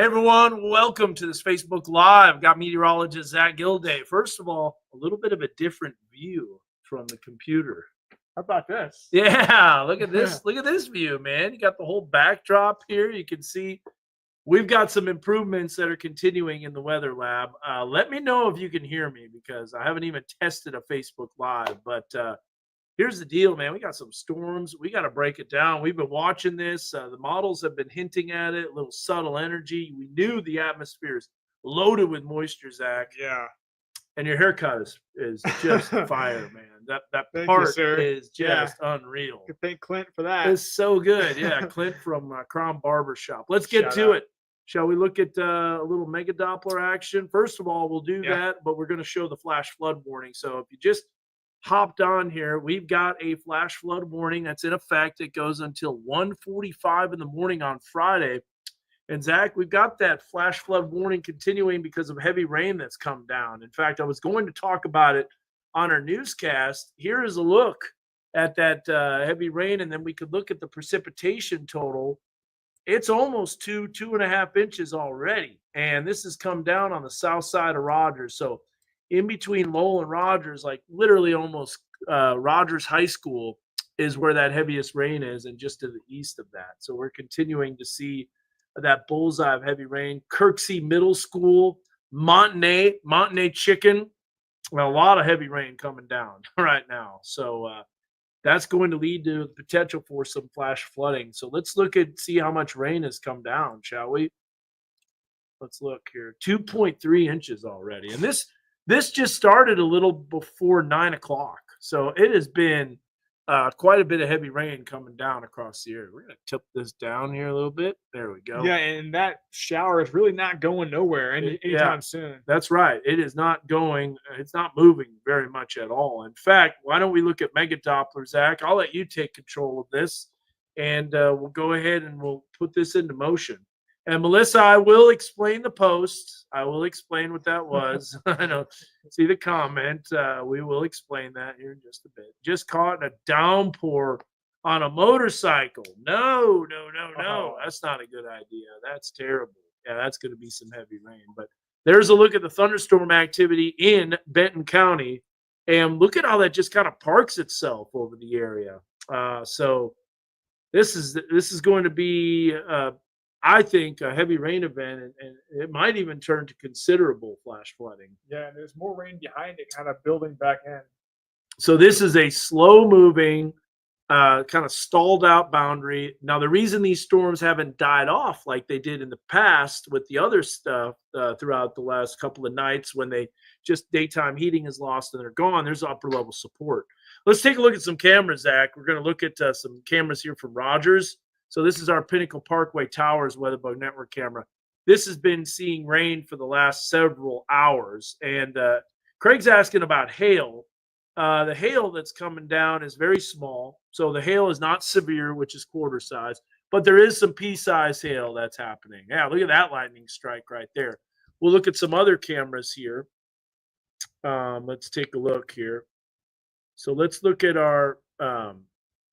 Hey everyone, welcome to this Facebook Live. Got meteorologist Zach Gilday. First of all, a little bit of a different view from the computer. How about this? Yeah, look at this. Look at this view, man. You got the whole backdrop here. You can see we've got some improvements that are continuing in the weather lab. Let me know if you can hear me because I haven't even tested a Facebook Live. But here's the deal, man. We got some storms. We got to break it down. We've been watching this. The models have been hinting at it, a little subtle energy. We knew the atmosphere is loaded with moisture, Zach. Yeah. And your haircut is just fire, man. That Thank part you, sir. is just unreal. Could thank Clint for that. It's so good. Yeah, Clint from Crown Barber Shop. Let's get Shout to out. it. Shall we look at a little mega Doppler action? First of all, we'll do that, but we're going to show the flash flood warning. So if you just hopped on here, we've got a flash flood warning that's in effect. It goes until 1:45 in the morning on Friday. And Zach, we've got that flash flood warning continuing because of heavy rain that's come down. In fact, I was going to talk about it on our newscast. Here is a look at that heavy rain, and then we could look at the precipitation total. It's almost 2.5 inches already. And this has come down on the south side of Rogers. So in between Lowell and Rogers, like literally almost Rogers High School is where that heaviest rain is, and just to the east of that. So we're continuing to see that bullseye of heavy rain. Kirksey Middle School, Montenay Chicken, well, a lot of heavy rain coming down right now. So that's going to lead to the potential for some flash flooding. So let's look at see how much rain has come down, shall we? Let's look here. 2.3 inches already. And this just started a little before 9 o'clock. So it has been quite a bit of heavy rain coming down across the area. We're going to tip this down here a little bit. There we go. Yeah, and that shower is really not going nowhere anytime soon. That's right. It is not going. It's not moving very much at all. In fact, why don't we look at mega Doppler, Zach? I'll let you take control of this, and we'll go ahead and we'll put this into motion. And Melissa, I will explain the post. I will explain what that was. I know. See the comment. We will explain that here in just a bit. Just caught in a downpour on a motorcycle. No. That's not a good idea. That's terrible. Yeah, that's going to be some heavy rain. But there's a look at the thunderstorm activity in Benton County. And look at how that just kind of parks itself over the area. So this is going to be I think a heavy rain event, and it might even turn to considerable flash flooding. Yeah, and there's more rain behind it kind of building back in. So this is a slow-moving, kind of stalled out boundary. Now, the reason these storms haven't died off like they did in the past with the other stuff throughout the last couple of nights when they just daytime heating is lost and they're gone, there's upper-level support. Let's take a look at some cameras, Zach. We're going to look at some cameras here from Rogers. So this is our Pinnacle Parkway Towers WeatherBug Network camera. This has been seeing rain for the last several hours. And Craig's asking about hail. The hail that's coming down is very small. So the hail is not severe, which is quarter size. But there is some pea-size hail that's happening. Yeah, look at that lightning strike right there. We'll look at some other cameras here. Let's take a look here. So let's look at our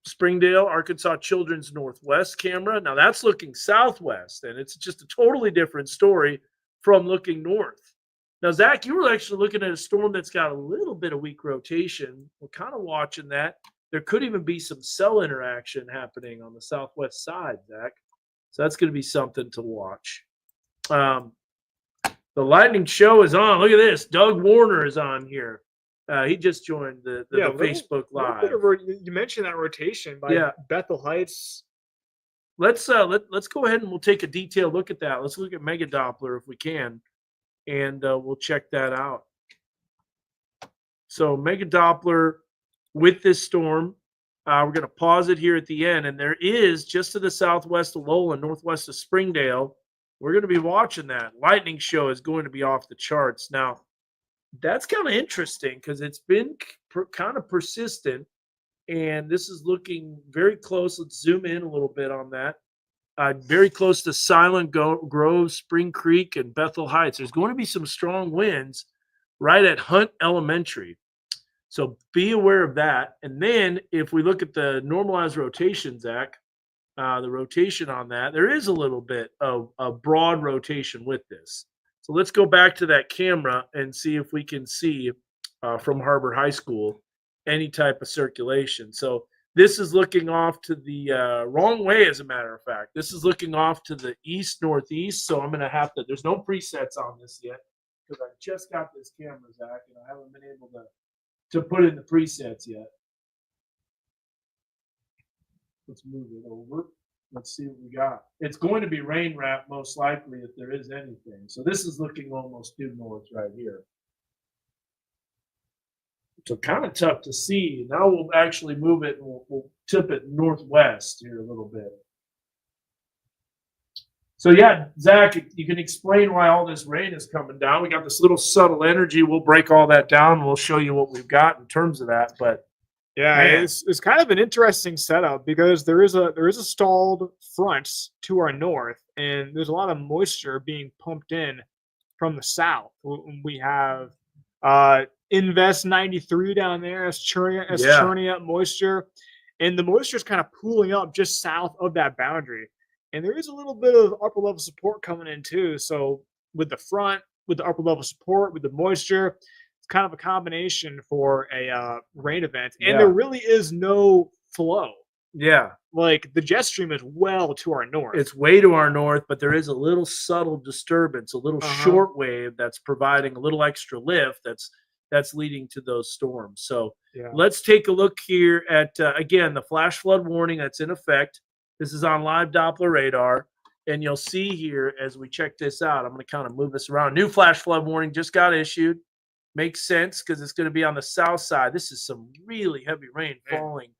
Springdale, Arkansas Children's Northwest camera. Now that's looking southwest, and it's just a totally different story from looking north. Now, Zach, you were actually looking at a storm that's got a little bit of weak rotation. We're kind of watching that. There could even be some cell interaction happening on the southwest side, Zach. So that's going to be something to watch. The lightning show is on. Look at this. Doug Warner is on here. He just joined the Facebook Live. You mentioned that rotation by Bethel Heights. Let's go ahead and we'll take a detailed look at that. Let's look at mega Doppler if we can, and we'll check that out. So mega Doppler with this storm, we're going to pause it here at the end, and there is just to the southwest of Lowell and northwest of Springdale. We're going to be watching that. Lightning show is going to be off the charts now. That's kind of interesting because it's been kind of persistent, and this is looking very close. Let's zoom in a little bit on that. Very close to Silent Grove, Spring Creek, and Bethel Heights. There's going to be some strong winds right at Hunt Elementary. So be aware of that. And then if we look at the normalized rotation, Zach, the rotation on that, there is a little bit of a broad rotation with this. So let's go back to that camera and see if we can see from Harbor High School any type of circulation. So this is looking off to the wrong way, as a matter of fact. This is looking off to the east-northeast, so I'm going to have to, there's no presets on this yet because I just got this camera, Zach, and I haven't been able to put in the presets yet. Let's move it over. Let's see what we got. It's going to be rain wrap most likely if there is anything. So this is looking almost due north right here. So kind of tough to see. Now we'll actually move it and we'll tip it northwest here a little bit. So yeah, Zach, you can explain why all this rain is coming down. We got this little subtle energy. We'll break all that down. We'll show you what we've got in terms of that. But yeah, man, it's kind of an interesting setup because there is a stalled front to our north, and there's a lot of moisture being pumped in from the south. We have Invest 93 down there as churning up moisture, and the moisture is kind of pooling up just south of that boundary. And there is a little bit of upper level support coming in too. So with the front, with the upper level support, with the moisture, it's kind of a combination for a rain event. And there really is no flow. Yeah. Like the jet stream is well to our north. It's way to our north, but there is a little subtle disturbance, a little short wave that's providing a little extra lift that's leading to those storms. So let's take a look here at, again, the flash flood warning that's in effect. This is on live Doppler radar. And you'll see here as we check this out, I'm going to kind of move this around. New flash flood warning just got issued. Makes sense because it's going to be on the south side. This is some really heavy rain falling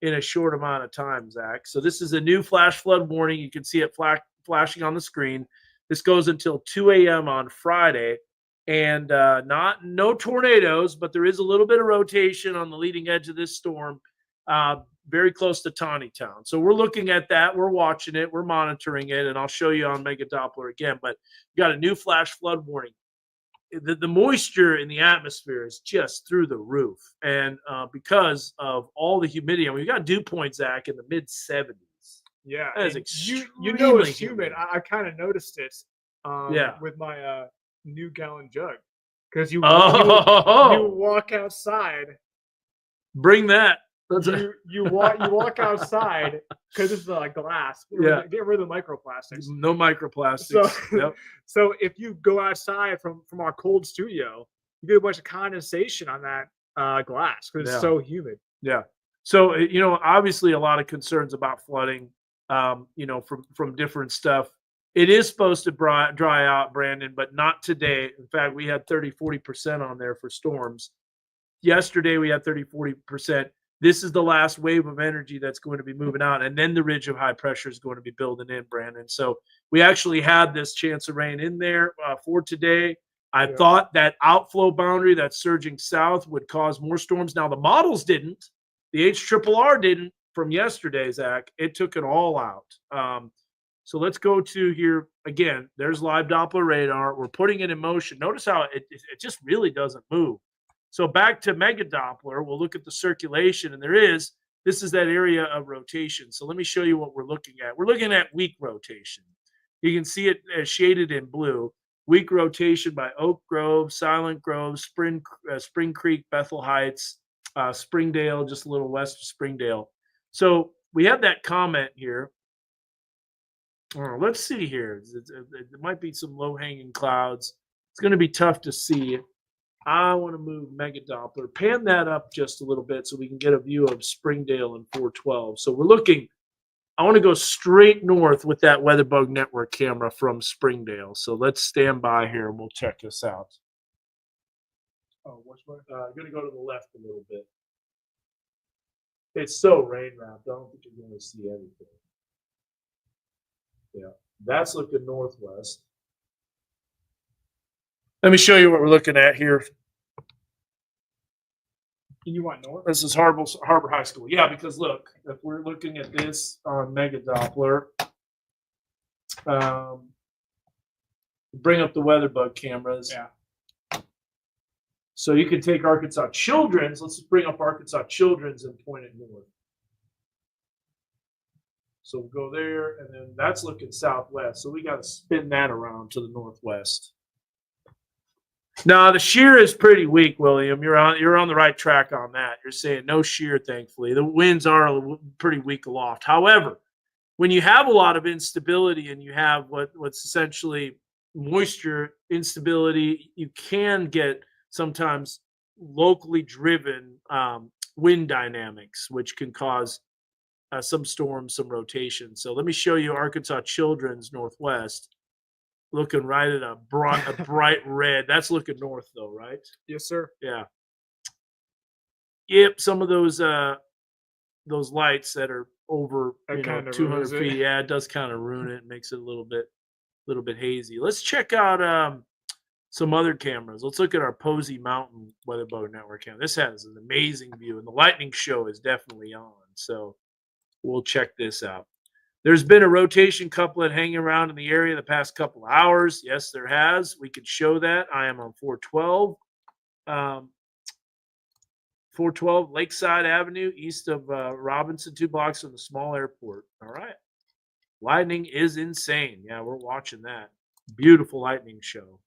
in a short amount of time, Zach. So this is a new flash flood warning. You can see it flashing on the screen. This goes until 2 a.m. on Friday. And no tornadoes, but there is a little bit of rotation on the leading edge of this storm, very close to Town. So we're looking at that. We're watching it. We're monitoring it. And I'll show you on Mega Doppler again. But we got a new flash flood warning. The moisture in the atmosphere is just through the roof. And because of all the humidity, and we've got dew point, Zach, in the mid-70s. Yeah. That is extremely it's humid. I kind of noticed it with my new gallon jug. Because you walk outside. Bring that. You walk outside because it's like glass. Get rid of the microplastics. No microplastics. So if you go outside from our cold studio, you get a bunch of condensation on that glass because it's so humid. Yeah. So obviously a lot of concerns about flooding. From different stuff. It is supposed to dry out, Brandon, but not today. In fact, we had 30-40% on there for storms. Yesterday we had 30-40%. This is the last wave of energy that's going to be moving out, and then the ridge of high pressure is going to be building in, Brandon. So we actually had this chance of rain in there for today. I thought that outflow boundary that's surging south would cause more storms. Now, the models didn't. The HRRR didn't from yesterday, Zach. It took it all out. So let's go to here. Again, there's live Doppler radar. We're putting it in motion. Notice how it just really doesn't move. So back to Mega Doppler, we'll look at the circulation, and this is that area of rotation. So let me show you what we're looking at. We're looking at weak rotation. You can see it shaded in blue. Weak rotation by Oak Grove, Silent Grove, Spring Creek, Bethel Heights, Springdale, just a little west of Springdale. So we have that comment here. Let's see here. There might be some low-hanging clouds. It's going to be tough to see. I want to move Mega Doppler, pan that up just a little bit so we can get a view of Springdale and 412. So we're looking, I want to go straight north with that WeatherBug Network camera from Springdale. So let's stand by here and we'll check this out. Which way? I'm going to go to the left a little bit. It's so rain wrapped. I don't think you're going to see anything. Yeah, that's looking northwest. Let me show you what we're looking at here. You want north? This is Harbor High School. Yeah, because look, if we're looking at this on Mega Doppler, bring up the WeatherBug cameras. Yeah. So you can take Arkansas Children's. Let's bring up Arkansas Children's and point it north. So we'll go there, and then that's looking southwest. So we got to spin that around to the northwest. Now the shear is pretty weak, William. You're on the right track on that. You're saying no shear, thankfully. The winds are pretty weak aloft. However, when you have a lot of instability and you have what's essentially moisture instability, you can get sometimes locally driven wind dynamics, which can cause some storms, some rotation. So let me show you Arkansas Children's northwest. Looking right at a bright red. That's looking north, though, right? Yes, sir. Yeah. Yep. Some of those lights that are over 200 feet. Yeah, it does kind of ruin it. Makes it a little bit hazy. Let's check out some other cameras. Let's look at our Posey Mountain Weather Bow Network camera. This has an amazing view, and the lightning show is definitely on. So we'll check this out. There's been a rotation couplet hanging around in the area the past couple of hours. Yes, there has. We could show that. I am on 412. 412 Lakeside Avenue, east of Robinson, 2 blocks from the small airport. All right. Lightning is insane. Yeah, we're watching that. Beautiful lightning show.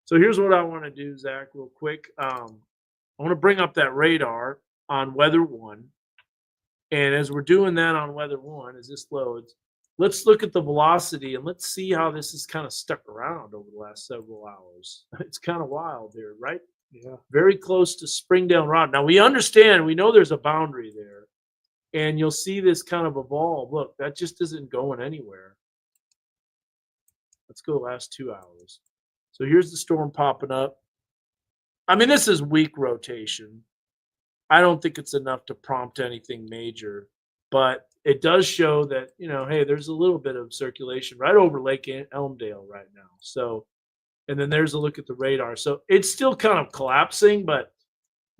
So here's what I want to do, Zach, real quick. I want to bring up that radar on Weather 1. And as we're doing that on Weather 1, as this loads, let's look at the velocity and let's see how this is kind of stuck around over the last several hours. It's kind of wild here, right? Yeah. Very close to Springdale Rock. Now, we know there's a boundary there, and you'll see this kind of evolve. Look, that just isn't going anywhere. Let's go the last 2 hours. So here's the storm popping up. I mean, this is weak rotation. I don't think it's enough to prompt anything major, but it does show that, hey, there's a little bit of circulation right over Lake Elmdale right now. So, and then there's a look at the radar. So it's still kind of collapsing, but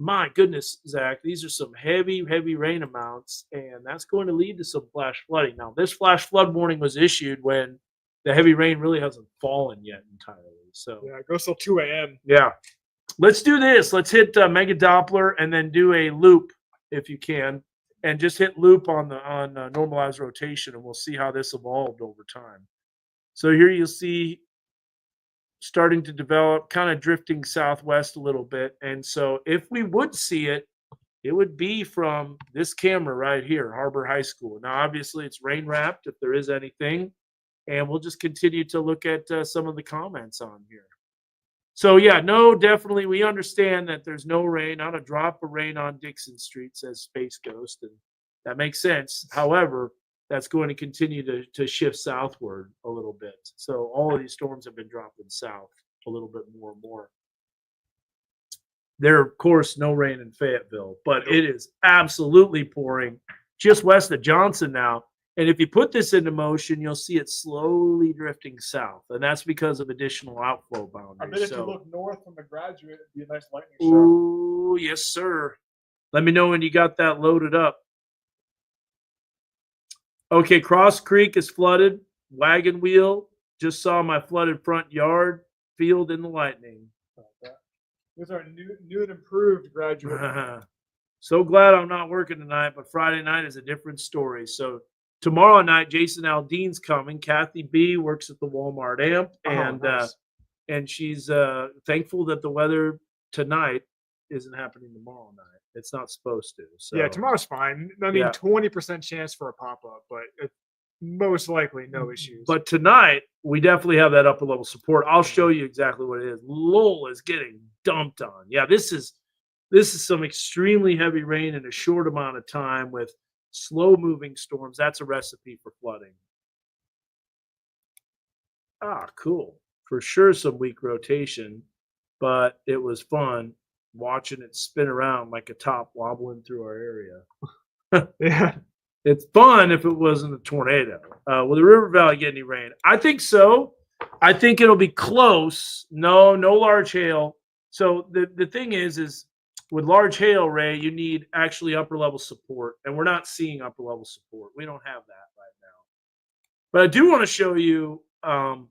my goodness, Zach, these are some heavy, heavy rain amounts, and that's going to lead to some flash flooding. Now, this flash flood warning was issued when the heavy rain really hasn't fallen yet entirely. So yeah, it goes till 2 a.m. Yeah. Let's do this. Let's hit Mega Doppler and then do a loop if you can, and just hit loop on normalized rotation, and we'll see how this evolved over time. So here you'll see starting to develop, kind of drifting southwest a little bit. And so if we would see it, it would be from this camera right here, Harbor High School. Now, obviously, it's rain wrapped if there is anything, and we'll just continue to look at some of the comments on here. So, yeah, no, definitely, we understand that there's no rain, not a drop of rain on Dixon Street, says Space Ghost, and that makes sense. However, that's going to continue to shift southward a little bit. So all of these storms have been dropping south a little bit more and more. There, of course, no rain in Fayetteville, but it is absolutely pouring just west of Johnson now. And if you put this into motion, you'll see it slowly drifting south, and that's because of additional outflow boundaries. I bet if you look north from the Graduate, it'd be a nice lightning show. Ooh, yes, sir. Let me know when you got that loaded up. Okay, Cross Creek is flooded. Wagon Wheel, just saw my flooded front yard. Field in the lightning. Those are new and improved Graduate. So glad I'm not working tonight, but Friday night is a different story. So tomorrow night, Jason Aldean's coming. Kathy B works at the Walmart Amp, and nice. And she's thankful that the weather tonight isn't happening tomorrow night. It's not supposed to. So yeah, tomorrow's fine. I mean, 20% chance for a pop-up, but most likely no issues. But tonight, we definitely have that upper level support. I'll show you exactly what it is. Lowell is getting dumped on. Yeah, this is some extremely heavy rain in a short amount of time with slow-moving storms. That's a recipe for flooding. Ah, cool. For sure some weak rotation, but it was fun watching it spin around like a top wobbling through our area. Yeah. It's fun if it wasn't a tornado. Will the River Valley get any rain? I think so. I think it'll be close. No large hail. So the thing is with large hail, Ray, you need actually upper level support, and we're not seeing upper level support. We don't have that right now. But I do want to show you. I'm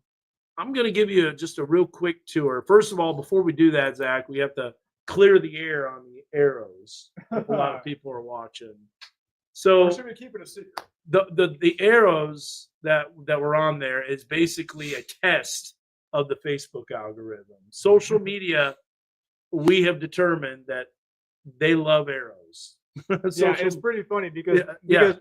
going to give you just a real quick tour. First of all, before we do that, Zach, we have to clear the air on the arrows. A lot of people are watching. So Or should we keep it a secret? the arrows that were on there is basically a test of the Facebook algorithm. Social media, we have determined that they love arrows. Yeah, it's pretty funny because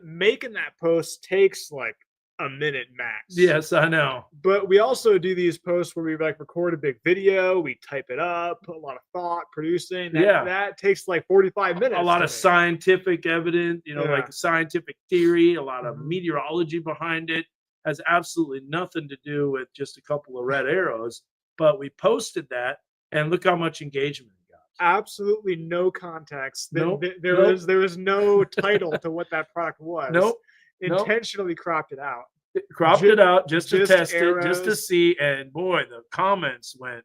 making that post takes like a minute max. Yes, I know. But we also do these posts where we like record a big video, we type it up, put a lot of thought, producing. That takes like 45 minutes. A lot of scientific evidence, like scientific theory, a lot of meteorology behind it. Has absolutely nothing to do with just a couple of red arrows. But we posted that, and look how much engagement we got. Absolutely no context. Nope. There was no title to what that product was. Nope. Intentionally cropped it out. Cropped it out just to test arrows. it, just to see. And boy, the comments went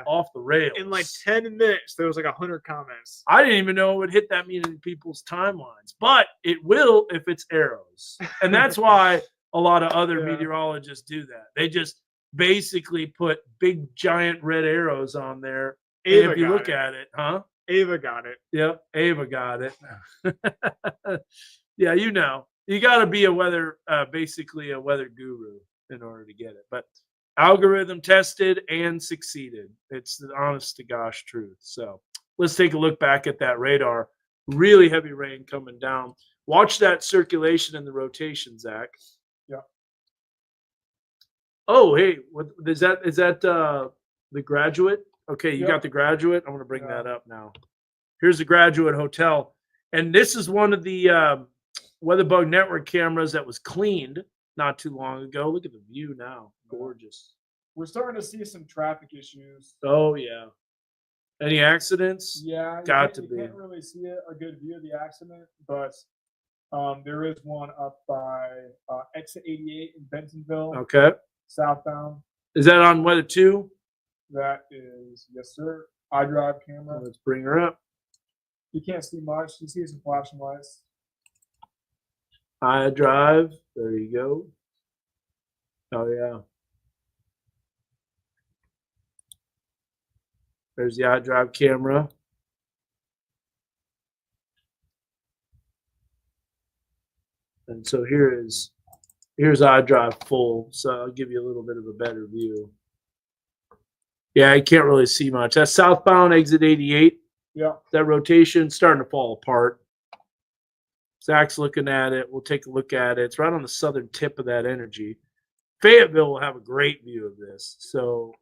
off the rails. In like 10 minutes, there was like 100 comments. I didn't even know it would hit that many people's timelines, but it will if it's arrows. And that's why a lot of other meteorologists do that. They just basically put big, giant red arrows on there. And if you look at it, Ava got it. Yep, Ava got it. Yeah, you got to be basically a weather guru in order to get it. But algorithm tested and succeeded. It's the honest to gosh truth. So let's take a look back at that radar. Really heavy rain coming down. Watch that circulation and the rotation, Zach. Yeah. Oh, hey, what is that? Is that the Graduate? Okay, you got the Graduate. I'm going to bring that up now. Here's the Graduate Hotel. And this is one of the WeatherBug Network cameras that was cleaned not too long ago. Look at the view now. Gorgeous. We're starting to see some traffic issues. Oh, yeah. Any accidents? Yeah. You can't really see a good view of the accident, but there is one up by exit 88 in Bentonville. Okay. Southbound. Is that on Weather 2? That is, yes, sir. iDrive camera. Let's bring her up. You can't see much. You see some flashing lights. iDrive. There you go. Oh, yeah. There's the iDrive camera. And so here's iDrive full. So I'll give you a little bit of a better view. Yeah, you can't really see much. That's southbound exit 88. Yeah. That rotation starting to fall apart. Zach's looking at it. We'll take a look at it. It's right on the southern tip of that energy. Fayetteville will have a great view of this. So,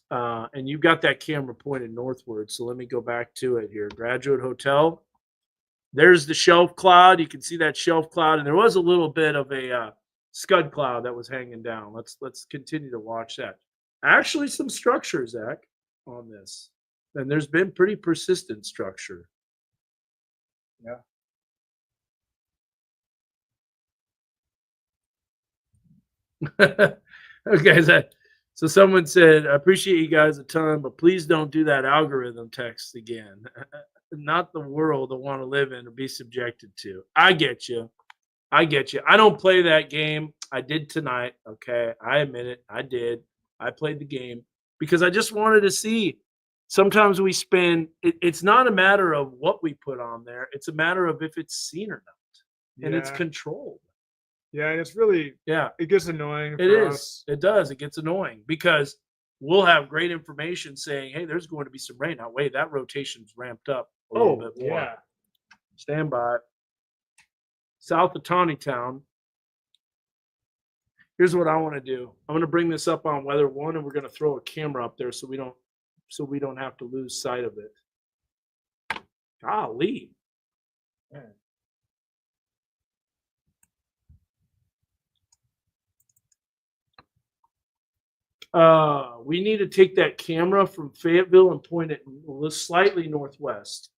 and you've got that camera pointed northward. So let me go back to it here. Graduate Hotel. There's the shelf cloud. You can see that shelf cloud. And there was a little bit of a scud cloud that was hanging down. Let's continue to watch that. Actually, some structure, Zach, on this. And there's been pretty persistent structure. Yeah. Okay, so someone said, I appreciate you guys a ton, but please don't do that algorithm text again. Not the world I want to live in or be subjected to. I get you. I don't play that game. I did tonight. Okay. I admit it. I did. I played the game because I just wanted to see. Sometimes we spend, it's not a matter of what we put on there. It's a matter of if it's seen or not. And it's controlled. Yeah, and it's really, it gets annoying for us. It does. It gets annoying because we'll have great information saying, hey, there's going to be some rain. Now, wait, that rotation's ramped up a little bit more. Yeah. Stand by. South of Tawnytown. Here's what I want to do. I'm going to bring this up on Weather 1, and we're going to throw a camera up there so we don't have to lose sight of it. Golly. Man. We need to take that camera from Fayetteville and point it slightly northwest.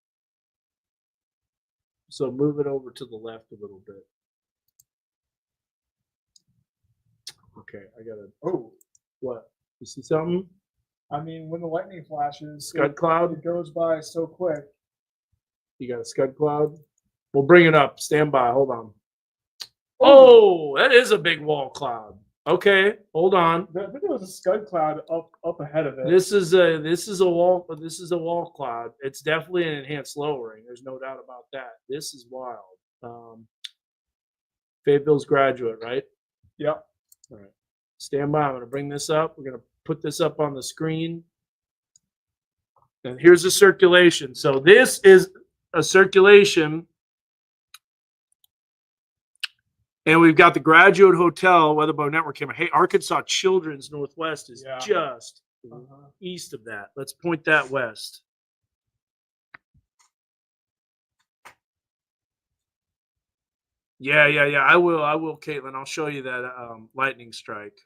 So move it over to the left a little bit. Okay, I got to. Oh, what? You see something? I mean, when the lightning flashes, scud cloud. It goes by so quick. You got a scud cloud? We'll bring it up. Stand by. Hold on. Oh, that is a big wall cloud. Okay, hold on. I think there was a scud cloud up ahead of it. This is a wall cloud. It's definitely an enhanced lowering. There's no doubt about that. This is wild. Fayetteville's graduate, right? Yep. All right. Stand by. I'm going to bring this up. We're going to put this up on the screen. And here's the circulation. So this is a circulation. And we've got the Graduate Hotel Weatherbow Network camera. Hey, Arkansas Children's Northwest is just east of that. Let's point that west. Yeah. I will, Caitlin. I'll show you that lightning strike.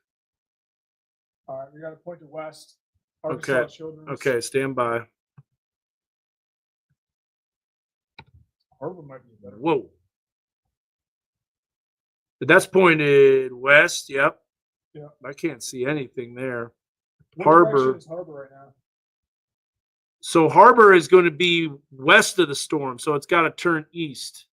All right, we got to point to west. Arkansas Children's. Okay, stand by. Harbor might be better. Whoa. That's pointed west. Yep. Yeah. I can't see anything there. What Harbor is Harbor right now? So Harbor is going to be west of the storm, so it's got to turn east.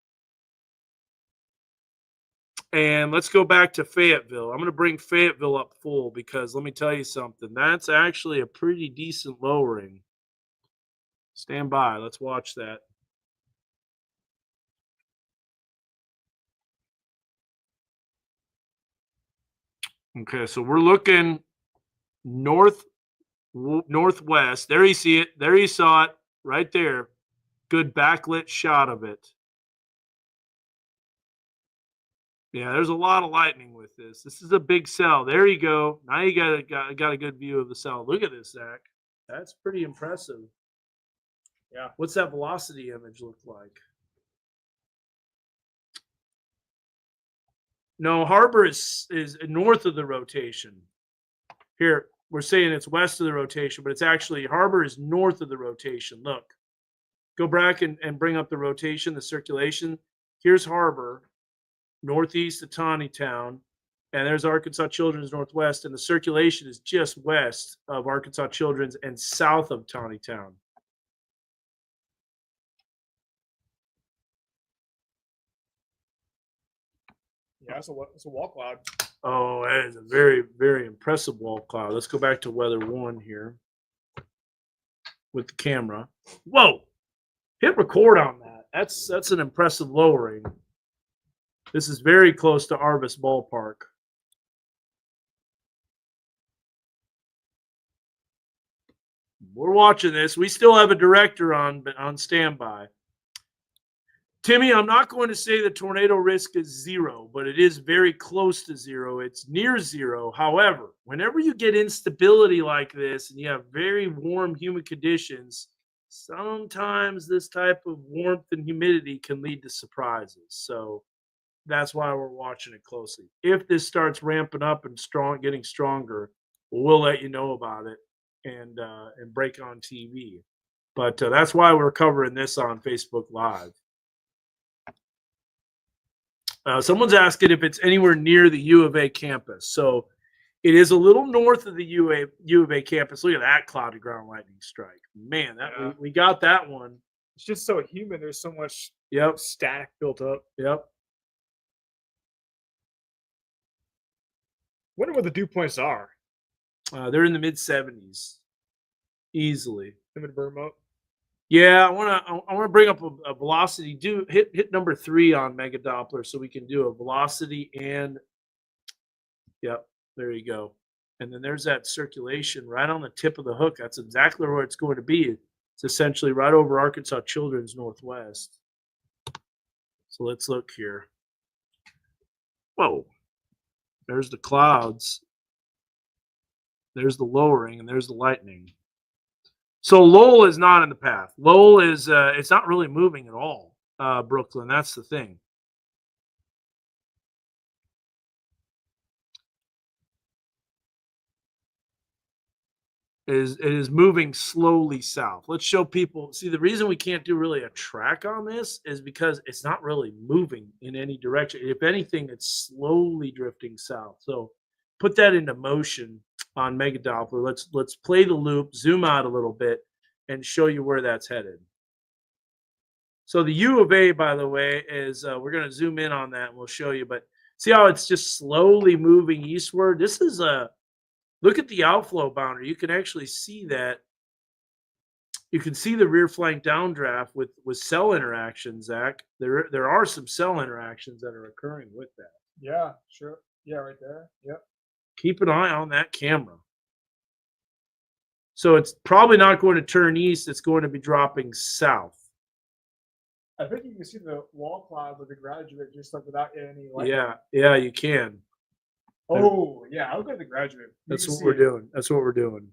And let's go back to Fayetteville. I'm going to bring Fayetteville up full because let me tell you something. That's actually a pretty decent lowering. Stand by. Let's watch that. Okay, so we're looking northwest. There you see it. There you saw it. Right there. Good backlit shot of it. Yeah, there's a lot of lightning with this. This is a big cell. There you go. Now you got a good view of the cell. Look at this, Zach. That's pretty impressive. Yeah. What's that velocity image look like? No, Harbor is north of the rotation. Here, we're saying it's west of the rotation, but it's actually Harbor is north of the rotation. Look. Go back and bring up the rotation, the circulation. Here's Harbor, northeast of Town, and there's Arkansas Children's Northwest, and the circulation is just west of Arkansas Children's and south of Town. Yeah, it's a wall cloud. Oh, that is a very, very impressive wall cloud. Let's go back to weather 1 here with the camera. Whoa! Hit record on that. That's an impressive lowering. This is very close to Arvis Ballpark. We're watching this. We still have a director on standby. Timmy, I'm not going to say the tornado risk is 0, but it is very close to 0. It's near 0. However, whenever you get instability like this and you have very warm, humid conditions, sometimes this type of warmth and humidity can lead to surprises. So that's why we're watching it closely. If this starts ramping up and getting stronger, we'll let you know about it and break on TV. But that's why we're covering this on Facebook Live. Someone's asking if it's anywhere near the U of A campus. So it is a little north of the U of A campus. Look at that cloudy ground lightning strike. Man, we got that one. It's just so humid. There's so much static built up. Yep. Wonder what the dew points are. They're in the mid 70s, easily. I'm gonna burn them up. Yeah, I want to bring up a velocity. Hit number 3 on Mega Doppler so we can do a velocity and there you go. And then there's that circulation right on the tip of the hook. That's exactly where it's going to be. It's essentially right over Arkansas Children's Northwest. So let's look here. Whoa. There's the clouds. There's the lowering, and there's the lightning. So Lowell is not in the path. Lowell is it's not really moving at all. Brooklyn, that's the thing. It is moving slowly south. Let's show people. See, the reason we can't do really a track on this is because it's not really moving in any direction. If anything, it's slowly drifting south. So put that into motion on Mega Doppler. Let's play the loop, zoom out a little bit, and show you where that's headed. So the U of A, by the way, is we're going to zoom in on that and we'll show you. But See how it's just slowly moving eastward? This is a look at the outflow boundary. You can actually see that. You can see the rear flank downdraft with cell interactions, Zach. There are some cell interactions that are occurring with that. Yeah, sure. Yeah, right there. Yep. Keep an eye on that camera. So it's probably not going to turn east. It's going to be dropping south. I think you can see the wall cloud with the graduate just like without any light. Yeah, you can. Oh, yeah. I'll go to the graduate. That's what we're doing. That's what we're doing.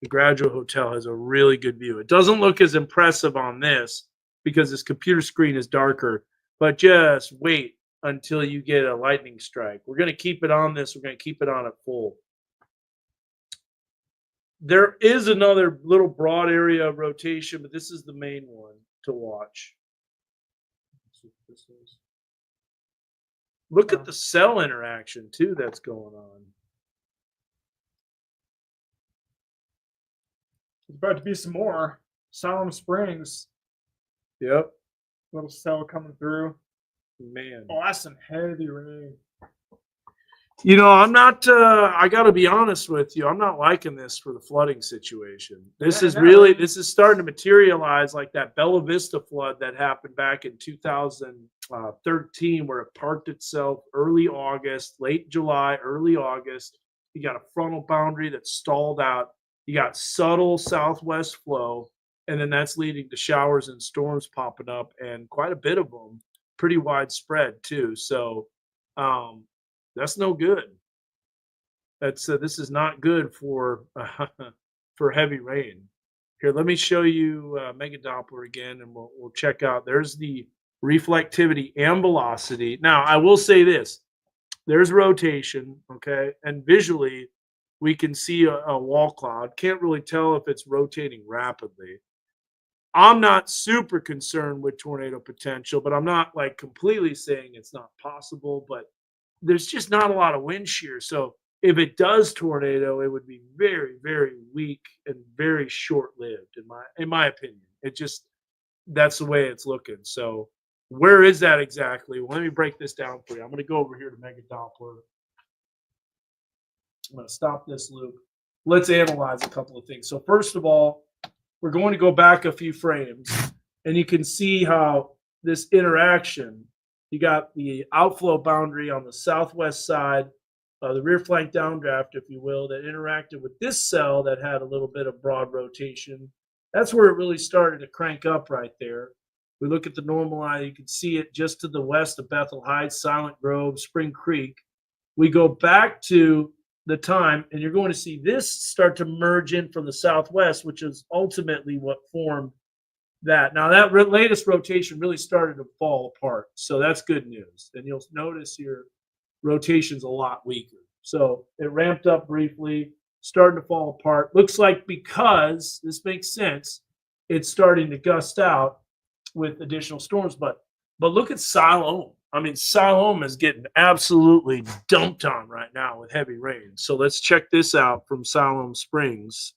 The Graduate Hotel has a really good view. It doesn't look as impressive on this because this computer screen is darker, but just wait until you get a lightning strike. We're going to keep it on this. We're going to keep it on at full. There is another little broad area of rotation, but this is the main one to watch. Look at the cell interaction too that's going on. There's about to be some more. Salem Springs. Yep. Little cell coming through. Man. Oh, that's some heavy rain. You know, I'm not, I got to be honest with you. I'm not liking this for the flooding situation. This is starting to materialize like that Bella Vista flood that happened back in 2013, where it parked itself early August, late July, early August. You got a frontal boundary that stalled out. You got subtle southwest flow, and then that's leading to showers and storms popping up, and quite a bit of them, pretty widespread too. So, that's no good. That's this is not good for for heavy rain. Here, let me show you Mega Doppler again, and we'll check out. There's the reflectivity and velocity. Now, I will say this: there's rotation, okay, and visually we can see a wall cloud. Can't really tell if it's rotating rapidly. I'm not super concerned with tornado potential, but I'm not like completely saying it's not possible. But there's just not a lot of wind shear. So if it does tornado, it would be very, very weak and very short-lived, in my opinion. It just that's the way it's looking. So where is that exactly? Well, let me break this down for you. I'm going to go over here to Mega Doppler. I'm going to stop this loop. Let's analyze a couple of things. So first of all, we're going to go back a few frames, and you can see how this interaction. You got the outflow boundary on the southwest side, the rear flank downdraft, if you will, that interacted with this cell that had a little bit of broad rotation. That's where it really started to crank up right there. We look at the normal eye, you can see it just to the west of Bethel Heights, Silent Grove, Spring Creek. We go back to the time, and you're going to see this start to merge in from the southwest, which is ultimately what formed that. Now that latest rotation really started to fall apart, so that's good news. And you'll notice your rotation's a lot weaker. So it ramped up briefly, starting to fall apart. Looks like because this makes sense, it's starting to gust out with additional storms. But look at Siloam. I mean, Siloam is getting absolutely dumped on right now with heavy rain. So let's check this out from Siloam Springs.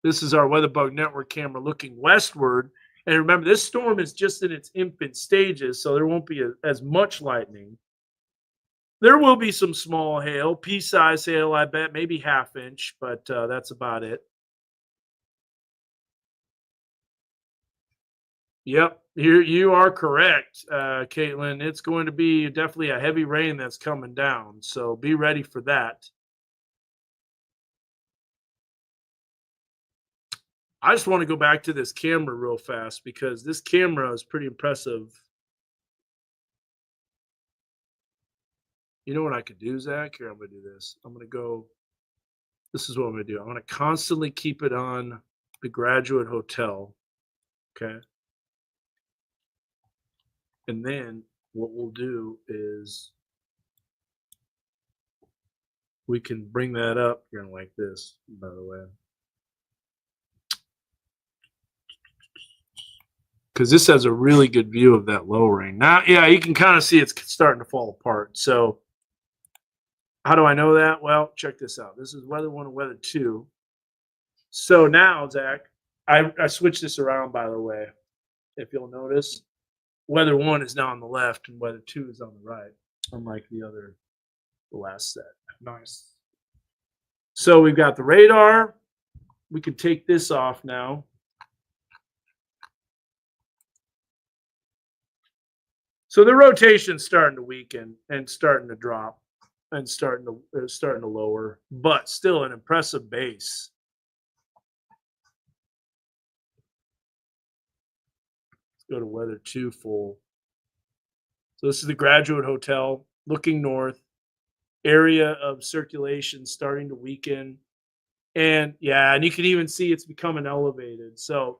This is our WeatherBug Network camera looking westward. And remember, this storm is just in its infant stages, so there won't be as much lightning. There will be some small hail, pea-size hail, I bet, maybe half inch, but that's about it. Yep, you are correct, Caitlin. It's going to be definitely a heavy rain that's coming down, so be ready for that. I just want to go back to this camera real fast because this camera is pretty impressive. You know what I could do, Zach? Here, I'm going to do this. I'm going to go. This is what I'm going to do. I'm going to constantly keep it on the Graduate Hotel. Okay. And then what we'll do is we can bring that up here like this, by the way. Because this has a really good view of that lowering. Now, yeah, you can kind of see it's starting to fall apart. So how do I know that? Well, check this out. This is weather 1 and weather 2. So now, Zach, I switched this around, by the way, if you'll notice. weather 1 is now on the left and weather 2 is on the right, unlike the last set. Nice. So we've got the radar. We can take this off now. So the rotation's starting to weaken and starting to drop and starting to lower, but still an impressive base. Let's go to weather 2 full. So this is the Graduate Hotel looking north. Area of circulation starting to weaken. And yeah, and you can even see it's becoming elevated. So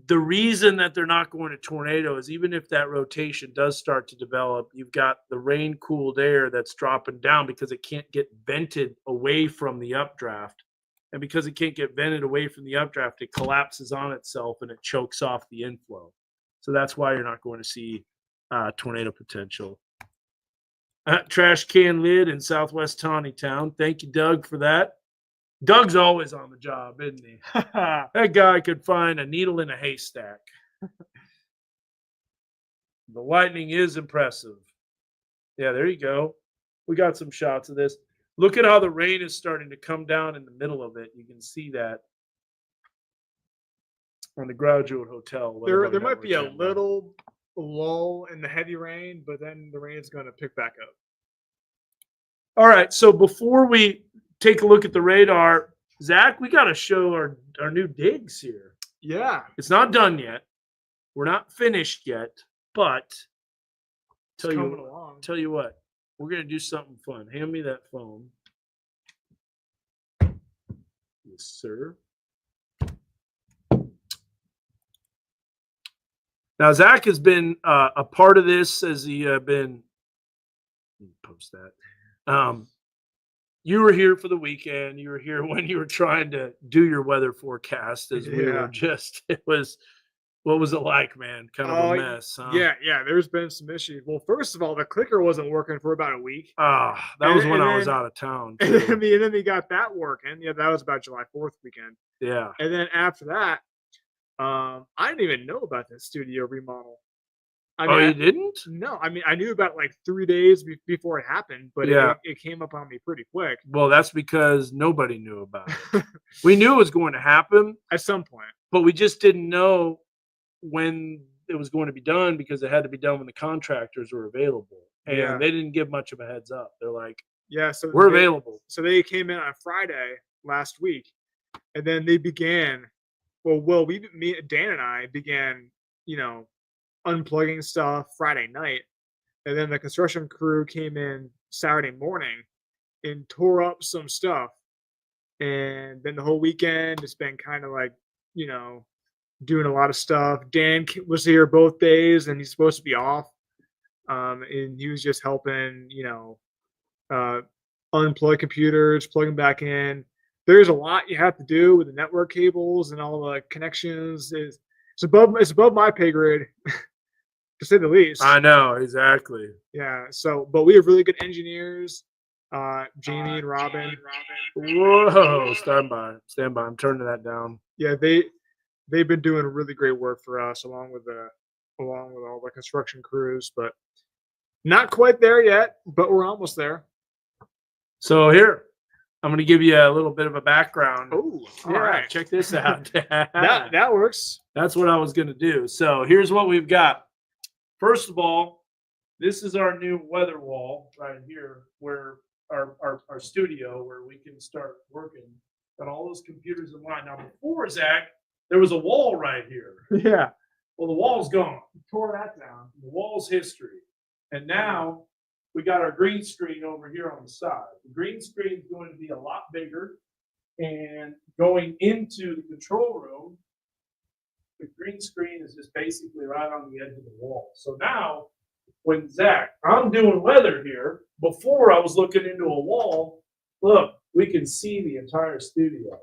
the reason that they're not going to tornado is even if that rotation does start to develop, you've got the rain cooled air that's dropping down because it can't get vented away from the updraft. And because it can't get vented away from the updraft, it collapses on itself and it chokes off the inflow. So that's why you're not going to see tornado potential. Trash can lid in Southwest Town. Thank you, Doug, for that. Doug's always on the job, isn't he? That guy could find a needle in a haystack. The lightning is impressive. Yeah, there you go. We got some shots of this. Look at how the rain is starting to come down in the middle of it. You can see that on the Graduate Hotel. There might be a little lull in the heavy rain, but then the rain is going to pick back up. All right, so before we take a look at the radar, Zach, we got to show our new digs here. Yeah. It's not done yet. We're not finished yet, but tell you what, we're going to do something fun. Hand me that phone. Yes, sir. Now, Zach has been a part of this as he been. Post that. You were here for the weekend. You were here when you were trying to do your weather forecast. As we were just, what was it like, man? Kind of a mess, huh? Yeah. There's been some issues. Well, first of all, the clicker wasn't working for about a week. That was when I was out of town. And then we got that working. Yeah, that was about July 4th weekend. Yeah. And then after that, I didn't even know about this studio remodel. You didn't? No, I mean, I knew about it like 3 days before it happened, but it came up on me pretty quick. Well, that's because nobody knew about it. We knew it was going to happen at some point, but we just didn't know when it was going to be done because it had to be done when the contractors were available. And they didn't give much of a heads up. They're like, so we're available. So they came in on Friday last week, and then they began. Dan and I began, unplugging stuff Friday night, and then the construction crew came in Saturday morning and tore up some stuff, and then the whole weekend it's been kind of like doing a lot of stuff. Dan was here both days and he's supposed to be off, and he was just helping unplug computers, plug them back in. There's a lot you have to do with the network cables and all the connections. It's above my pay grade to say the least. I know, exactly. Yeah. So, but we have really good engineers, Jamie and Robin. Whoa! Stand by. I'm turning that down. Yeah, they've been doing really great work for us, along with all the construction crews. But not quite there yet. But we're almost there. So here, I'm going to give you a little bit of a background. Oh, all right. Check this out. that works. That's what I was going to do. So here's what we've got. First of all, this is our new weather wall right here, where our studio, where we can start working. Got all those computers in line. Now, before, Zach, there was a wall right here. Yeah. Well, the wall's gone. Tore that down. The wall's history. And now we got our green screen over here on the side. The green screen is going to be a lot bigger. And going into the control room, the green screen is just basically right on the edge of the wall. So now, when I'm doing weather here, before I was looking into a wall, look, we can see the entire studio.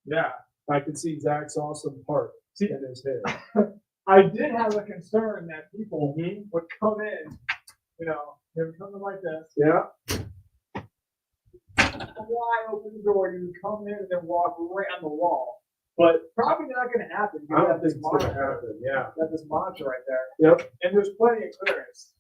Yeah, I can see Zach's awesome part in his head. I did have a concern that people would come in, they would come in like this. Yeah. Wide open door, you would come in and then walk right on the wall. But probably not going to happen. I don't think it's going to happen. Yeah. Got this monitor right there. Yep. And there's plenty of clearance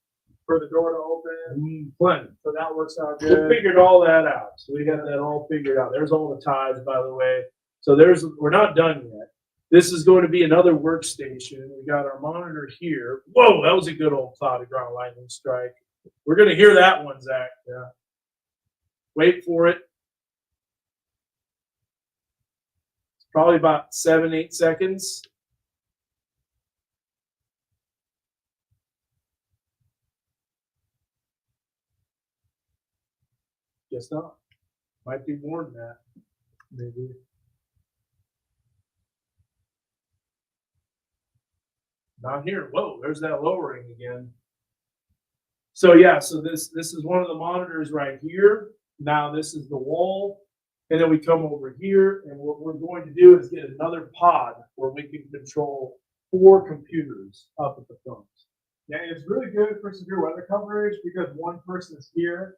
for the door to open. Plenty. So that works out We good. figured all that out. So we got that all figured out. There's all the ties, by the way. So we're not done yet. This is going to be another workstation. We got our monitor here. Whoa, that was a good old cloud ground lightning strike. We're going to hear that one, Zach. Yeah. Wait for it. It's probably about 7-8 seconds. Guess not. Might be more than that. Maybe. Not here. Whoa, there's that lowering again. So yeah, so this is one of the monitors right here. Now this is the wall. And then we come over here, and what we're going to do is get another pod where we can control 4 computers up at the front. Yeah, it's really good for severe weather coverage because one person is here,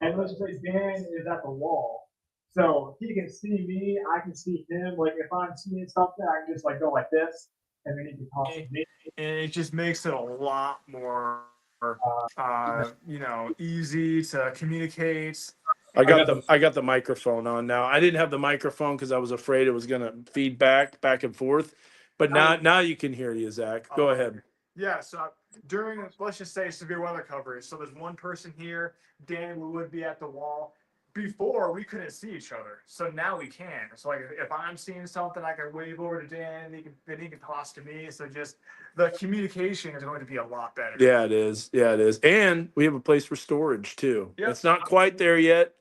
and let's just say Dan is at the wall. So he can see me, I can see him. Like if I'm seeing something, I can just like go like this, and then he can talk to me. And it just makes it a lot more, easy to communicate. I got the microphone on now. I didn't have the microphone because I was afraid it was gonna feed back and forth. But now you can hear you, Zach. Go ahead. Yeah, so during, let's just say, severe weather coverage, so there's one person here, Dan would be at the wall. Before, we couldn't see each other, so now we can. So like if I'm seeing something, I can wave over to Dan, and he can toss to me. So just the communication is going to be a lot better. Yeah, it is. Yeah, it is. And we have a place for storage too. Yep. It's not quite there yet,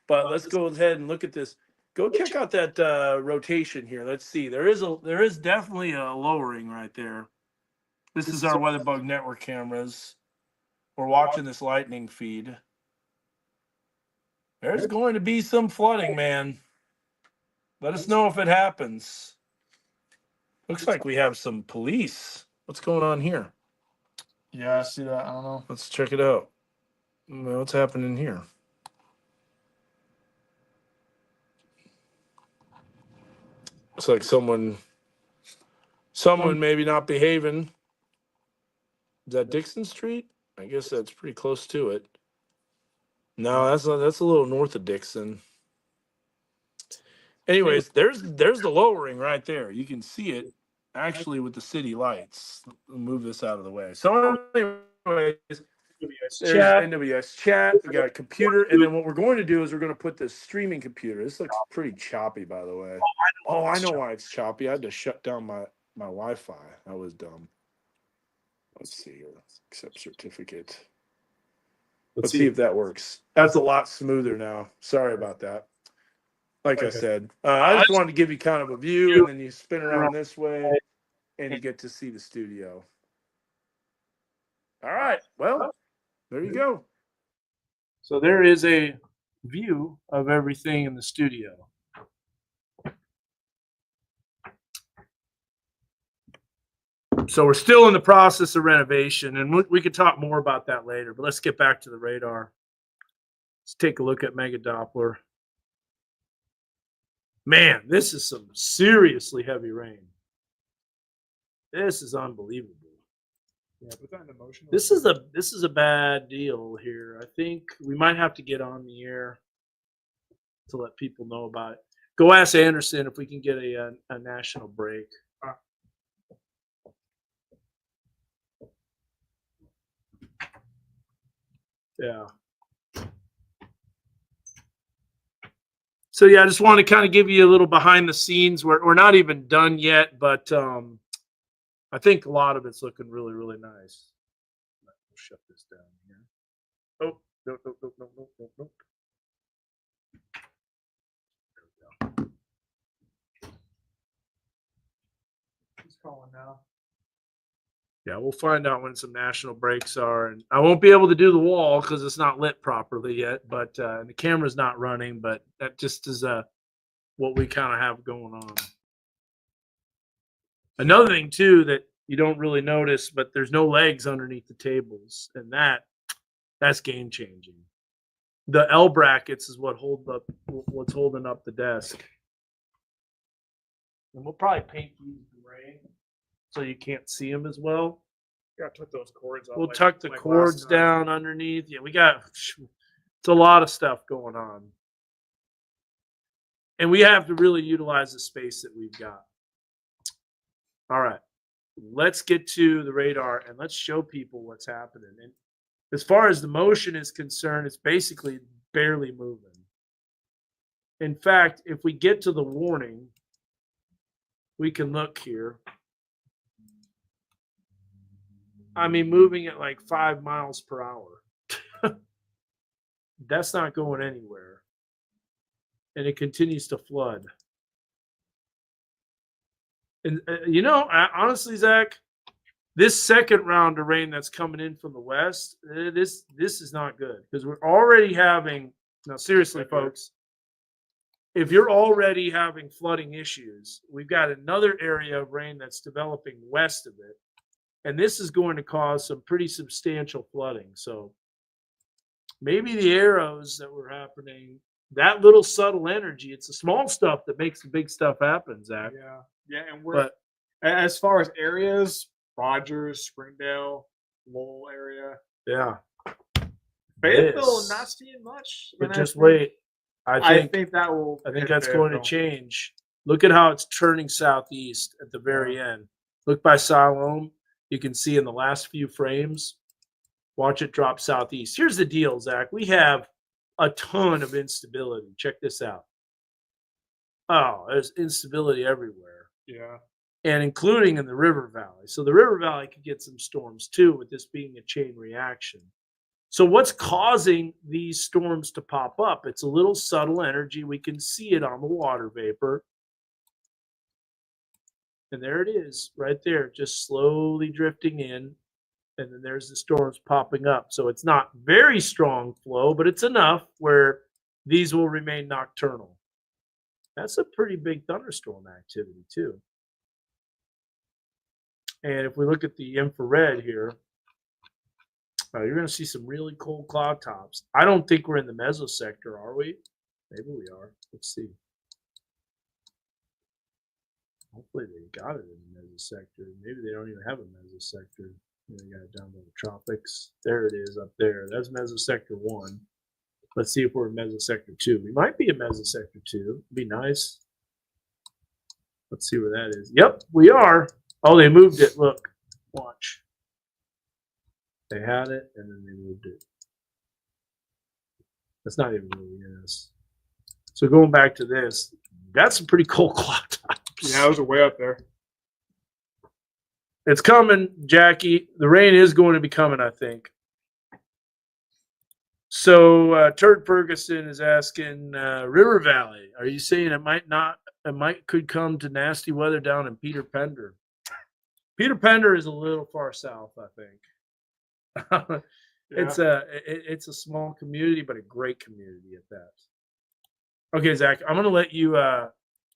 but let's go ahead and look at this. Go check out that rotation here. Let's see. There is definitely a lowering right there. This is our WeatherBug network cameras. We're watching this lightning feed. There's going to be some flooding, man. Let us know if it happens. Looks like we have some police. What's going on here? Yeah, I see that. I don't know. Let's check it out. What's happening here? Looks like someone maybe not behaving. Is that Dixon Street? I guess that's pretty close to it. No, that's a little north of Dixon. Anyways, there's the lowering right there. You can see it actually with the city lights. We'll move this out of the way. So anyways, there's NWS chat. We got a computer, and then what we're going to do is we're going to put this streaming computer. This looks pretty choppy, by the way. Oh, I know why it's choppy. I had to shut down my Wi-Fi. That was dumb. Let's see here. Accept certificate. Let's see if that works. That's a lot smoother now. Sorry about that. Like I said, I just wanted to give you kind of a view, and then you spin around this way, and you get to see the studio. All right. Well, there you go. So there is a view of everything in the studio. So we're still in the process of renovation, and we could talk more about that later, but let's get back to the radar. Let's take a look at Mega Doppler. Man, this is some seriously heavy rain. This is unbelievable. Yeah, put that in motion. This is a bad deal here. I think we might have to get on the air to let people know about it. Go ask Anderson if we can get a national break. Yeah. So yeah, I just want to kind of give you a little behind the scenes. We're not even done yet, but I think a lot of it's looking really, really nice. We'll shut this down here. Oh, no. There we go. He's calling now. Yeah, we'll find out when some national breaks are, and I won't be able to do the wall because it's not lit properly yet. But the camera's not running. But that just is what we kind of have going on. Another thing too that you don't really notice, but there's no legs underneath the tables, and that's game changing. The L brackets is what's holding up the desk. And we'll probably paint these in rain so you can't see them as well. Gotta tuck those cords up. We'll like- tuck the like last cords time. down underneath. Yeah, it's a lot of stuff going on. And we have to really utilize the space that we've got. All right. Let's get to the radar and let's show people what's happening. And as far as the motion is concerned, it's basically barely moving. In fact, if we get to the warning, we can look here. I mean, moving at like 5 miles per hour. That's not going anywhere. And it continues to flood. And honestly, Zach, this second round of rain that's coming in from the west, this is not good because we're already having. Now, seriously, folks, if you're already having flooding issues, we've got another area of rain that's developing west of it, and this is going to cause some pretty substantial flooding. So maybe the arrows that were happening, that little subtle energy, it's the small stuff that makes the big stuff happen, Zach. Yeah, and But as far as areas, Rogers, Springdale, Lowell area, yeah, Fayetteville, Yes. not seeing much. but and just think- wait. I think that will. I think hit that's going to Fayetteville. change. Look at how it's turning southeast at the very end. Look by Siloam. You can see in the last few frames. Watch it drop southeast. Here's the deal, Zach. We have a ton of instability. Check this out. Oh, there's instability everywhere, Yeah. and including in the river valley. So the river valley could get some storms too, with this being a chain reaction. So what's causing these storms to pop up? It's a little subtle energy. We can see it on the water vapor. And there it is, right there, just slowly drifting in. And then there's the storms popping up. So it's not very strong flow, but it's enough where these will remain nocturnal. That's a pretty big thunderstorm activity, too. And if we look at the infrared here, you're going to see some really cold cloud tops. I don't think we're in the mesosector, are we? Maybe we are. Let's see. Hopefully they got it in the mesosector. Maybe they don't even have a mesosector. They got it down by the tropics. There it is up there. That's mesosector 1. Let's see if we're in mesosector 2. We might be in mesosector 2. It'd be nice. Let's see where that is. Yep, we are. Oh, they moved it. Look. Watch. They had it, and then they moved it. That's not even really us. So going back to this, that's some pretty cold cloud tops. Yeah, those are way up there. It's coming, Jackie. The rain is going to be coming, I think. So Turd Ferguson is asking, River Valley, are you saying could come to nasty weather down in Peter Pender? Peter Pender is a little far south, I think. It's a small community, but a great community at that. Okay, Zach, I'm going to let you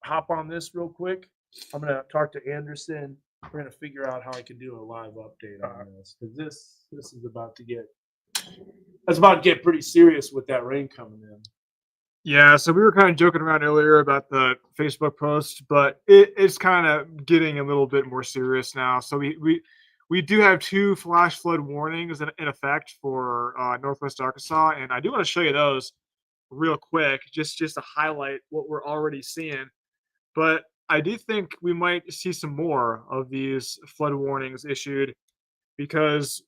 hop on this real quick. I'm going to talk to Anderson. We're going to figure out how I can do a live update on this because this is about to get pretty serious with that rain coming in. Yeah, so we were kind of joking around earlier about the Facebook post, but it's kind of getting a little bit more serious now. So we do have 2 flash flood warnings in effect for Northwest Arkansas, and I do want to show you those real quick, just to highlight what we're already seeing. But I do think we might see some more of these flood warnings issued because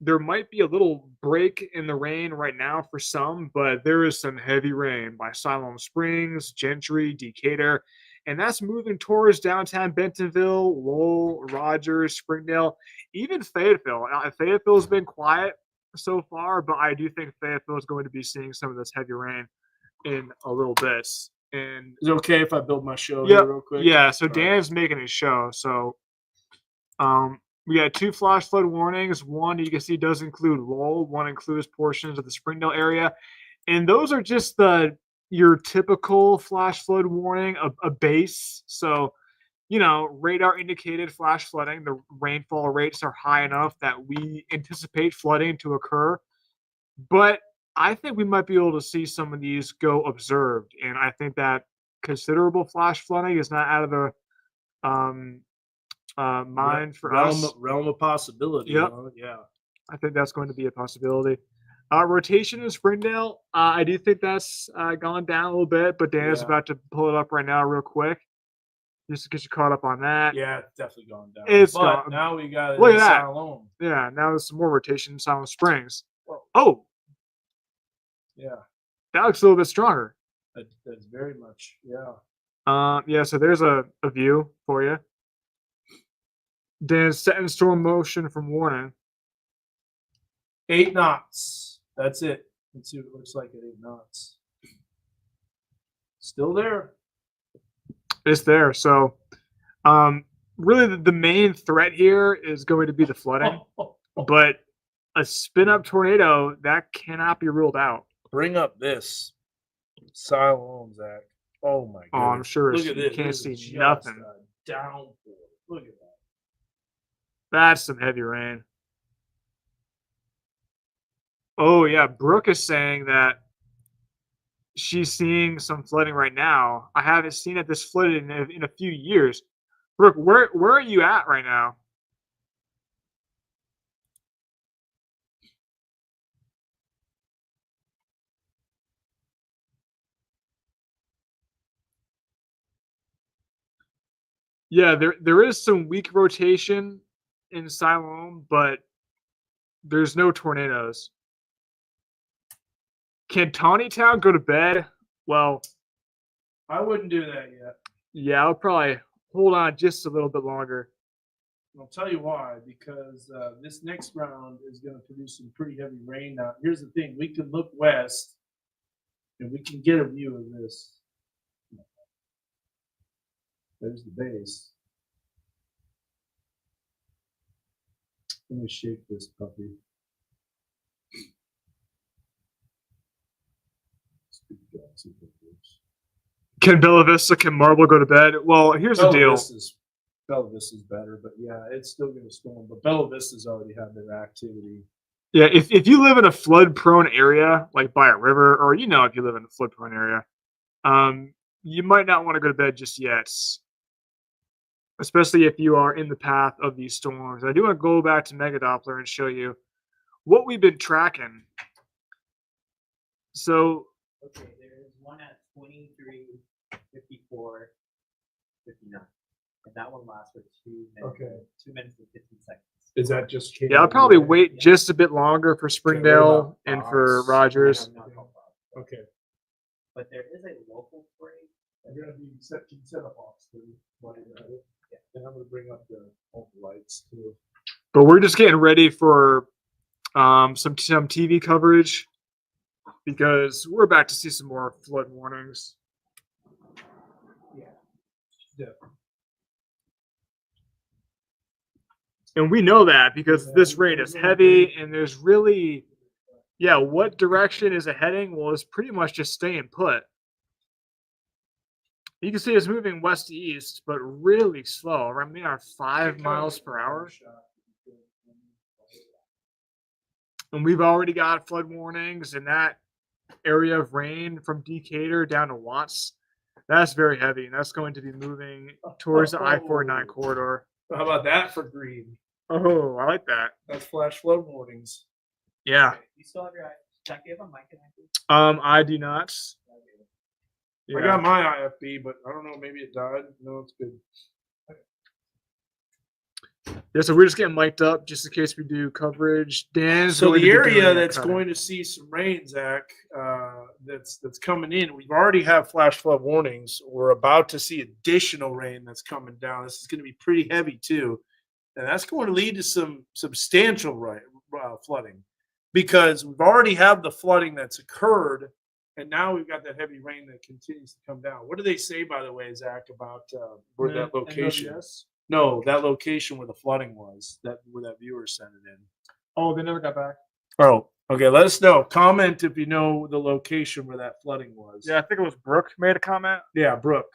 there might be a little break in the rain right now for some, but there is some heavy rain by Siloam Springs, Gentry, Decatur, and that's moving towards downtown Bentonville, Lowell, Rogers, Springdale, even Fayetteville. Fayetteville's been quiet so far, but I do think Fayetteville is going to be seeing some of this heavy rain in a little bit. And is it okay if I build my show here real quick? Yeah, so Dan's making his show. So we got 2 flash flood warnings. One you can see does include Lowell. One includes portions of the Springdale area. And those are just your typical flash flood warning, a base. So, radar indicated flash flooding. The rainfall rates are high enough that we anticipate flooding to occur. But I think we might be able to see some of these go observed. And I think that considerable flash flooding is not out of the mind for realm, us. realm of possibility. Yep. Huh? Yeah. I think that's going to be a possibility. Rotation in Springdale, I do think that's gone down a little bit, but Dana's Yeah. about to pull it up right now real quick. Just to get you caught up on that. Yeah, it's definitely gone down. It's but gone. now we got it Look in at that. Siloam. Yeah, now there's some more rotation in Silent Springs. Whoa. Oh, Yeah, that looks a little bit stronger. that's very much, yeah. Yeah, so there's a view for you. Dan's set in storm motion from warning. 8 knots. That's it. Let's see what it looks like at 8 knots. Still there. It's there. So, really, the main threat here is going to be the flooding. But a spin up tornado that cannot be ruled out. Bring up this Siloam, Zach. Oh my god! Oh, I'm sure Look at you this. can't This is see just nothing. a downpour. Look at that. That's some heavy rain. Oh yeah, Brooke is saying that she's seeing some flooding right now. I haven't seen it this flooded in a few years. Brooke, where are you at right now? Yeah, there is some weak rotation in Siloam, but there's no tornadoes. Can Tawny Town go to bed? Well, I wouldn't do that yet. yeah, I'll probably hold on just a little bit longer. I'll tell you why. Because this next round is going to produce some pretty heavy rain. Now, here's the thing: we can look west, and we can get a view of this. There's the base. Let me shake this puppy. Can Bella Vista, can Marble go to bed? Well, here's the deal. Bella Vista's better, but yeah, it's still going to storm. But Bella Vista's already had their activity. Yeah, if you live in a flood-prone area, like by a river, or if you live in a flood-prone area, you might not want to go to bed just yet, especially if you are in the path of these storms. I do want to go back to Mega Doppler and show you what we've been tracking. So, okay, there's one at 23, 54, 59. And that one lasts for 2 minutes. Okay. 2 minutes and 15 seconds. Is that just? yeah, I'll probably wait just a bit longer for Springdale and for Rogers. Okay. But there is a local spray. I'm going to be set up off. Yeah. And I'm going to bring up the lights too. But we're just getting ready for some TV coverage because we're about to see some more flood warnings. Yeah. And we know that because this rain is heavy and there's really, what direction is it heading? Well, it's pretty much just staying put. You can see it's moving west to east, but really slow. Around 5 miles per hour. And we've already got flood warnings in that area of rain from Decatur down to Watts. That's very heavy, and that's going to be moving towards the I-49 corridor. How about that for green? Oh, I like that. That's flash flood warnings. Yeah. You still have your eye. Jack, do you have a mic connected? I do not. I got my IFB, but I don't know. Maybe it died. No, it's good. Yeah, so we're just getting mic'd up just in case we do coverage. Dan's So going the to be doing area that that's cutting. going to see some rain, Zach, that's coming in. We've already have flash flood warnings. We're about to see additional rain that's coming down. This is going to be pretty heavy too, and that's going to lead to some substantial flooding because we've already have the flooding that's occurred, and now we've got that heavy rain that continues to come down. What do they say, by the way, Zach, about where that location? No, that location where the flooding was, where that viewer sent it in. Oh, they never got back. Oh, okay. Let us know. Comment if you know the location where that flooding was. Yeah, I think it was Brooke made a comment. Yeah, Brooke.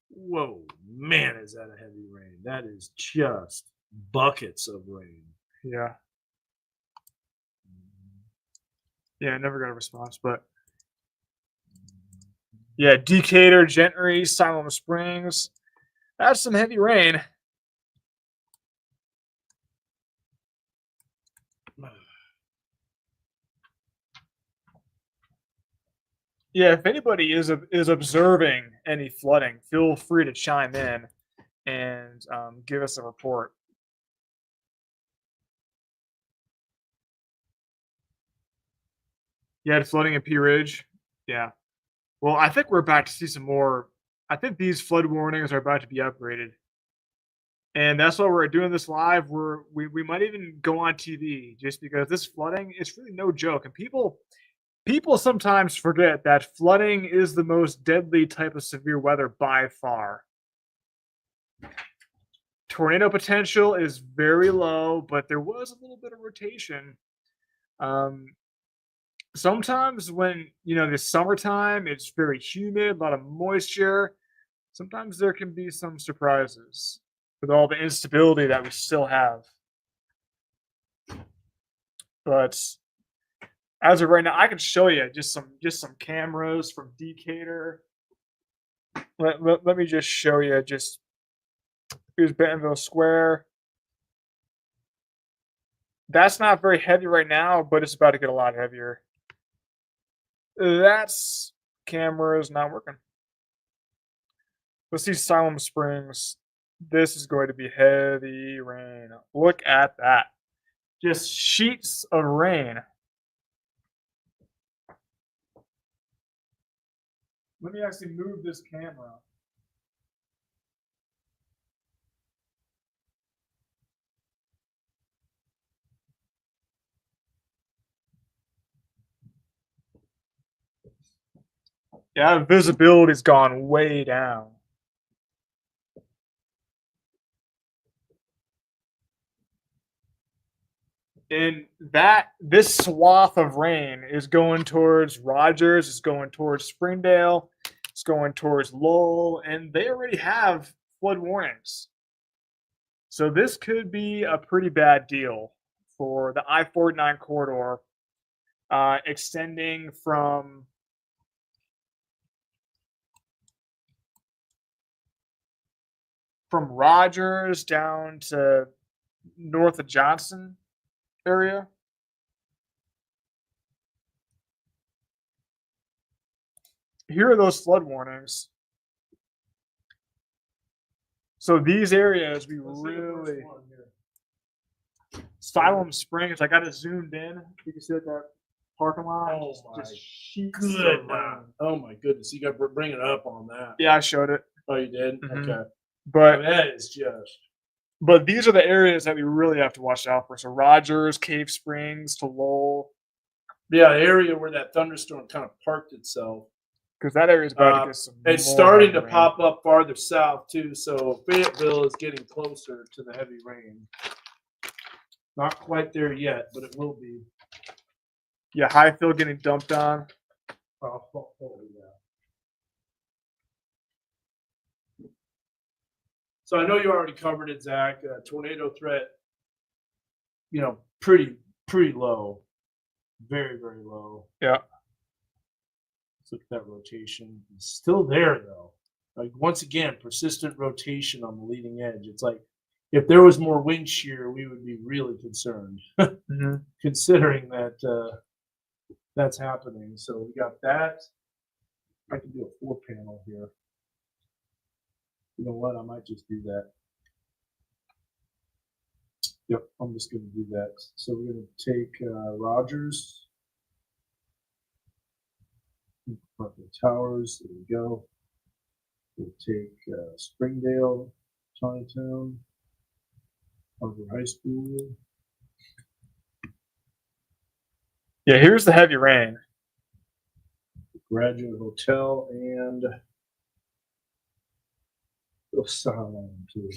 Whoa, man, is that a heavy rain? That is just buckets of rain. Yeah. Yeah, I never got a response, but yeah, Decatur, Gentry, Siloam Springs. That's some heavy rain. Yeah, if anybody is observing any flooding, feel free to chime in and give us a report. You had flooding in Pea Ridge? Yeah. Well, I think we're about to see some more. I think these flood warnings are about to be upgraded. And that's why we're doing this live. We might even go on TV just because this flooding is really no joke. And people sometimes forget that flooding is the most deadly type of severe weather by far. Tornado potential is very low, but there was a little bit of rotation. Sometimes when the summertime, it's very humid, a lot of moisture. Sometimes there can be some surprises with all the instability that we still have. But as of right now, I can show you just some cameras from Decatur. Let me just show you. Here's Bentonville Square. That's not very heavy right now, but it's about to get a lot heavier. That's camera's not working. Let's see Siloam Springs. This is going to be heavy rain. Look at that. Just sheets of rain. Let me actually move this camera. Yeah, visibility's gone way down. And this swath of rain is going towards Rogers, it's going towards Springdale, it's going towards Lowell, and they already have flood warnings. So this could be a pretty bad deal for the I-49 corridor, extending from Rogers down to north of Johnson area. Here are those flood warnings. So these areas we really. Siloam Springs, I got it zoomed in. You can see that parking lot. Oh just sheets Good. of rain. Oh my goodness! You got to bring it up on that. Yeah, I showed it. Oh, you did. Mhm. Okay. But that is just. But these are the areas that we really have to watch out for. So Rogers, Cave Springs to Lowell. Yeah, the area where that thunderstorm kind of parked itself. Because that area is about to get some. It's more starting heavy to rain. pop up farther south too. So Fayetteville is getting closer to the heavy rain. Not quite there yet, but it will be. Yeah, Highfield getting dumped on. Oh, yeah. So I know you already covered it, Zach. Tornado threat, pretty low. Very, very low. Yeah. Let's look at that rotation. It's still there, though. Like, once again, persistent rotation on the leading edge. It's like, if there was more wind shear, we would be really concerned, considering that that's happening. So we got that. I can do a 4-panel here. You know what? I might just do that. Yep, I'm just going to do that. So we're going to take Rogers, Parkland Towers. There we go. We'll take Springdale, Chinatown, Harvard High School. Yeah, here's the heavy rain. Graduate Hotel and Sundown too.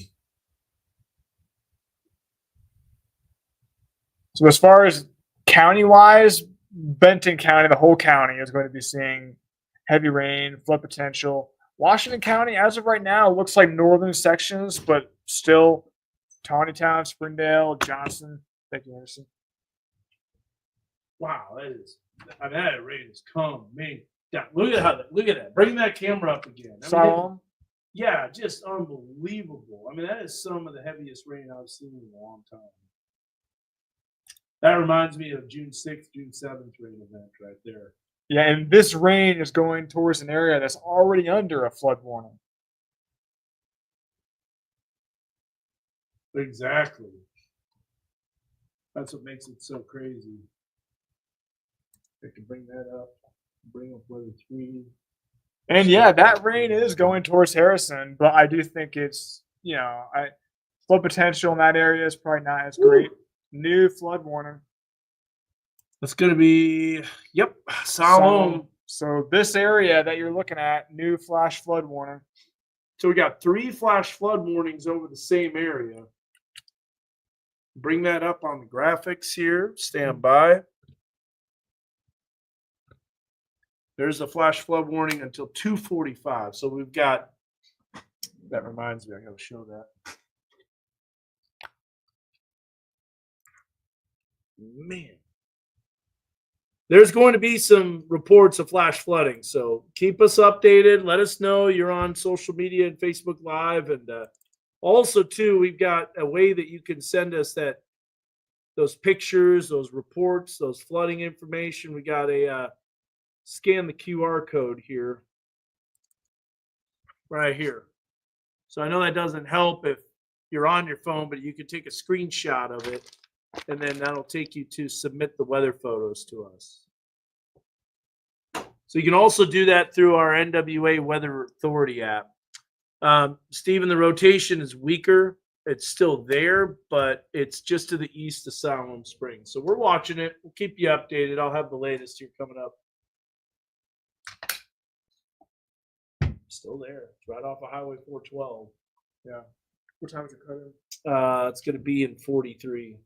So as far as county-wise, Benton County, the whole county is going to be seeing heavy rain, flood potential. Washington County, as of right now, looks like northern sections, but still Tawnytown, Springdale, Johnson. Thank you, Anderson. Wow, that is. I mean, that rain has come. Man, look at that. Bring that camera up again. I mean, Solemn. yeah, just unbelievable. I mean, that is some of the heaviest rain I've seen in a long time. That reminds me of June 6th, June 7th rain event right there. Yeah, and this rain is going towards an area that's already under a flood warning. Exactly. That's what makes it so crazy. I can bring that up. Bring up weather 3. And yeah, that rain is going towards Harrison, but I do think it's, flood potential in that area is probably not as great. New flood warning. That's going to be, yep, Salome. So this area that you're looking at, new flash flood warning. So we got 3 flash flood warnings over the same area. Bring that up on the graphics here. Stand by. There's a flash flood warning until 2:45. So we've got, that reminds me, I got to show that. Man. There's going to be some reports of flash flooding. So keep us updated. Let us know you're on social media and Facebook Live. And also, too, we've got a way that you can send us those pictures, those reports, those flooding information. We got a scan the QR code here, right here. So I know that doesn't help if you're on your phone, but you can take a screenshot of it, and then that'll take you to submit the weather photos to us. So you can also do that through our NWA Weather Authority app. Stephen, the rotation is weaker. It's still there, but it's just to the east of Salome Springs. So we're watching it. We'll keep you updated. I'll have the latest here coming up. Still there. It's right off of Highway 412. Yeah. What time is it cut in? It's going to be in 43.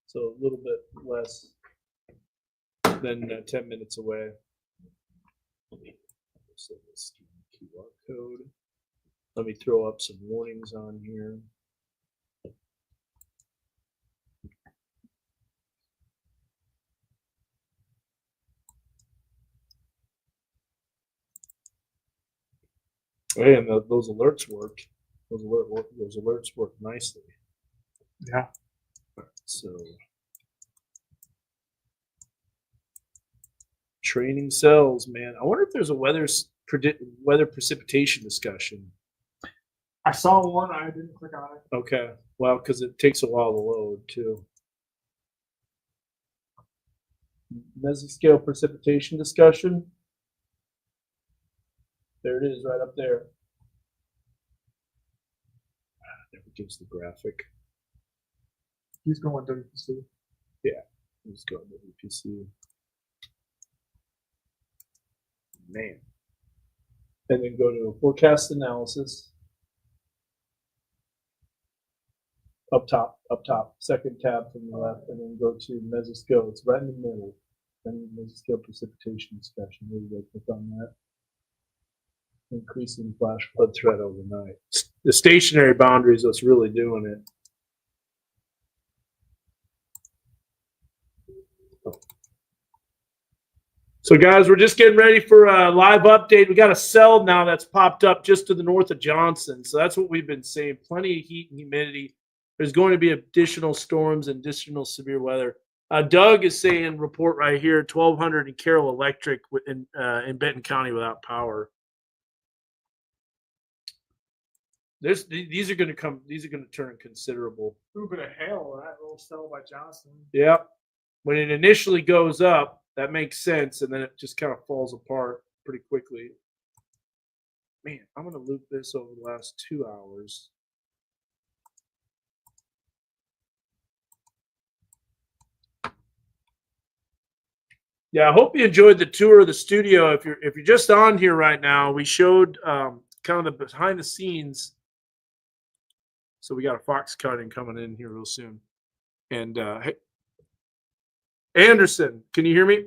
So a little bit less than 10 minutes away. So this QR code. Let me throw up some warnings on here. Hey, and those alerts worked. Those alerts work nicely. Yeah. So training cells, man. I wonder if there's a weather precipitation discussion. I saw one. I didn't click on it. Okay. Well, because it takes a while to load too. Mesoscale precipitation discussion. There it is, right up there. Never gives the graphic. He's going WPC. Yeah, he's going WPC. Man. And then go to forecast analysis. Up top, second tab from the left, and then go to mesoscale. It's right in the middle. Then mesoscale precipitation discussion. There you go. Click on that. Increasing flash flood threat overnight. The stationary boundary is what's really doing it. So, guys, we're just getting ready for a live update. We got a cell now that's popped up just to the north of Johnson. So that's what we've been saying. Plenty of heat and humidity. There's going to be additional storms and additional severe weather. Doug is saying, report right here, 1,200 in Carroll Electric in Benton County without power. These are going to turn considerable. A little bit of hail, that little cell by Johnson. Yep. When it initially goes up, that makes sense, and then it just kind of falls apart pretty quickly. Man, I'm going to loop this over the last 2 hours. Yeah, I hope you enjoyed the tour of the studio. If you're just on here right now, we showed kind of the behind the scenes. So we got a fox cutting coming in here real soon. And hey, Anderson, can you hear me?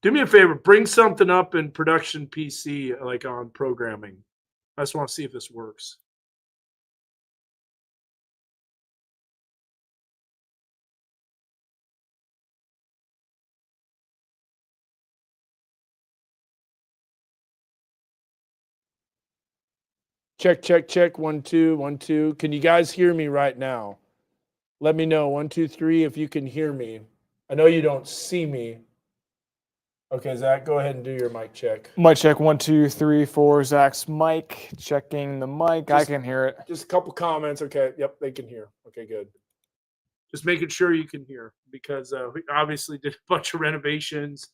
Do me a favor, bring something up in production PC, like on programming. I just want to see if this works. Check, check, check. 1, 2, 1, 2. Can you guys hear me right now? Let me know. 1, 2, 3 if you can hear me. I know you don't see me. Okay, Zach, go ahead and do your mic check. Mic check 1, 2, 3, 4. Zach's mic. Checking the mic. I can hear it. Just a couple comments. Okay. Yep, they can hear. Okay, good. Just making sure you can hear, because we obviously did a bunch of renovations,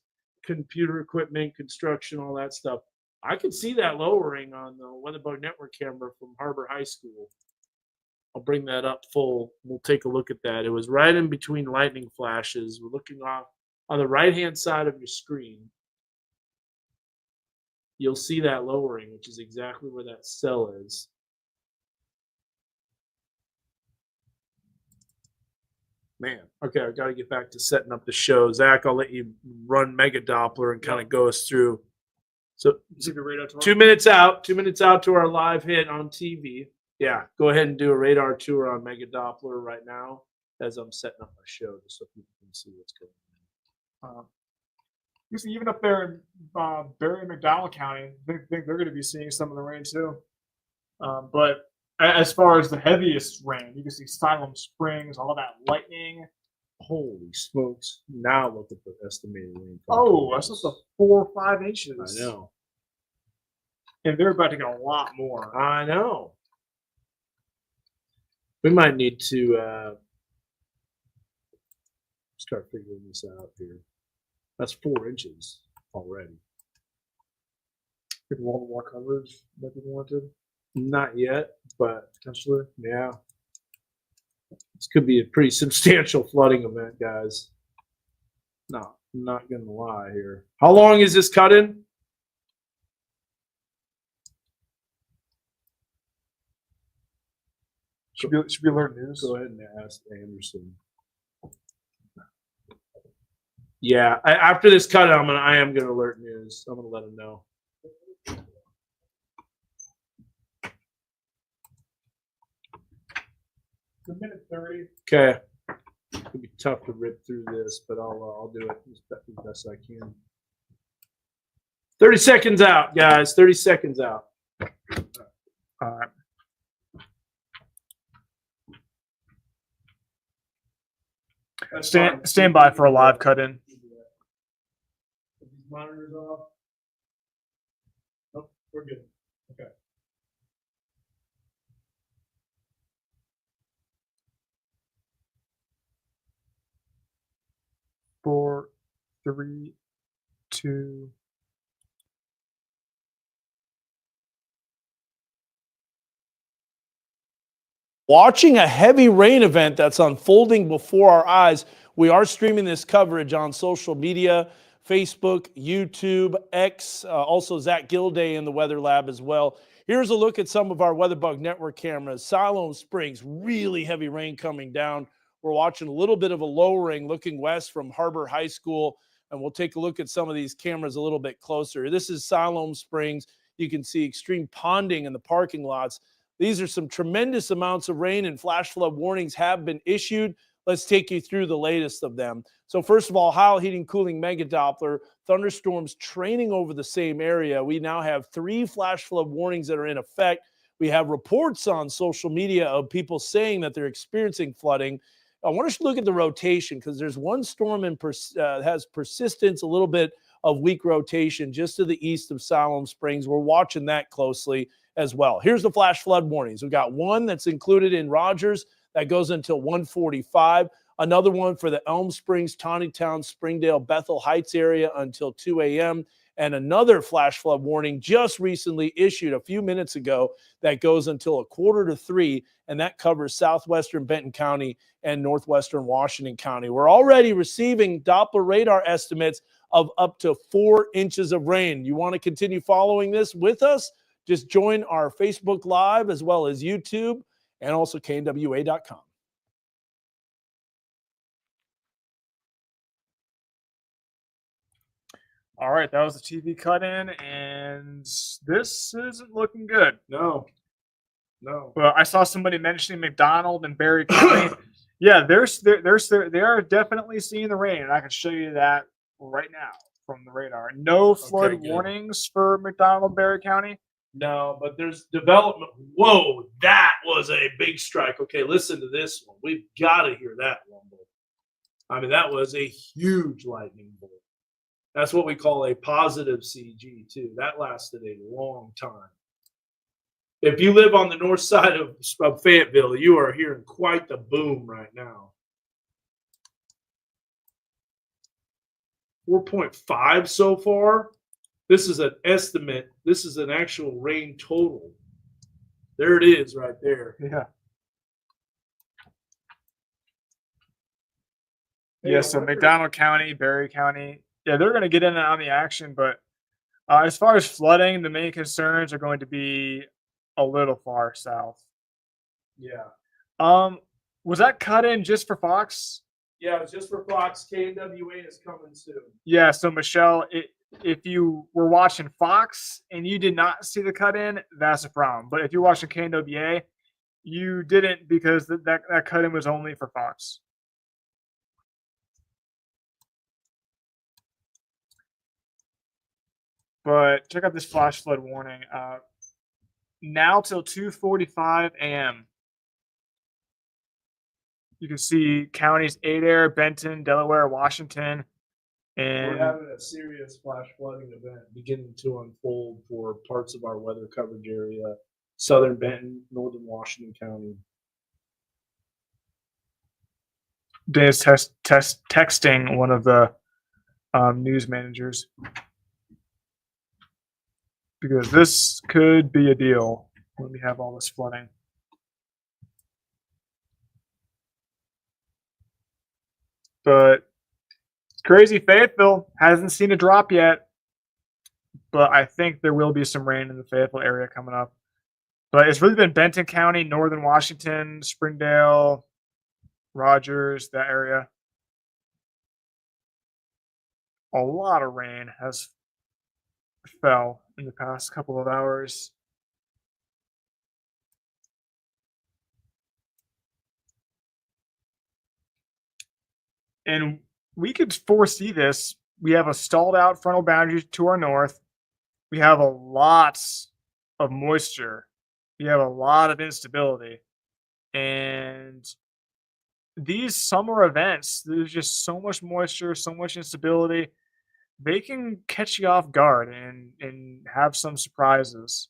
computer equipment, construction, all that stuff. I could see that lowering on the Weatherbug Network camera from Harbor High School. I'll bring that up full. We'll take a look at that. It was right in between lightning flashes. We're looking off on the right-hand side of your screen. You'll see that lowering, which is exactly where that cell is. Man, okay, I've got to get back to setting up the show. Zach, I'll let you run Mega Doppler and kind of go us through. So 2 minutes out to our live hit on TV. Yeah, go ahead and do a radar tour on Mega Doppler right now as I'm setting up my show, just so people can see what's going on. You see, even up there in Barry and McDowell County, I think they're going to be seeing some of the rain too. But as far as the heaviest rain, you can see Siloam Springs, all that lightning. Holy smokes. Now look at the estimated rain. Oh, that's up to 4 or 5 inches. I know. And they're about to get a lot more. I know. We might need to start figuring this out here. That's 4 inches already. People want more coverage that people wanted? Not yet, but potentially, yeah. This could be a pretty substantial flooding event, guys. No, I'm not going to lie here. How long is this cut in? Should be alert news. Go ahead and ask Anderson. Yeah, after this cut, I am going to alert news. I'm going to let him know. It's a minute 30. Okay. It'll be tough to rip through this, but I'll do it as best I can. 30 seconds out, guys. 30 seconds out. All right. Stand by for a live cut in. These monitors off. Nope, we're good. Okay. 4, 3, 2. Watching a heavy rain event that's unfolding before our eyes. We are streaming this coverage on social media, Facebook, YouTube, X, also Zach Gilday in the Weather Lab as well. Here's a look at some of our Weatherbug Network cameras. Siloam Springs, really heavy rain coming down. We're watching a little bit of a lowering looking west from Harbor High School, and we'll take a look at some of these cameras a little bit closer. This is Siloam Springs. You can see extreme ponding in the parking lots. These are some tremendous amounts of rain, and flash flood warnings have been issued. Let's take you through the latest of them. So first of all, Heil Heating Cooling Mega Doppler, thunderstorms training over the same area. We now have 3 flash flood warnings that are in effect. We have reports on social media of people saying that they're experiencing flooding. I want us to look at the rotation, because there's one storm has persistence, a little bit of weak rotation just to the east of Siloam Springs. We're watching that closely as well. Here's the flash flood warnings. We've got one that's included in Rogers that goes until 1:45. Another one for the Elm Springs, Tawnytown, Springdale, Bethel Heights area until 2 a.m. And another flash flood warning just recently issued a few minutes ago that goes until 2:45, and that covers southwestern Benton County and northwestern Washington County. We're already receiving Doppler radar estimates of up to 4 inches of rain. You want to continue following this with us? Just join our Facebook Live as well as YouTube and also KNWA.com. All right, that was the TV cut in, and this isn't looking good. No. Well, I saw somebody mentioning McDonald and Barry County. Yeah, they are definitely seeing the rain, and I can show you that right now from the radar. No flood good. warnings for McDonald, Barry County. No, but there's development. Whoa, that was a big strike. Okay, listen to this one. We've got to hear that one. I mean, that was a huge lightning bolt. That's what we call a positive CG, too. That lasted a long time. If you live on the north side of Fayetteville, you are hearing quite the boom right now. 4.5 so far. This is an estimate. This is an actual rain total. There it is right there. Yeah. Hey, Yeah, I so wonder- McDonald County, Berry County, yeah, they're going to get in on the action. But as far as flooding, the main concerns are going to be a little far south. Yeah. Was that cut in just for Fox? Yeah, it's just for Fox. KNWA is coming soon. Yeah, so Michelle, if you were watching Fox and you did not see the cut in, that's a problem. But if you're watching KNWA, you didn't, because that cut in was only for Fox. But check out this flash flood warning. Now till 2:45 a.m. You can see counties Adair, Benton, Delaware, Washington, We're and having a serious flash flooding event beginning to unfold for parts of our weather coverage area, southern Benton, northern Washington County. Dan's texting one of the news managers, because this could be a deal when we have all this flooding. But crazy Fayetteville hasn't seen a drop yet, but I think there will be some rain in the Fayetteville area coming up. But it's really been Benton County, northern Washington, Springdale, Rogers, that area. A lot of rain has fell in the past couple of hours. And we could foresee this. We have a stalled out frontal boundary to our north. We have a lot of moisture. We have a lot of instability. And these summer events, there's just so much moisture, so much instability. They can catch you off guard and have some surprises.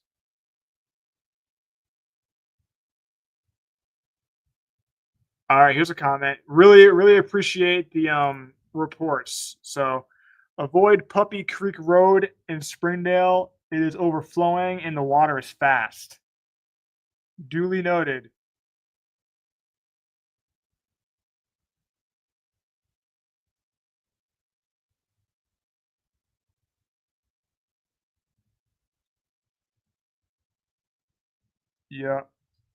All right, here's a comment. Really appreciate the reports. So, avoid Puppy Creek Road in Springdale. It is overflowing and the water is fast. Duly noted. Yeah.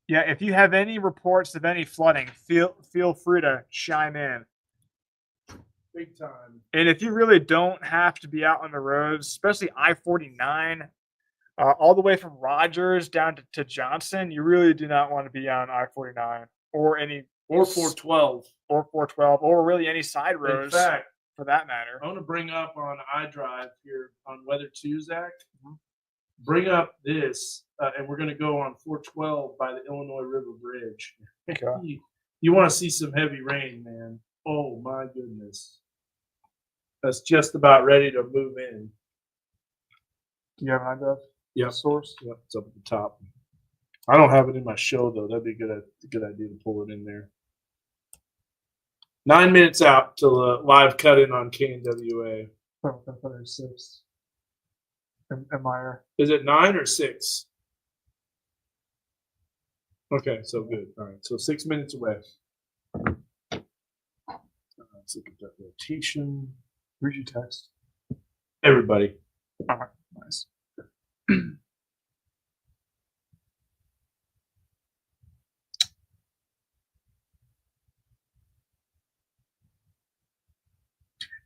Yeah, if you have any reports of any flooding, feel free to chime in. Big time. And if you really don't have to be out on the roads, especially I-49, all the way from Rogers down to Johnson, you really do not want to be on I-49 or any Or 412. or 412 or really any side In roads fact, for that matter. I want to bring up on iDrive here on Weather 2, Zach. Bring up this, and we're going to go on 412 by the Illinois River Bridge. Okay. You want to see some heavy rain, man. Oh, my goodness. That's just about ready to move in. Do you have an idea? Yep. Source? Yep, it's up at the top. I don't have it in my show, though. That'd be a good idea to pull it in there. 9 minutes out till the live cut in on KNWA. Oh, I thought it was 6. Meyer. Is it 9 or 6? Okay, so good. All right, so 6 minutes away. Let's look at that rotation. Who'd you text? Everybody. All right, nice.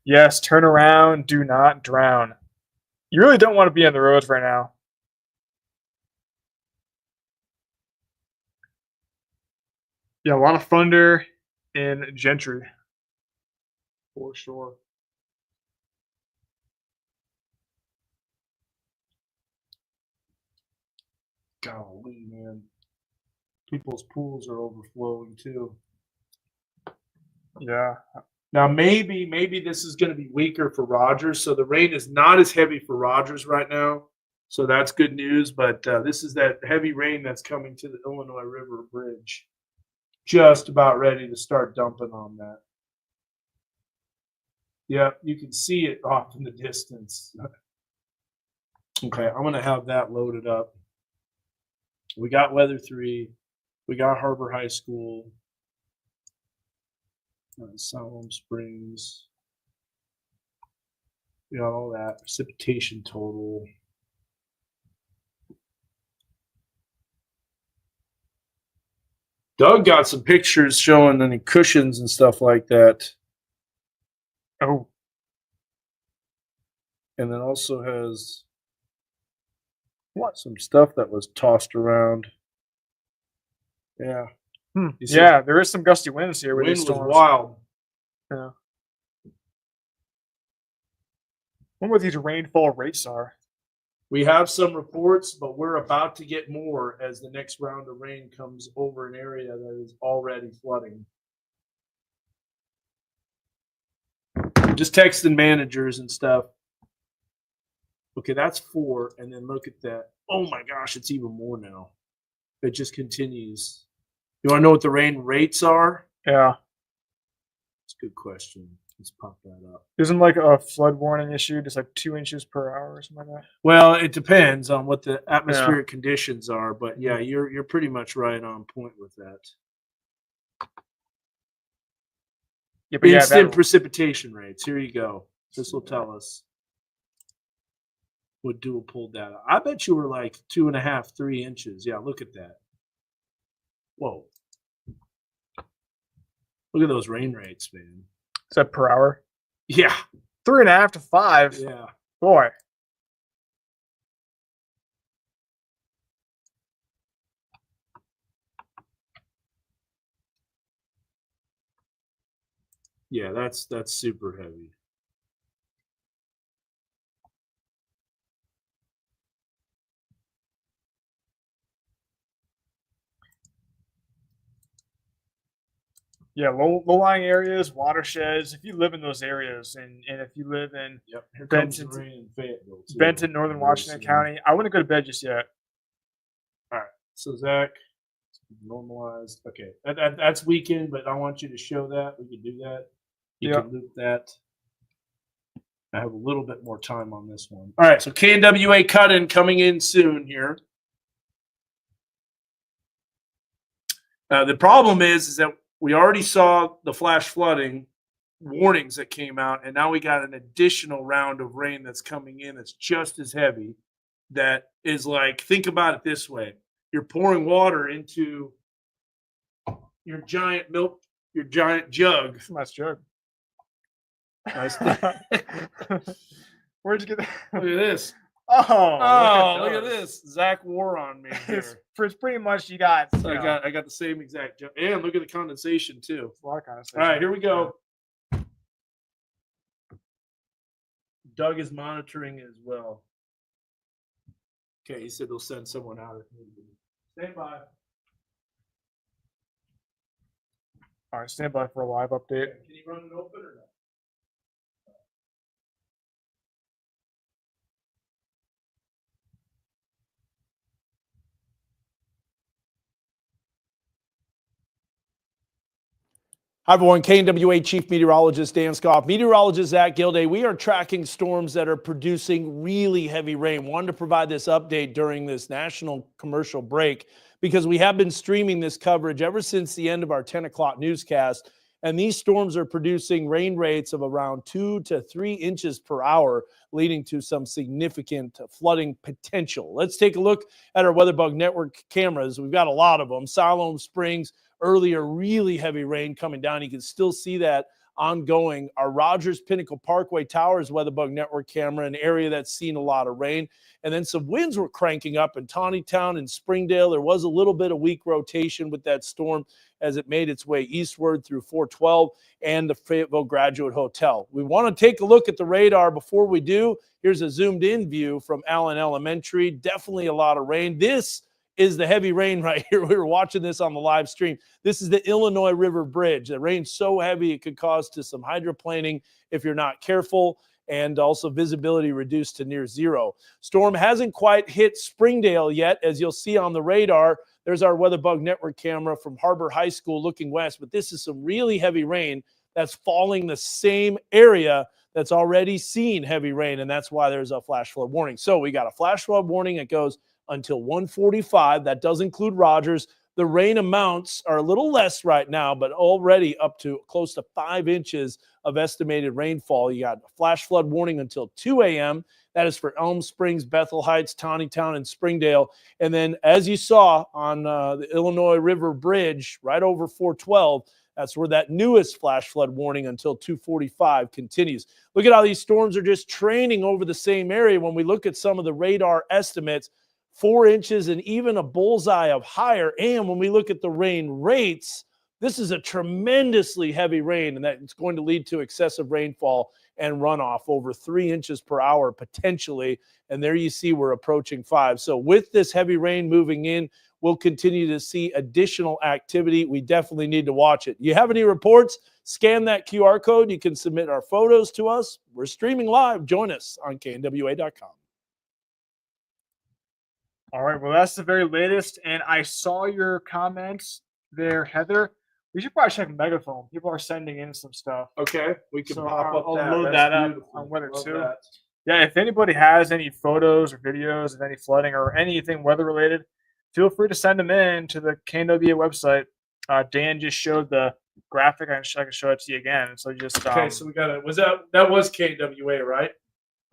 Yes, turn around, do not drown. You really don't want to be on the roads right now. Yeah, a lot of thunder in Gentry. For sure. Golly, man. People's pools are overflowing too. Yeah. Now maybe this is going to be weaker for Rogers. So the rain is not as heavy for Rogers right now. So that's good news. But this is that heavy rain that's coming to the Illinois River Bridge. Just about ready to start dumping on that. Yeah, you can see it off in the distance. Okay, I'm going to have that loaded up. We got Weather 3. We got Harbor High School. Siloam Springs. We got all that. Precipitation total. Doug got some pictures showing any cushions and stuff like that. Oh. And then also has some stuff that was tossed around. Yeah. Yeah, there is some gusty winds here with Wind these was storms. wild. Yeah. I wonder what these rainfall rates are. We have some reports, but we're about to get more as the next round of rain comes over an area that is already flooding. Just texting managers and stuff. Okay, that's 4, and then look at that. Oh my gosh, it's even more now. It just continues. You want to know what the rain rates are? Yeah. That's a good question. Let's pop that up. Isn't like a flood warning issued just like 2 inches per hour or something like that? Well, it depends on what the atmospheric conditions are, but yeah, you're pretty much right on point with that. Yeah, but Instant precipitation rates. Here you go. This will tell us what dual pulled data. I bet you were like 2.5, 3 inches. Yeah, look at that. Whoa. Look at those rain rates, man. Is that per hour? Yeah. 3.5 to 5. Yeah. Boy. Yeah, that's super heavy. Yeah, low-lying areas, watersheds. If you live in those areas, and if you live in Here comes Benton, the rain in Fayetteville, too. Benton, Northern Washington County, I wouldn't go to bed just yet. All right. So Zach, normalized. Okay, that's weekend, but I want you to show that. We can do that. You can loop that. I have a little bit more time on this one. All right, so KNWA cut-in coming in soon here. The problem is that we already saw the flash flooding warnings that came out, and now we got an additional round of rain that's coming in that's just as heavy. That is like, think about it this way. You're pouring water into your giant jug. That's a nice jug. Nice. Where'd you get that? Look at this. Oh, Look at this. Zach wore on me here. It's pretty much you got. So I got the same exact jug. And look at the condensation too. A lot of condensation. All right, here we go. Doug is monitoring as well. Okay, he said they'll send someone out if needed. Stand by. All right, stand by for a live update. Can you run it open or not? Hi, everyone. KNWA Chief Meteorologist Dan Scoff. Meteorologist Zach Gilday. We are tracking storms that are producing really heavy rain. Wanted to provide this update during this national commercial break because we have been streaming this coverage ever since the end of our 10 o'clock newscast. And these storms are producing rain rates of around 2 to 3 inches per hour, leading to some significant flooding potential. Let's take a look at our WeatherBug Network cameras. We've got a lot of them. Siloam Springs, earlier, really heavy rain coming down. You can still see that ongoing. Our Rogers Pinnacle Parkway Towers WeatherBug Network camera, an area that's seen a lot of rain. And then some winds were cranking up in Tawnytown and Springdale. There was a little bit of weak rotation with that storm as it made its way eastward through 412 and the Fayetteville Graduate Hotel. We want to take a look at the radar. Before we do, here's a zoomed in view from Allen Elementary. Definitely a lot of rain. This is the heavy rain right here. We were watching this on the live stream. This is the Illinois River Bridge. The rain's so heavy it could cause to some hydroplaning if you're not careful, and also visibility reduced to near zero. Storm hasn't quite hit Springdale yet. As you'll see on the radar, there's our WeatherBug Network camera from Harbor High School looking west, but this is some really heavy rain that's falling the same area that's already seen heavy rain, and that's why there's a flash flood warning. So we got a flash flood warning. It goes until 1:45. That does include Rogers. The rain amounts are a little less right now, but already up to close to 5 inches of estimated rainfall. You got a flash flood warning until 2 a.m. That is for Elm Springs, Bethel Heights, Taneytown, and Springdale. And then, as you saw on the Illinois River Bridge, right over 412, that's where that newest flash flood warning until 2:45 continues. Look at how these storms are just training over the same area. When we look at some of the radar estimates, 4 inches and even a bullseye of higher. And when we look at the rain rates, this is a tremendously heavy rain, and that's going to lead to excessive rainfall and runoff over 3 inches per hour potentially. And there you see we're approaching 5. So with this heavy rain moving in, we'll continue to see additional activity. We definitely need to watch it. You have any reports? Scan that QR code. You can submit our photos to us. We're streaming live. Join us on knwa.com. All right, well, that's the very latest. And I saw your comments there, Heather. We should probably check Megaphone. People are sending in some stuff. Okay, we can So pop up I'll that. load That's that up beautiful. on Weather Love 2. that. Yeah, if anybody has any photos or videos of any flooding or anything weather related, feel free to send them in to the KNWA website. Dan just showed the graphic. I can show it to you again. So just Okay, so we got it. Was that was KWA, right?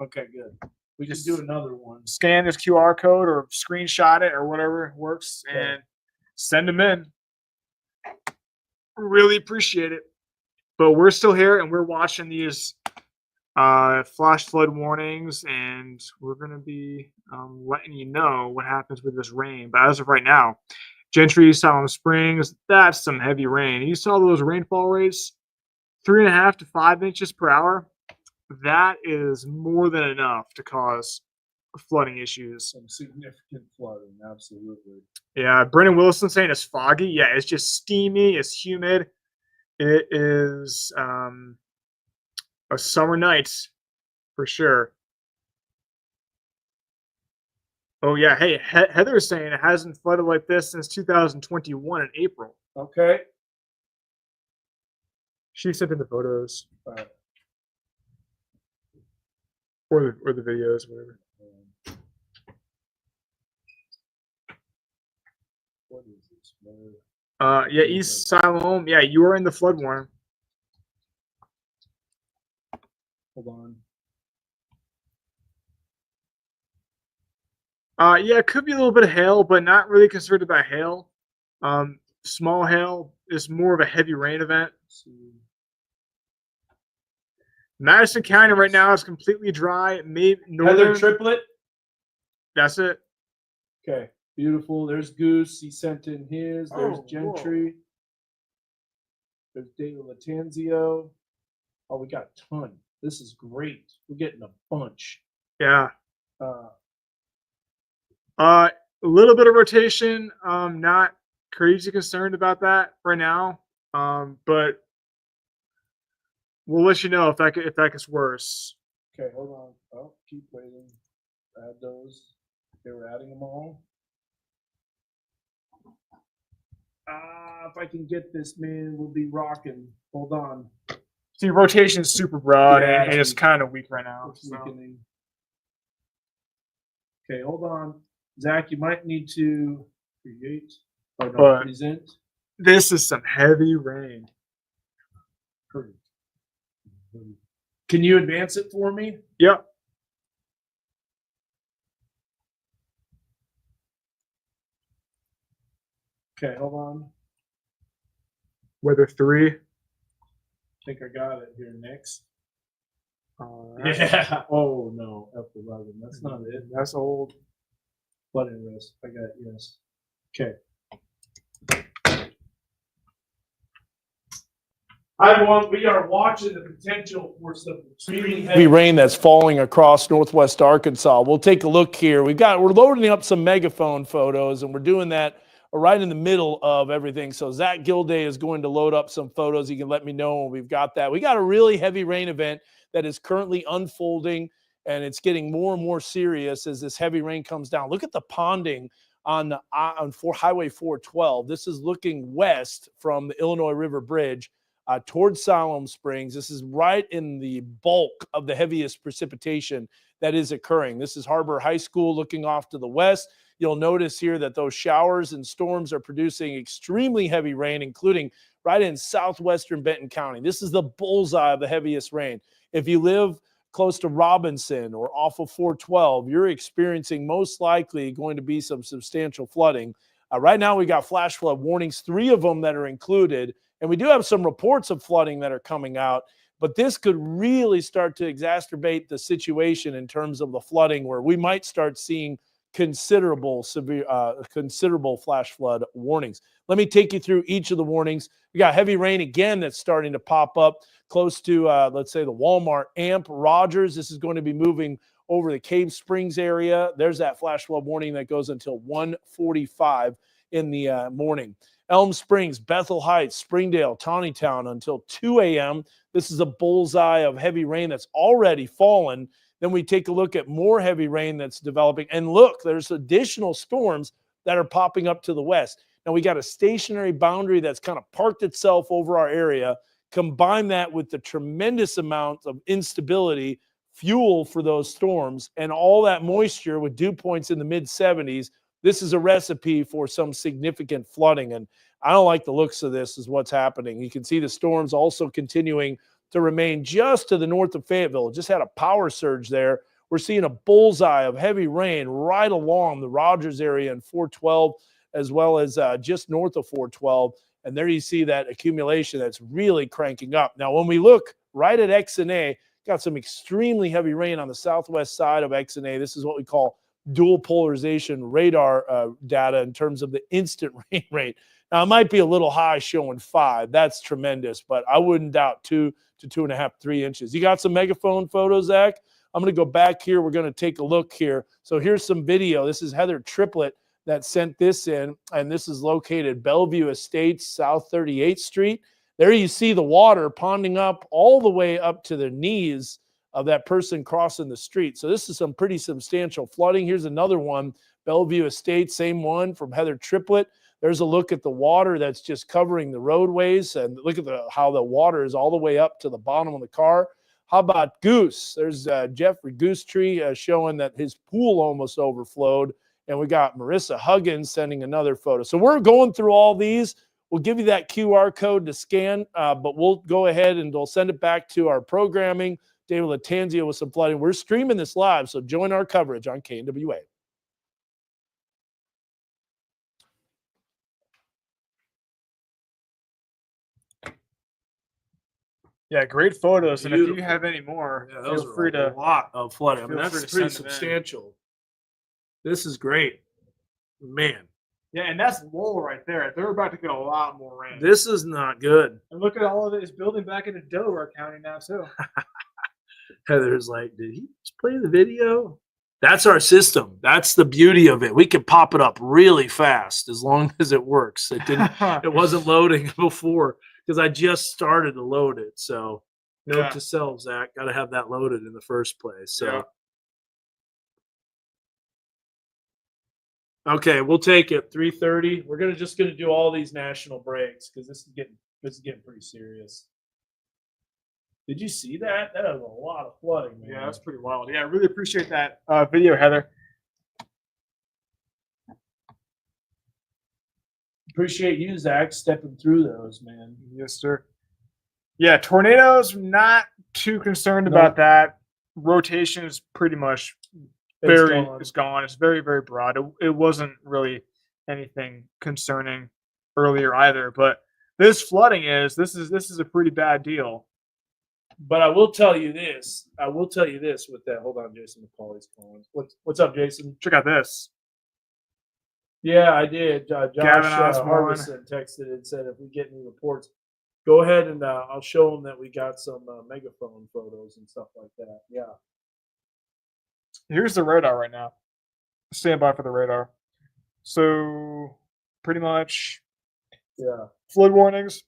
Okay, good. We just do another one. scan this QR code or screenshot it or whatever works and send them in. Really appreciate it. But we're still here and we're watching these flash flood warnings, and we're going to be letting you know what happens with this rain. But as of right now, Gentry, Salem Springs, that's some heavy rain. You saw those rainfall rates, 3.5 to 5 inches per hour. That is more than enough to cause flooding issues. Some significant flooding, absolutely. Yeah, Brennan Wilson saying it's foggy. Yeah, it's just steamy. It's humid. It is a summer night for sure. Oh yeah, hey, Heather is saying it hasn't flooded like this since 2021 in April. Okay. She sent in the photos or the videos, whatever. What is this? Yeah, East Siloam. Yeah, you are in the flood warning. Hold on. Yeah, it could be a little bit of hail, but not really concerned about hail. Small hail is more of a heavy rain event. Madison County right now is completely dry. Maybe Heather northern. Triplet. That's it. Okay, beautiful. There's Goose. He sent in his. There's Oh, Gentry. There's David Latanzio. Oh, we got a ton. This is great. We're getting a bunch. Yeah. Uh, A little bit of rotation. Not crazy concerned about that right now. But we'll let you know if that gets worse. okay, hold on. Oh, keep waiting. Add those. Okay, we're adding them all. If I can get this, man, we'll be rocking. Hold on. See, rotation is super broad Yeah, and it's kind of weak right now. It's So. weakening. Okay, hold on. Zach, you might need to create or no, But- present. This is some heavy rain. Can you advance it for me? Yep. Okay, hold on. Weather 3. I think I got it here next. Alright. Yeah. Oh no, F11. That's not it. That's old. Flooding risk. I got it, yes. Okay. We are watching the potential for some extremely heavy rain that's falling across northwest Arkansas. We'll take a look here. We're loading up some megaphone photos, and we're doing that right in the middle of everything. So Zach Gilday is going to load up some photos. He can let me know when we've got that. We got a really heavy rain event that is currently unfolding, and it's getting more and more serious as this heavy rain comes down. Look at the ponding on Highway 412. This is looking west from the Illinois River Bridge towards Siloam Springs. This is right in the bulk of the heaviest precipitation that is occurring. This is Harbor High School looking off to the west. You'll notice here that those showers and storms are producing extremely heavy rain, including right in southwestern Benton County. This is the bullseye of the heaviest rain. If you live close to Robinson or off of 412, you're experiencing most likely going to be some substantial flooding. Right now, we got flash flood warnings, 3 of them that are included. And we do have some reports of flooding that are coming out, but this could really start to exacerbate the situation in terms of the flooding, where we might start seeing considerable flash flood warnings. Let me take you through each of the warnings. We got heavy rain again that's starting to pop up close to, let's say, the Walmart Amp Rogers. This is going to be moving over the Cave Springs area. There's that flash flood warning that goes until 1:45 in the morning. Elm Springs, Bethel Heights, Springdale, Tawnytown until 2 a.m. This is a bullseye of heavy rain that's already fallen. Then we take a look at more heavy rain that's developing. And look, there's additional storms that are popping up to the west. Now we got a stationary boundary that's kind of parked itself over our area. Combine that with the tremendous amount of instability, fuel for those storms, and all that moisture with dew points in the mid-70s. This is a recipe for some significant flooding, and I don't like the looks of this is what's happening. You can see the storms also continuing to remain just to the north of Fayetteville. It just had a power surge there. We're seeing a bullseye of heavy rain right along the Rogers area in 412, as well as just north of 412. And there you see that accumulation that's really cranking up. Now, when we look right at X&A, got some extremely heavy rain on the southwest side of X&A. This is what we call dual polarization radar data in terms of the instant rain rate. Now, it might be a little high showing 5. That's tremendous, but I wouldn't doubt 2 to 2.5, 3 inches. You got some megaphone photos, Zach? I'm going to go back here. We're going to take a look here. So here's some video. This is Heather Triplett that sent this in, and this is located Bellevue Estates, South 38th Street. There you see the water ponding up all the way up to the knees of that person crossing the street. So this is some pretty substantial flooding. Here's another one, Bellevue Estates, same one from Heather Triplett. There's a look at the water that's just covering the roadways, and look at how the water is all the way up to the bottom of the car. How about Goose? There's Jeffrey Goosetree showing that his pool almost overflowed, and we got Marissa Huggins sending another photo. So we're going through all these. We'll give you that QR code to scan, but we'll go ahead and we'll send it back to our programming. David Latanzio with some flooding. We're streaming this live, so join our coverage on KNWA. Yeah, great photos. Beautiful. And if you have any more, Yeah, those feel are free a to. lot of flooding. I mean, feel free that's to pretty send them in. substantial. This is great, man. Yeah, and that's Lowell right there. They're about to get a lot more rain. This is not good. And look at all of it is building back into Delaware County now too. Heather's like, did he just play the video? That's our system. That's the beauty of it. We can pop it up really fast as long as it works. It didn't. It wasn't loading before because I just started to load it. So note Yeah. to self, Zach, got to have that loaded in the first place. So. Yeah. Okay, we'll take it. 3:30. We're just gonna do all these national breaks because this is getting pretty serious. Did you see that? That was a lot of flooding, man. Yeah, that's pretty wild. Yeah, I really appreciate that video, Heather. Appreciate you, Zach, stepping through those, man. Yes, sir. Yeah, tornadoes, not too concerned Nope. about that. Rotation is pretty much It's gone. It's very, very broad. It wasn't really anything concerning earlier either. But this flooding this is a pretty bad deal. But I will tell you this. with that. Hold on, Jason McCauley's calling. What's up, Jason? Check out this. Yeah, I did. Josh Gavin Osborne. Harbison texted and said if we get any reports, Go ahead and I'll show them that we got some megaphone photos and stuff like that. Yeah. Here's the radar right now. Stand by for the radar. So pretty much Yeah. flood warnings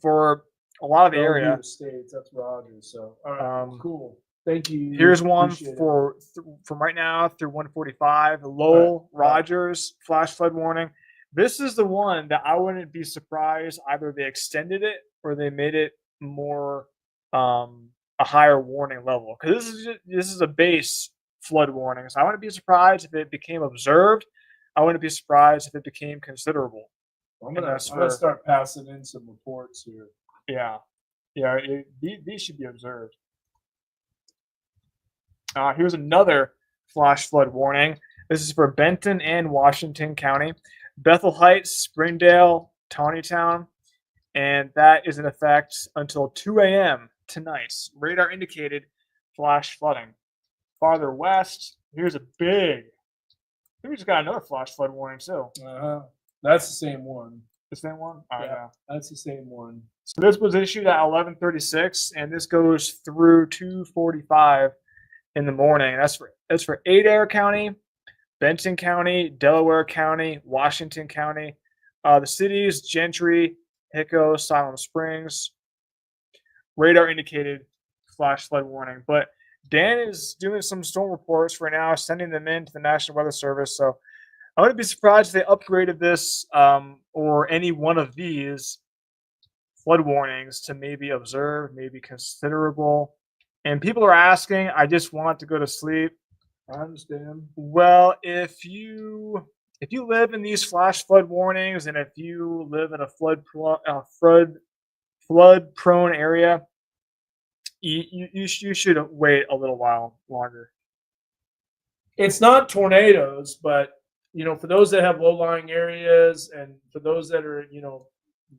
for a lot of the Bellevue area. Estates, that's Rogers. So, all right, cool. Thank you. Here's one Appreciate it. from right now through 145. Lowell, Rogers, flash flood warning. This is the one that I wouldn't be surprised either they extended it or they made it more a higher warning level, because this is a base flood warning. So I wouldn't be surprised if it became observed. I wouldn't be surprised if it became considerable. I'm gonna start passing in some reports here. Yeah, these should be observed. Here's another flash flood warning. This is for Benton and Washington County, Bethel Heights, Springdale, Tawnytown, and that is in effect until 2 a.m. tonight. Radar indicated flash flooding. Farther west, here's a big. I think we just got another flash flood warning too. That's the same one. The same one? Yeah, that's the same one. So this was issued at 11:36, and this goes through 2:45 in the morning. That's for Adair County, Benton County, Delaware County, Washington County, the cities Gentry, Hicko, Siloam Springs. Radar indicated flash flood warning, but Dan is doing some storm reports right now, sending them in to the National Weather Service. So I wouldn't be surprised if they upgraded this or any one of these flood warnings to maybe observe, maybe considerable. And people are asking, I just want to go to sleep. I understand. Well, if you live in these flash flood warnings, and if you live in a flood prone area, you should wait a little while longer. It's not tornadoes, but for those that have low-lying areas and for those that are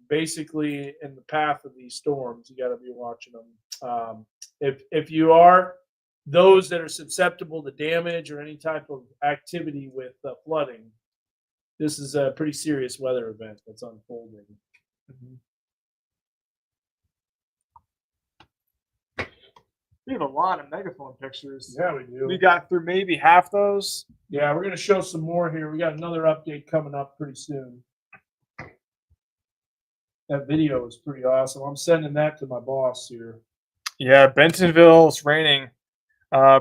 basically in the path of these storms, you got to be watching them. If you are those that are susceptible to damage or any type of activity with flooding, this is a pretty serious weather event that's unfolding. Mm-hmm. We have a lot of megaphone pictures. Yeah, we do. We got through maybe half those. Yeah, we're going to show some more here. We got another update coming up pretty soon. That video is pretty awesome. I'm sending that to my boss here. Yeah, Bentonville's raining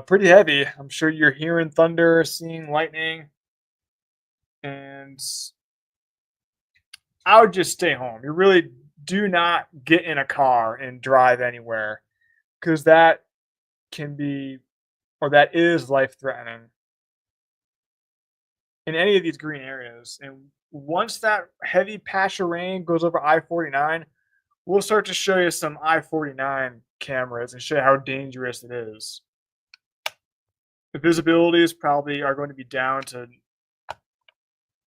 pretty heavy. I'm sure you're hearing thunder, seeing lightning. And I would just stay home. You really do not get in a car and drive anywhere, because that can be, or that is life-threatening in any of these green areas. And once that heavy patch of rain goes over I-49, we'll start to show you some I-49 cameras and show you how dangerous it is. The visibilities probably are going to be down to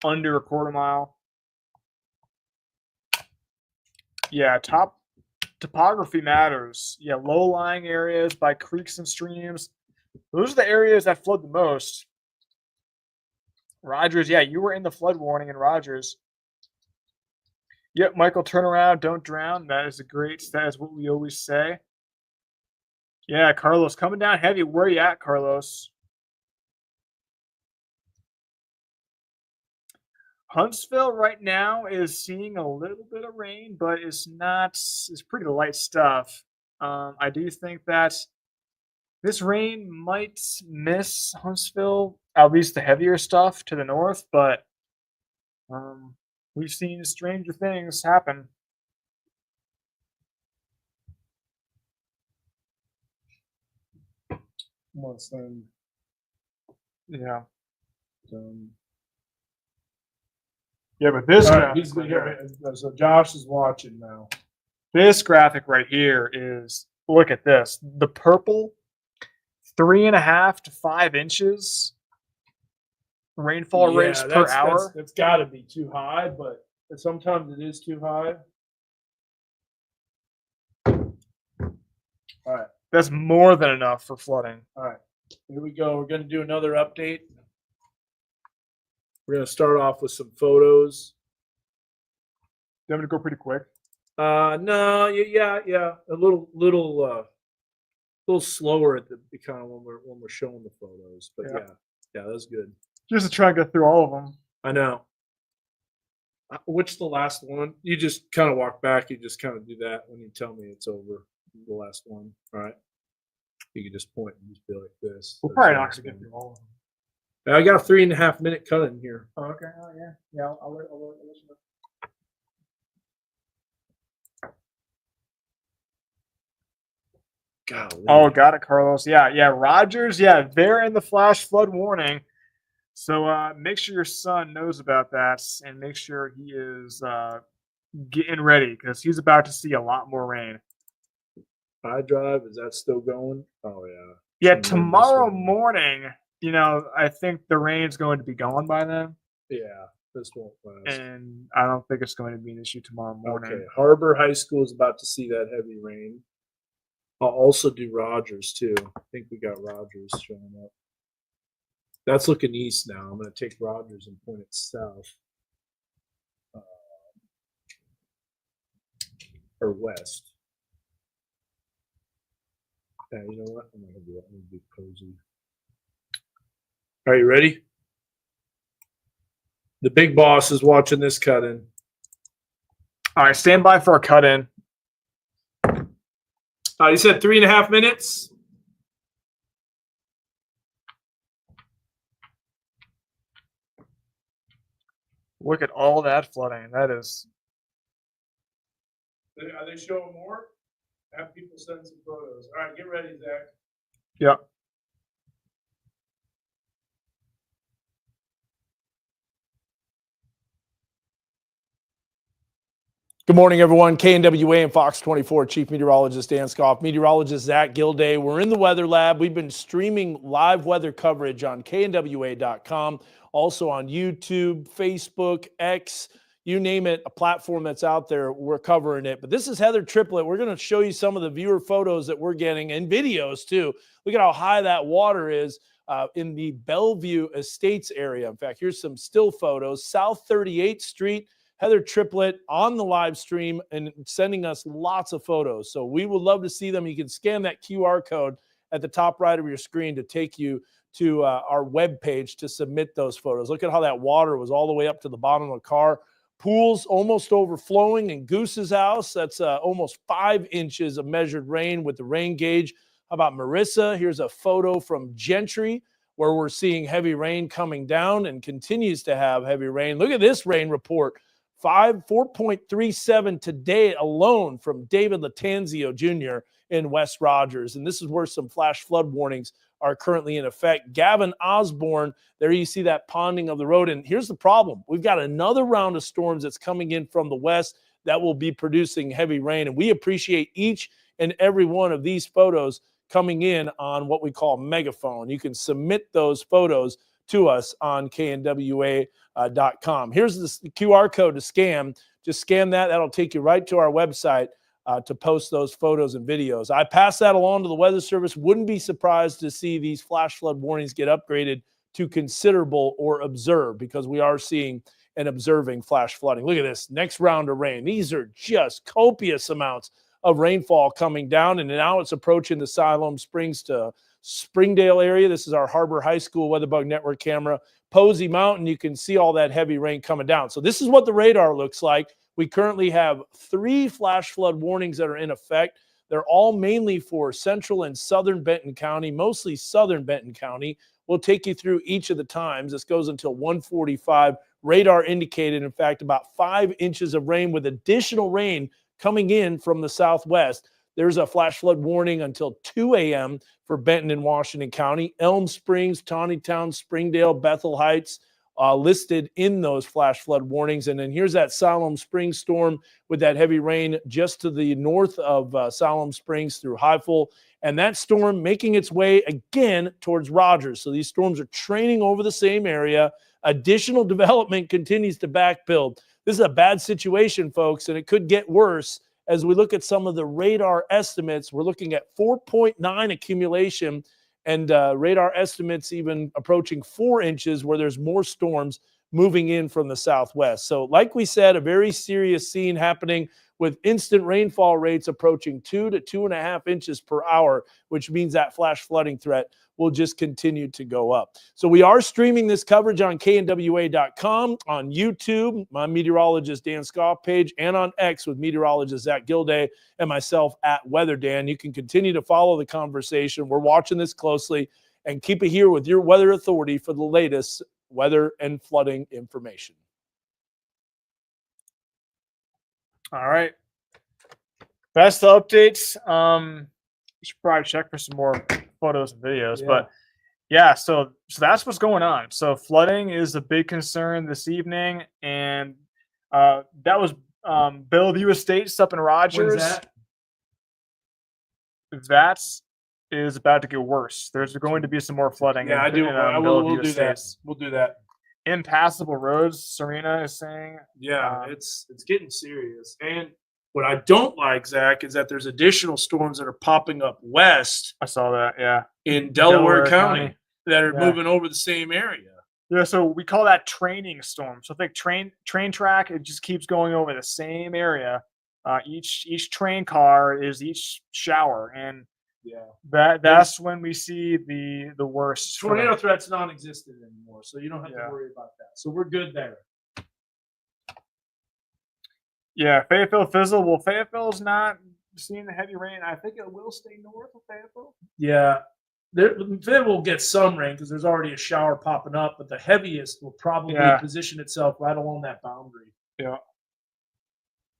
under a quarter mile. Yeah, topography matters. Yeah, low-lying areas by creeks and streams. Those are the areas that flood the most. Rogers, yeah, you were in the flood warning in Rogers. Yep, Michael, turn around, don't drown. That is what we always say. Yeah, Carlos, coming down heavy. Where are you at, Carlos? Huntsville right now is seeing a little bit of rain, but it's pretty light stuff. I do think that this rain might miss Huntsville, at least the heavier stuff to the north, but we've seen stranger things happen. Yeah. Yeah, but this graphic right here, so Josh is watching now. This graphic right here is, look at this. The purple, 3.5 to 5 inches rainfall rates per hour. That's got to be too high, but sometimes it is too high. All right. That's more than enough for flooding. All right. Here we go. We're going to do another update. We're going to start off with some photos. I'm going to go pretty quick. No, yeah, a little slower at the kind of when we're showing the photos, but yeah, that's good. Just to try and get through all of them. I know. Which the last one? You just kind of walk back. You just kind of do that when you tell me it's over. The last one, all right? You can just point and just be like this. We're That's probably the not last going to get one. through all of them. I got a 3.5 minute cut in here. Oh, okay. Oh, yeah. Yeah, I'll let you know. Golly. Oh, got it, Carlos. Yeah. Rogers, they're in the flash flood warning. So make sure your son knows about that and make sure he is getting ready because he's about to see a lot more rain. iDrive, is that still going? Oh yeah. Yeah, tomorrow morning, I think the rain's going to be gone by then. Yeah, this won't last. And I don't think it's going to be an issue tomorrow morning. Okay, Harbor High School is about to see that heavy rain. I'll also do Rogers too. I think we got Rogers showing up. That's looking east now. I'm going to take Rogers and point it south. Or west. Yeah, you know what? I'm going to do that. I'm going to do cozy. Are you ready? The big boss is watching this cut in. All right, stand by for a cut in. You said 3.5 minutes? Look at all that flooding. That is. Are they showing more? Have people send some photos. All right, get ready, Zach. Yep. Good morning, everyone. KNWA and Fox 24 Chief Meteorologist Dan Scoff, Meteorologist Zach Gilday. We're in the weather lab. We've been streaming live weather coverage on knwa.com, also on YouTube, Facebook, X, you name it, a platform that's out there, we're covering it. But this is Heather Triplett. We're going to show you some of the viewer photos that we're getting and videos too. Look at how high that water is in the Bellevue Estates area. In fact, here's some still photos. South 38th Street. Heather Triplett on the live stream and sending us lots of photos. So we would love to see them. You can scan that QR code at the top right of your screen to take you to our webpage to submit those photos. Look at how that water was all the way up to the bottom of the car. Pools almost overflowing in Goose's house. That's almost 5 inches of measured rain with the rain gauge. How about Marissa? Here's a photo from Gentry where we're seeing heavy rain coming down and continues to have heavy rain. Look at this rain report. 4.37 today alone from David Latanzio Jr. in West Rogers. And this is where some flash flood warnings are currently in effect. Gavin Osborne, there you see that ponding of the road. And here's the problem. We've got another round of storms that's coming in from the west that will be producing heavy rain. And we appreciate each and every one of these photos coming in on what we call megaphone. You can submit those photos to us on knwa.com. Here's the QR code to scan. Just scan that. That'll take you right to our website to post those photos and videos. I pass that along to the Weather Service. Wouldn't be surprised to see these flash flood warnings get upgraded to considerable or observed because we are seeing and observing flash flooding. Look at this. Next round of rain. These are just copious amounts of rainfall coming down, and now it's approaching the Siloam Springs to Springdale area. This is our Harbor High School WeatherBug Network camera. Posey Mountain, you can see all that heavy rain coming down. So this is what the radar looks like. We currently have 3 flash flood warnings that are in effect. They're all mainly for central and southern Benton County, mostly southern Benton County. We'll take you through each of the times. This goes until 1:45. Radar indicated, in fact, about 5 inches of rain with additional rain coming in from the southwest. There's a flash flood warning until 2 a.m. for Benton and Washington County. Elm Springs, Tawnytown, Springdale, Bethel Heights listed in those flash flood warnings. And then here's that Siloam Springs storm with that heavy rain just to the north of Siloam Springs through Highfill. And that storm making its way again towards Rogers. So these storms are training over the same area. Additional development continues to backbuild. This is a bad situation, folks, and it could get worse. As we look at some of the radar estimates, we're looking at 4.9 accumulation and radar estimates even approaching 4 inches where there's more storms moving in from the southwest. So like we said, a very serious scene happening with instant rainfall rates approaching 2 to 2.5 inches per hour, which means that flash flooding threat will just continue to go up. So we are streaming this coverage on knwa.com, on YouTube, my meteorologist Dan Scoff page, and on X with meteorologist Zach Gilday and myself at Weather Dan. You can continue to follow the conversation. We're watching this closely, and keep it here with your weather authority for the latest weather and flooding information. All right. That's the updates. We should probably check for some more photos and videos, but yeah, so that's what's going on. So flooding is a big concern this evening, and that was Bellevue Estates up in Rogers. When's that? That is about to get worse. There's going to be some more flooding. Yeah, I do. We'll do that. We'll do that. Impassable roads, Serena is saying. Yeah, it's getting serious. And what I don't like, Zach, is that there's additional storms that are popping up west I saw that. Yeah. in Delaware County County. that are Yeah. moving over the same area. Yeah, so we call that training storm. So think train track, it just keeps going over the same area. Each train car is each shower, and Yeah. that's when we see the worst. for Tornado them. threat's non-existent anymore, so you don't have Yeah. to worry about that. So we're good there. Yeah, Fayetteville fizzle. Well, Fayetteville's not seeing the heavy rain. I think it will stay north of Fayetteville. Yeah. Then we'll get some rain because there's already a shower popping up, but the heaviest will probably Yeah. position itself right along that boundary. Yeah.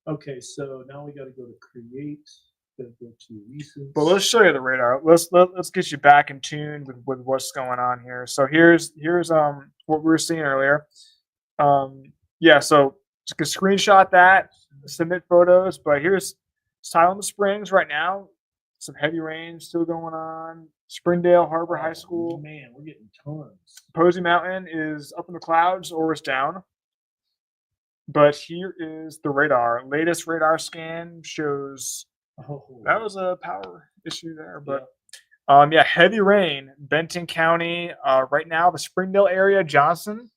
Okay, so now we got to go to create. Go to recent. But let's show you the radar. Let's get you back in tune with what's going on here. So here's what we were seeing earlier. Yeah, so just can screenshot that, submit photos. But here's Silent Springs right now. Some heavy rain still going on. Springdale Harbor High School. Man, we're getting tons. Posey Mountain is up in the clouds or is down. But here is the radar. Latest radar scan shows Oh, that was a power issue there. But yeah, heavy rain. Benton County. Right now, the Springdale area, Johnson,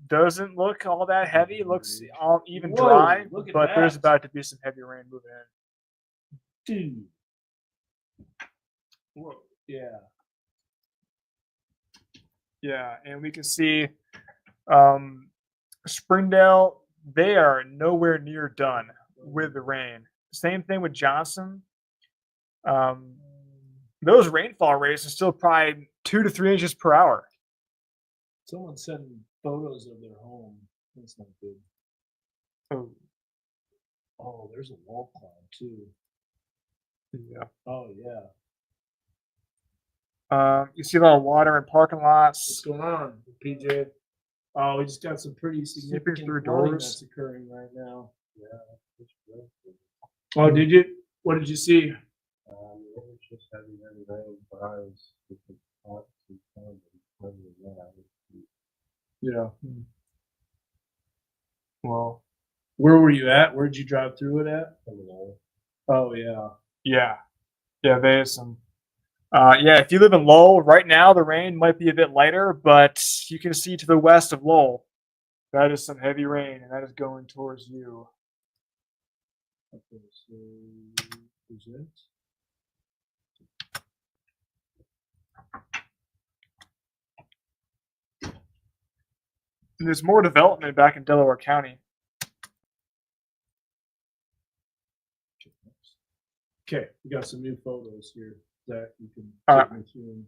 doesn't look all that heavy. It looks all even Whoa, dry. look at But there's that. about to be some heavy rain moving in. Dude. Whoa. Yeah. Yeah, and we can see Springdale, they are nowhere near done with the rain. Same thing with Johnson. Those rainfall rates are still probably 2 to 3 inches per hour. Someone sending photos of their home. That's not good. Oh, there's a wall cloud too. Yeah. Oh yeah. You see a lot of water in parking What's lots. going on, PJ? Oh, we just got some pretty significant through flooding doors. that's occurring right now. Yeah. Oh, did you? What did you see? It was just heavy rain for hours. It was hot and cold and Yeah. Well, Where were you at? Where'd you drive through it at? Oh yeah. yeah. Yeah, there's some. Yeah, if you live in Lowell, right now the rain might be a bit lighter, but you can see to the west of Lowell, that is some heavy rain, and that is going towards you. Okay, so present. And there's more development back in Delaware County. Okay, we got some new photos here that you can All take right. me through.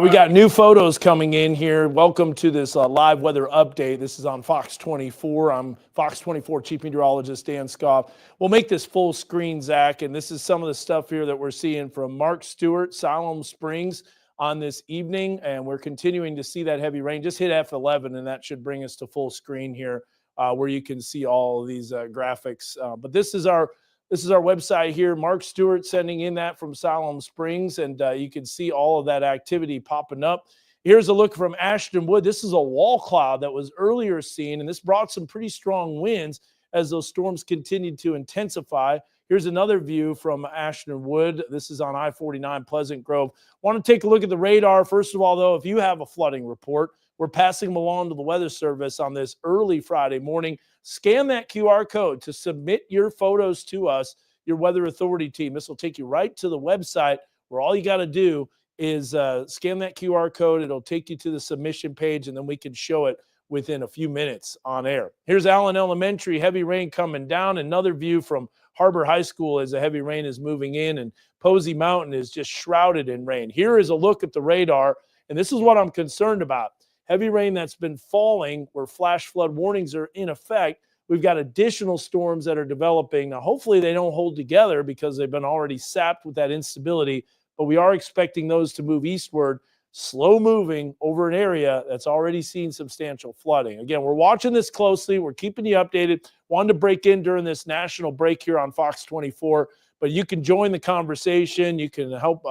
We got new photos coming in here. Welcome to this live weather update. This is on Fox 24. I'm Fox 24 Chief Meteorologist Dan Scoff. We'll make this full screen, Zach, and this is some of the stuff here that we're seeing from Mark Stewart, Siloam Springs on this evening, and we're continuing to see that heavy rain. Just hit F11, and that should bring us to full screen here where you can see all of these graphics. But this is our website here. Mark Stewart sending in that from Siloam Springs, and you can see all of that activity popping up. Here's a look from Ashton Wood. This is a wall cloud that was earlier seen, and this brought some pretty strong winds as those storms continued to intensify. Here's another view from Ashton Wood. This is on I-49 Pleasant Grove. Want to take a look at the radar. First of all, though, if you have a flooding report, we're passing them along to the Weather Service on this early Friday morning. Scan that QR code to submit your photos to us, your Weather Authority team. This will take you right to the website where all you got to do is scan that QR code. It'll take you to the submission page, and then we can show it within a few minutes on air. Here's Allen Elementary, heavy rain coming down. Another view from Harbor High School as the heavy rain is moving in, and Posey Mountain is just shrouded in rain. Here is a look at the radar, and this is what I'm concerned about. Heavy rain that's been falling where flash flood warnings are in effect. We've got additional storms that are developing. Now, hopefully they don't hold together because they've been already sapped with that instability, but we are expecting those to move eastward, slow moving over an area that's already seen substantial flooding. Again, we're watching this closely. We're keeping you updated. Wanted to break in during this national break here on Fox 24, but you can join the conversation. You can help,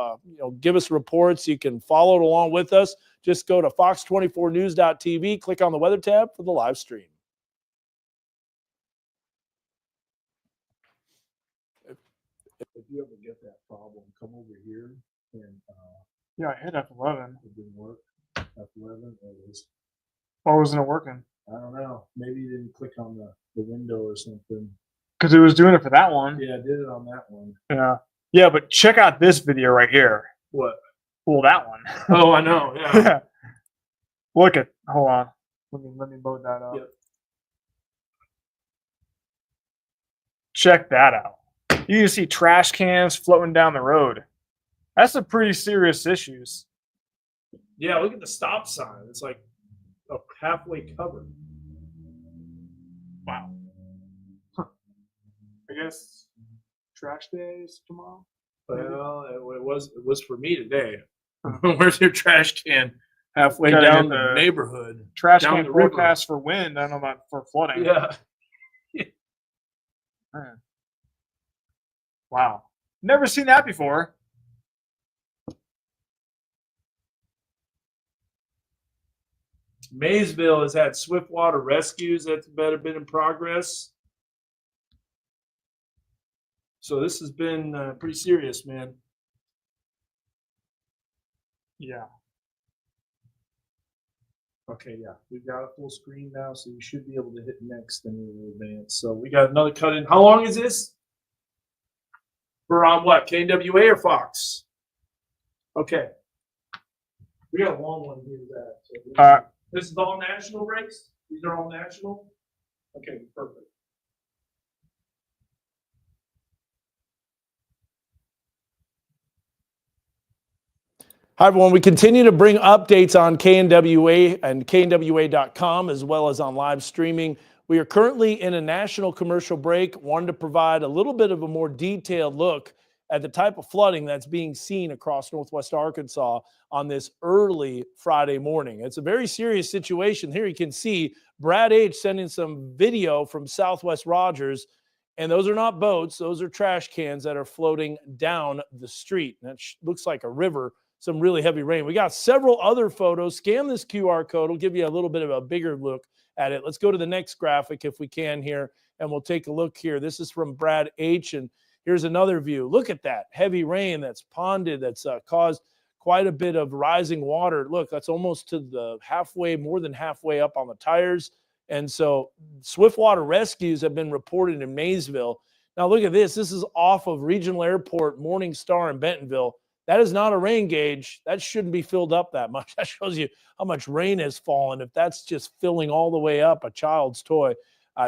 give us reports. You can follow it along with us. Just go to fox24news.tv, click on the weather tab for the live stream. If you ever get that problem, come over here and Yeah, I hit F11. it didn't work. F11, it was, Why wasn't it working? I don't know. Maybe you didn't click on the window or something. Because it was doing it for that one. Yeah, I did it on that one. Yeah. Yeah, but check out this video right here. What? Well, that one. Oh, I know. Yeah. Look at. Hold on. Let me load that up. Yep. Check that out. You can see trash cans floating down the road. That's some pretty serious issues. Yeah, look at the stop sign. It's like halfway covered. Wow. Huh. I guess trash day is tomorrow. Well, it was for me today. Where's your trash can? Halfway Gotta down hit the the neighborhood. Trash Down can the river. forecast for wind. I don't know about for flooding. Yeah. Man. Wow. Never seen that before. Maysville has had swift water rescues that's been in progress. So this has been pretty serious, man. Yeah. Okay, yeah, we've got a full screen now, so you should be able to hit next and we will advance. So we got another cut in. How long is this? We're on what? KNWA or Fox? Okay. We got a long one here. This is all national breaks? These are all national? Okay, perfect. Hi, everyone. We continue to bring updates on KNWA and KNWA.com as well as on live streaming. We are currently in a national commercial break. Wanted to provide a little bit of a more detailed look at the type of flooding that's being seen across Northwest Arkansas on this early Friday morning. It's a very serious situation. Here you can see Brad H. sending some video from Southwest Rogers, and those are not boats. Those are trash cans that are floating down the street. And it looks like a river, some really heavy rain. We got several other photos. Scan this QR code. It'll give you a little bit of a bigger look at it. Let's go to the next graphic if we can here, and we'll take a look here. This is from Brad H., and here's another view. Look at that heavy rain that's ponded, that's caused quite a bit of rising water. Look, that's almost to the halfway, more than halfway up on the tires. And so swift water rescues have been reported in Maysville. Now look at this. This is off of Regional Airport, Morning Star in Bentonville. That is not a rain gauge. That shouldn't be filled up that much. That shows you how much rain has fallen. If that's just filling all the way up a child's toy.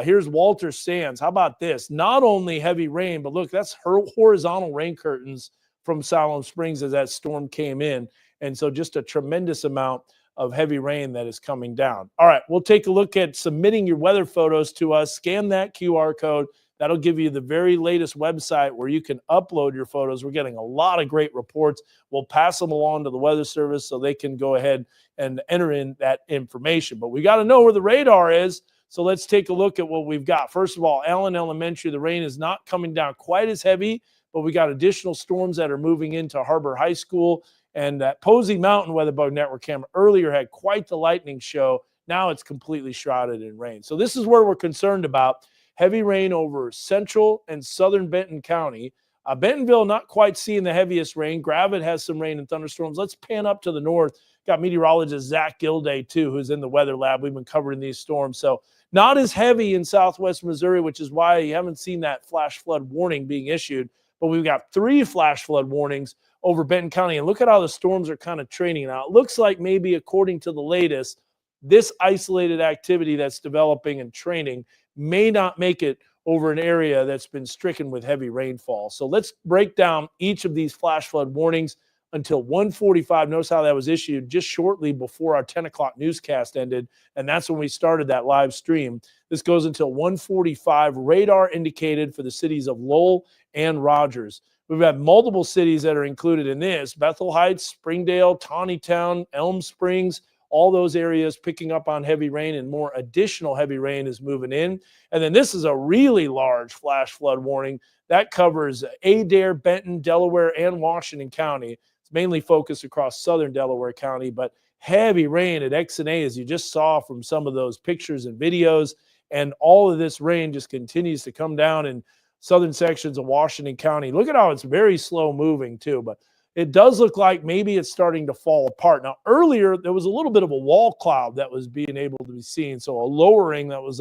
Here's Walter Sands. How about this? Not only heavy rain, but look, that's horizontal rain curtains from Siloam Springs as that storm came in. And so just a tremendous amount of heavy rain that is coming down. All right, we'll take a look at submitting your weather photos to us. Scan that QR code. That'll give you the very latest website where you can upload your photos. We're getting a lot of great reports. We'll pass them along to the Weather Service so they can go ahead and enter in that information. But we got to know where the radar is. So let's take a look at what we've got. First of all, Allen Elementary, the rain is not coming down quite as heavy, but we got additional storms that are moving into Harbor High School. And that Posey Mountain weather bug network camera earlier had quite the lightning show. Now it's completely shrouded in rain. So this is where we're concerned about. Heavy rain over central and southern Benton County. Bentonville not quite seeing the heaviest rain. Gravette has some rain and thunderstorms. Let's pan up to the north. Got meteorologist Zach Gilday, too, who's in the weather lab. We've been covering these storms. So not as heavy in southwest Missouri, which is why you haven't seen that flash flood warning being issued. But we've got 3 flash flood warnings over Benton County. And look at how the storms are kind of training now. It looks like maybe, according to the latest, this isolated activity that's developing and training may not make it over an area that's been stricken with heavy rainfall. So let's break down each of these flash flood warnings until 1:45. Notice how that was issued just shortly before our 10 o'clock newscast ended, and that's when we started that live stream. This goes until 1:45. Radar indicated for the cities of Lowell and Rogers. We've had multiple cities that are included in this: Bethel Heights, Springdale, Tawnytown, Elm Springs, all those areas picking up on heavy rain, and more additional heavy rain is moving in. And then this is a really large flash flood warning that covers Adair, Benton, Delaware, and Washington County. It's mainly focused across southern Delaware County, but heavy rain at X and A, as you just saw from some of those pictures and videos. And all of this rain just continues to come down in southern sections of Washington County. Look at how it's very slow moving too, but it does look like maybe it's starting to fall apart. Now, earlier, there was a little bit of a wall cloud that was being able to be seen. So a lowering that was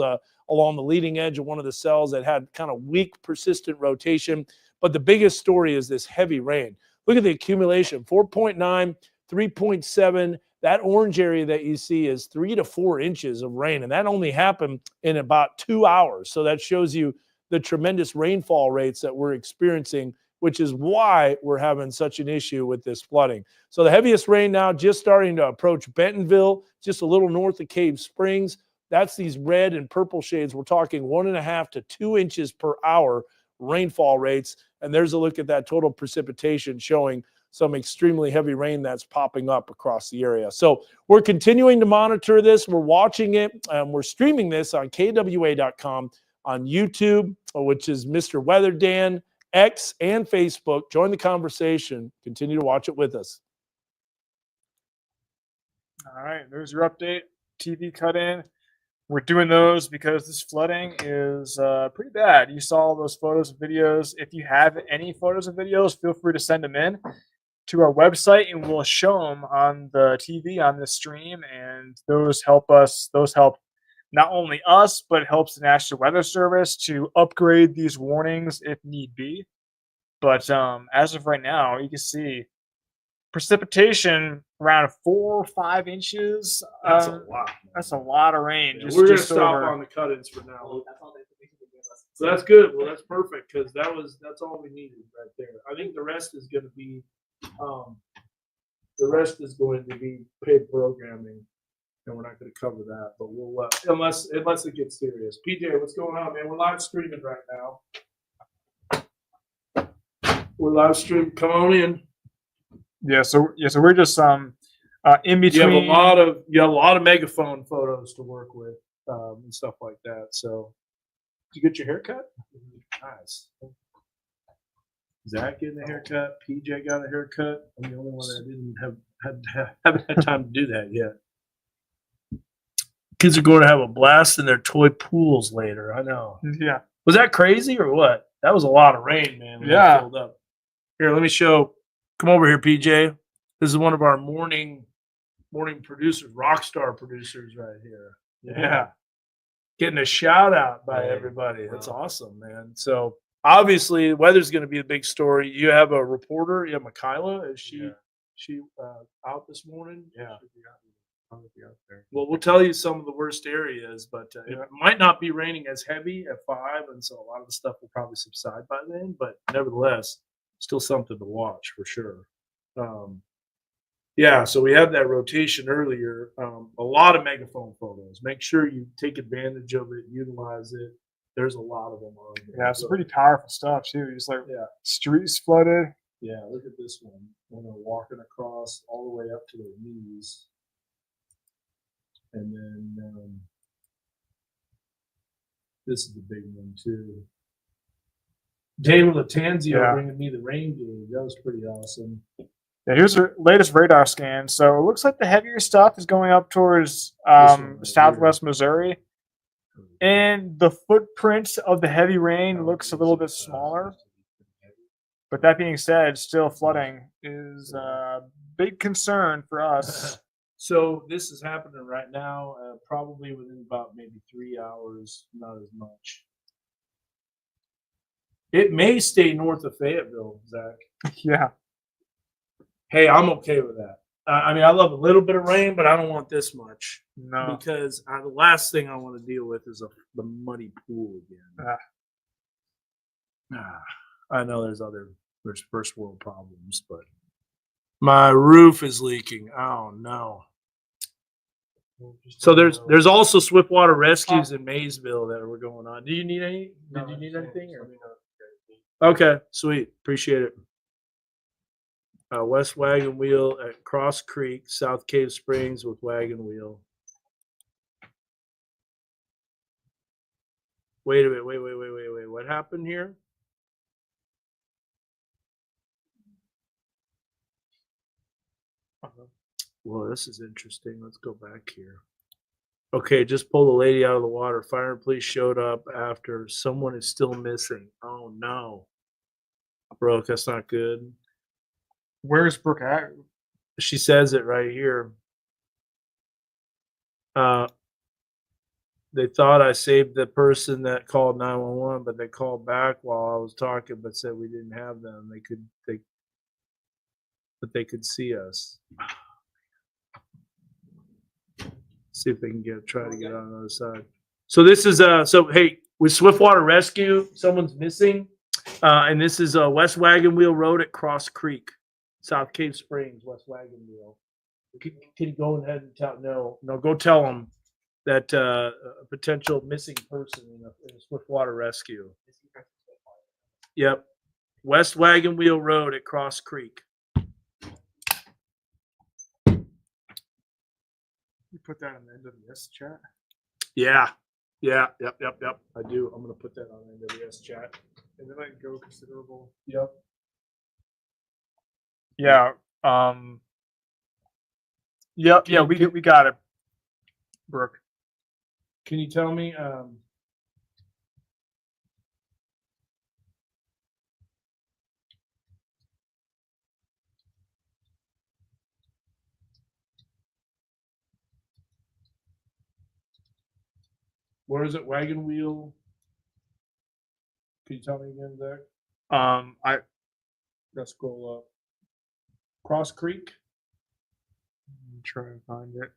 along the leading edge of one of the cells that had kind of weak, persistent rotation. But the biggest story is this heavy rain. Look at the accumulation, 4.9, 3.7. That orange area that you see is 3 to 4 inches of rain. And that only happened in about 2 hours. So that shows you the tremendous rainfall rates that we're experiencing, which is why we're having such an issue with this flooding. So the heaviest rain now just starting to approach Bentonville, just a little north of Cave Springs. That's these red and purple shades. We're talking 1.5 to 2 inches per hour rainfall rates. And there's a look at that total precipitation showing some extremely heavy rain that's popping up across the area. So we're continuing to monitor this. We're watching it. We're streaming this on KWA.com, on YouTube, which is Mr. Weather Dan, X, and Facebook. Join the conversation. Continue to watch it with us. All right, there's your update. TV cut in. We're doing those because this flooding is pretty bad. You saw those photos and videos. If you have any photos and videos, feel free to send them in to our website, and we'll show them on the TV on this stream. And those help us. Those help not only us, but it helps the National Weather Service to upgrade these warnings if need be. But as of right now, you can see precipitation around 4 or 5 inches. That's a lot. That's a lot of rain. Yeah, we're going to stop over. on the cut-ins for now. That's all the information they give us. So that's good. Well, that's perfect because that's all we needed right there. I think the rest is going to be paid programming, and we're not going to cover that. But we'll unless it gets serious. PJ, what's going on, man? We're live streaming right now. We're live streaming. Come on in. So we're just in between. You have a lot of megaphone photos to work with and stuff like that. So, did you get your haircut? Nice. Zach getting a haircut. PJ got a haircut. I'm the only one that haven't had time to do that yet. Kids are going to have a blast in their toy pools later. I know. Yeah. Was that crazy or what? That was a lot of rain, man. When it filled up. Here, let me show. Come over here, PJ. This is one of our morning producers, rock star producers right here. Yeah. Getting a shout out by everybody. That's awesome, man. So obviously the weather's going to be a big story. You have a reporter. You have Michaela. Is she out this morning? Yeah. Well, we'll tell you some of the worst areas, but it might not be raining as heavy at 5, and so a lot of the stuff will probably subside by then. But nevertheless, still something to watch for sure. So we had that rotation earlier. A lot of megaphone photos. Make sure you take advantage of it, utilize it. There's a lot of them on here. Yeah, it's pretty powerful stuff too. Just like streets flooded. Yeah, look at this one. When they're walking across all the way up to their knees. And then this is the big one too. Daniel Latanzio bringing me the rain gauge. That was pretty awesome. Yeah, here's the latest radar scan. So it looks like the heavier stuff is going up towards southwest Missouri. And the footprint of the heavy rain looks a little bit smaller. But that being said, still flooding is a big concern for us. So this is happening right now, probably within about maybe 3 hours, not as much. It may stay north of Fayetteville, Zach. Yeah. Hey, I'm okay with that. I mean, I love a little bit of rain, but I don't want this much No. because the last thing I want to deal with is the muddy pool again. I know there's first world problems, but my roof is leaking. Oh no. So there's also swiftwater rescues in Maysville that were going on. Do you need any? Did you need anything? Okay, sweet. Appreciate it. West Wagon Wheel at Cross Creek, South Cave Springs with Wagon Wheel. Wait a minute. Wait. What happened here? Well, this is interesting. Let's go back here. Okay, just pull the lady out of the water. Fire and police showed up after. Someone is still missing. Oh no. Brooke, that's not good. Where's Brooke at? She says it right here. They thought I saved the person that called 911, but they called back while I was talking, but said we didn't have them. But they could see us. See if they can try to get on the other side. So this is hey, with Swiftwater Rescue, someone's missing, and this is West Wagon Wheel Road at Cross Creek, South Cave Springs, West Wagon Wheel. Can you go ahead and tell? No, go tell them that a potential missing person in a Swiftwater Rescue. Yep, West Wagon Wheel Road at Cross Creek. You put that on the end of this chat. Yeah. Yep. I do. I'm gonna put that on the NWS chat. And then I go considerable. Yep. Yeah. Yep. Yeah. We got it. Brooke. Can you tell me? Where is it? Wagon Wheel. Can you tell me again, Zach? Let's scroll up. Cross Creek. I'm trying to find it.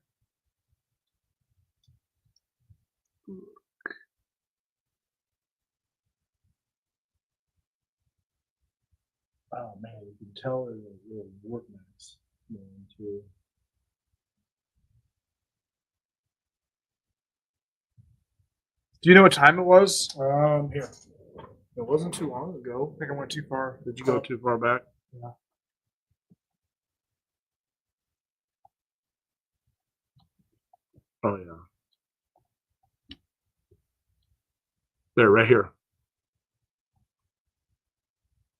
Oh man, you can tell there's a little work max going too. Do you know what time it was? Here. It wasn't too long ago. I think I went too far. Did you go too far back? Yeah. Oh yeah. There, right here.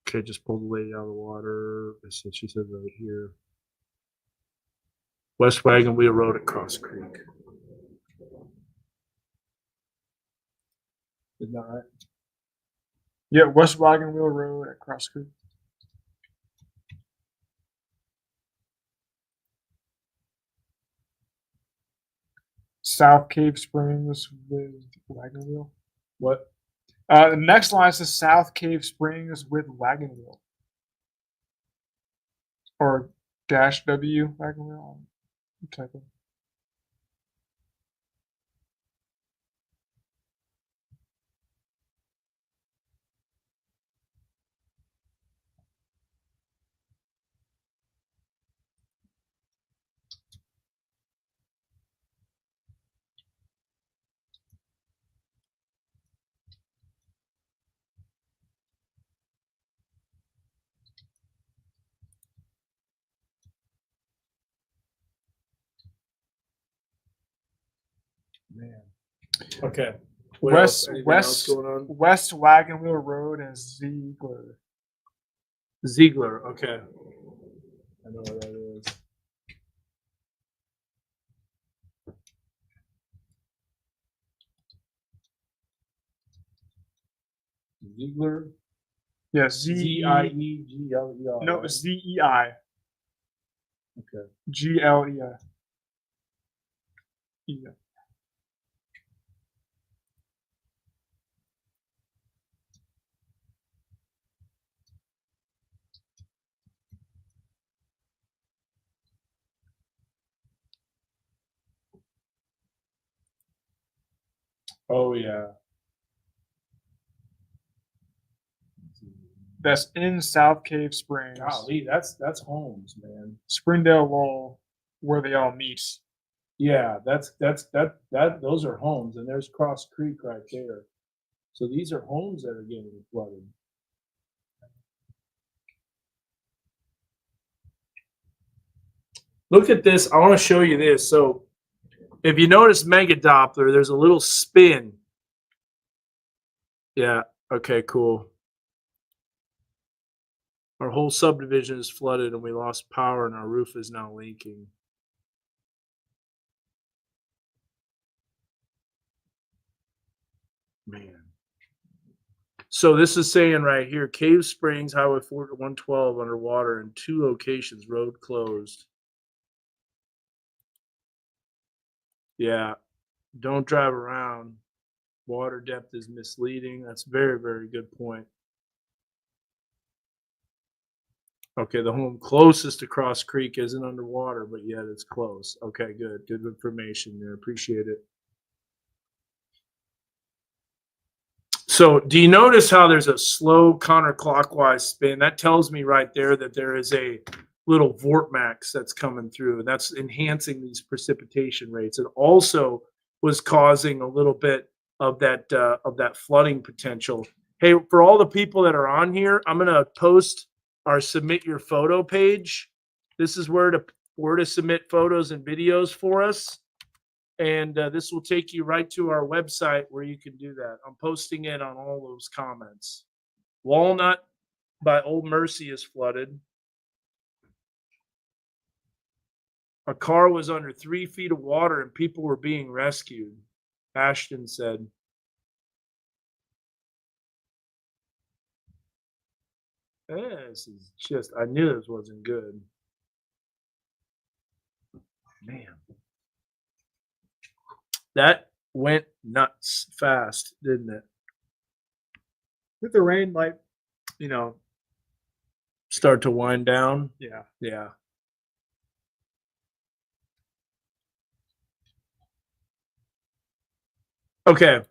Okay, just pull the lady out of the water. She said right here. West Wagon Wheel Road at Cross Creek. Isn't that right? Yeah, West Wagon Wheel Road at Cross Creek. South Cave Springs with Wagon Wheel. What? The next line says South Cave Springs with Wagon Wheel. Or -W Wagon Wheel. Type of. Man. Okay. West going on? West Wagon Wheel Road and Ziegler. Ziegler. Okay. I know where that is. Ziegler, Yeah, Ziegler. No, ZEI. Okay. GLEI. Yeah. Oh yeah. That's in South Cave Springs. Golly, that's Holmes, man. Springdale Lowell, where they all meet. Yeah, that those are homes, and there's Cross Creek right there. So these are homes that are getting flooded. Look at this. I want to show you this. So if you notice Mega Doppler, there's a little spin. Yeah. Okay, cool. Our whole subdivision is flooded and we lost power and our roof is now leaking. Man. So this is saying right here, Cave Springs, Highway 112 underwater in 2 locations, road closed. Yeah. Don't drive around. Water depth is misleading. That's very, very good point. Okay, the home closest to Cross Creek isn't underwater, but yet it's close. Okay, good. Good information there. Appreciate it. So do you notice how there's a slow counterclockwise spin? That tells me right there that there is a little vortex that's coming through, and that's enhancing these precipitation rates. It also was causing a little bit of that flooding potential. Hey, for all the people that are on here, I'm gonna post our submit your photo page. This is where to submit photos and videos for us. And this will take you right to our website where you can do that. I'm posting it on all those comments. Walnut by Old Mercy is flooded. A car was under 3 feet of water and people were being rescued, Ashton said. This is just, I knew this wasn't good. Man. That went nuts fast, didn't it? With the rain, Start to wind down. yeah. Yeah. Okay.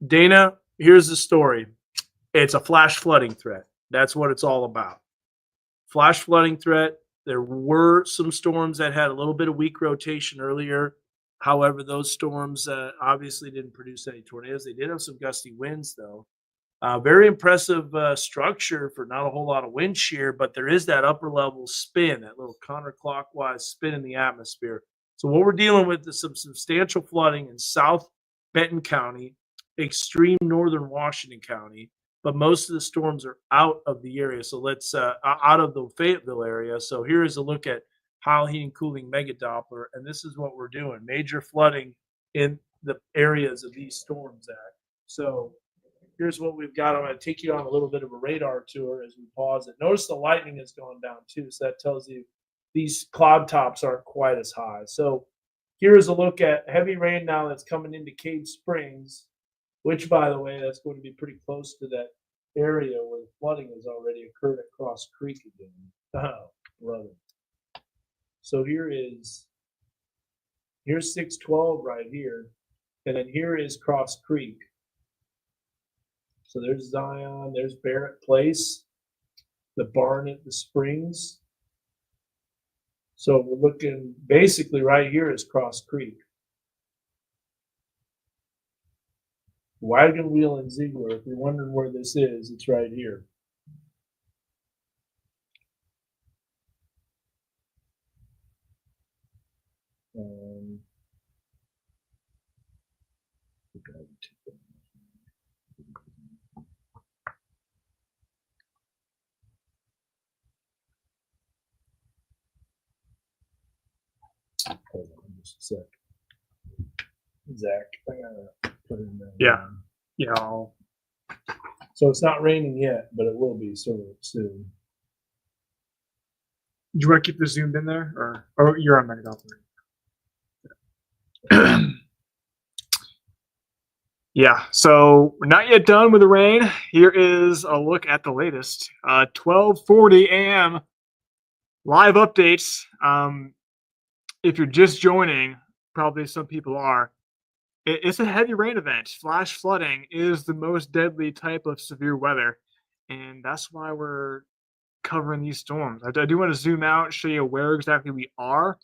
Dana, here's the story. It's a flash flooding threat. That's what it's all about. Flash flooding threat. There were some storms that had a little bit of weak rotation earlier. However, those storms obviously didn't produce any tornadoes. They did have some gusty winds, though. Very impressive structure for not a whole lot of wind shear, but there is that upper level spin, that little counterclockwise spin in the atmosphere. So what we're dealing with is some substantial flooding in South Benton County, extreme northern Washington County, but most of the storms are out of the area. So let's out of the Fayetteville area. So here is a look at High Heating Cooling Mega Doppler, and this is what we're doing: major flooding in the areas of these storms. So here's what we've got. I'm going to take you on a little bit of a radar tour as we pause it. Notice the lightning has gone down too, so that tells you these cloud tops aren't quite as high. So here's a look at heavy rain now that's coming into Cave Springs, which, by the way, that's going to be pretty close to that area where the flooding has already occurred at Cross Creek again. Oh, love it. So here's 612 right here, and then here is Cross Creek. So there's Zion, there's Barrett Place, the Barnet, the Springs. So we're looking basically right here is Cross Creek. Wagon Wheel and Ziegler, if you're wondering where this is, it's right here. Hold on just a sec. Zach, I gotta put in there. Yeah. Yeah. So it's not raining yet, but it will be soon. Do you want to keep this zoomed in there, or oh, you're on Megadolphin? Yeah, so we're not yet done with the rain. Here is a look at the latest. 12:40 a.m. live updates. If you're just joining, probably some people are. It's a heavy rain event. Flash flooding is the most deadly type of severe weather, and that's why we're covering these storms. I do want to zoom out, show you where exactly we are.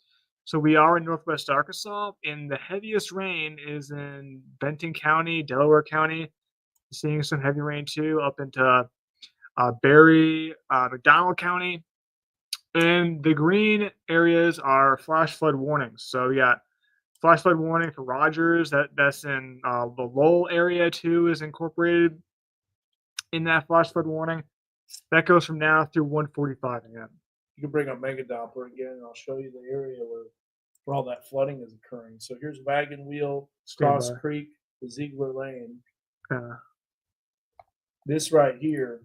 So we are in Northwest Arkansas, and the heaviest rain is in Benton County, Delaware County. Seeing some heavy rain too up into Berry, McDonald County. And the green areas are flash flood warnings. So we got flash flood warning for Rogers. That's in the Lowell area too, is incorporated in that flash flood warning. That goes from now through 1:45 a.m. You can bring up Mega Doppler again, and I'll show you the area where all that flooding is occurring. So here's Wagon Wheel, Cross by. Creek, the Ziegler Lane. Uh, This right here.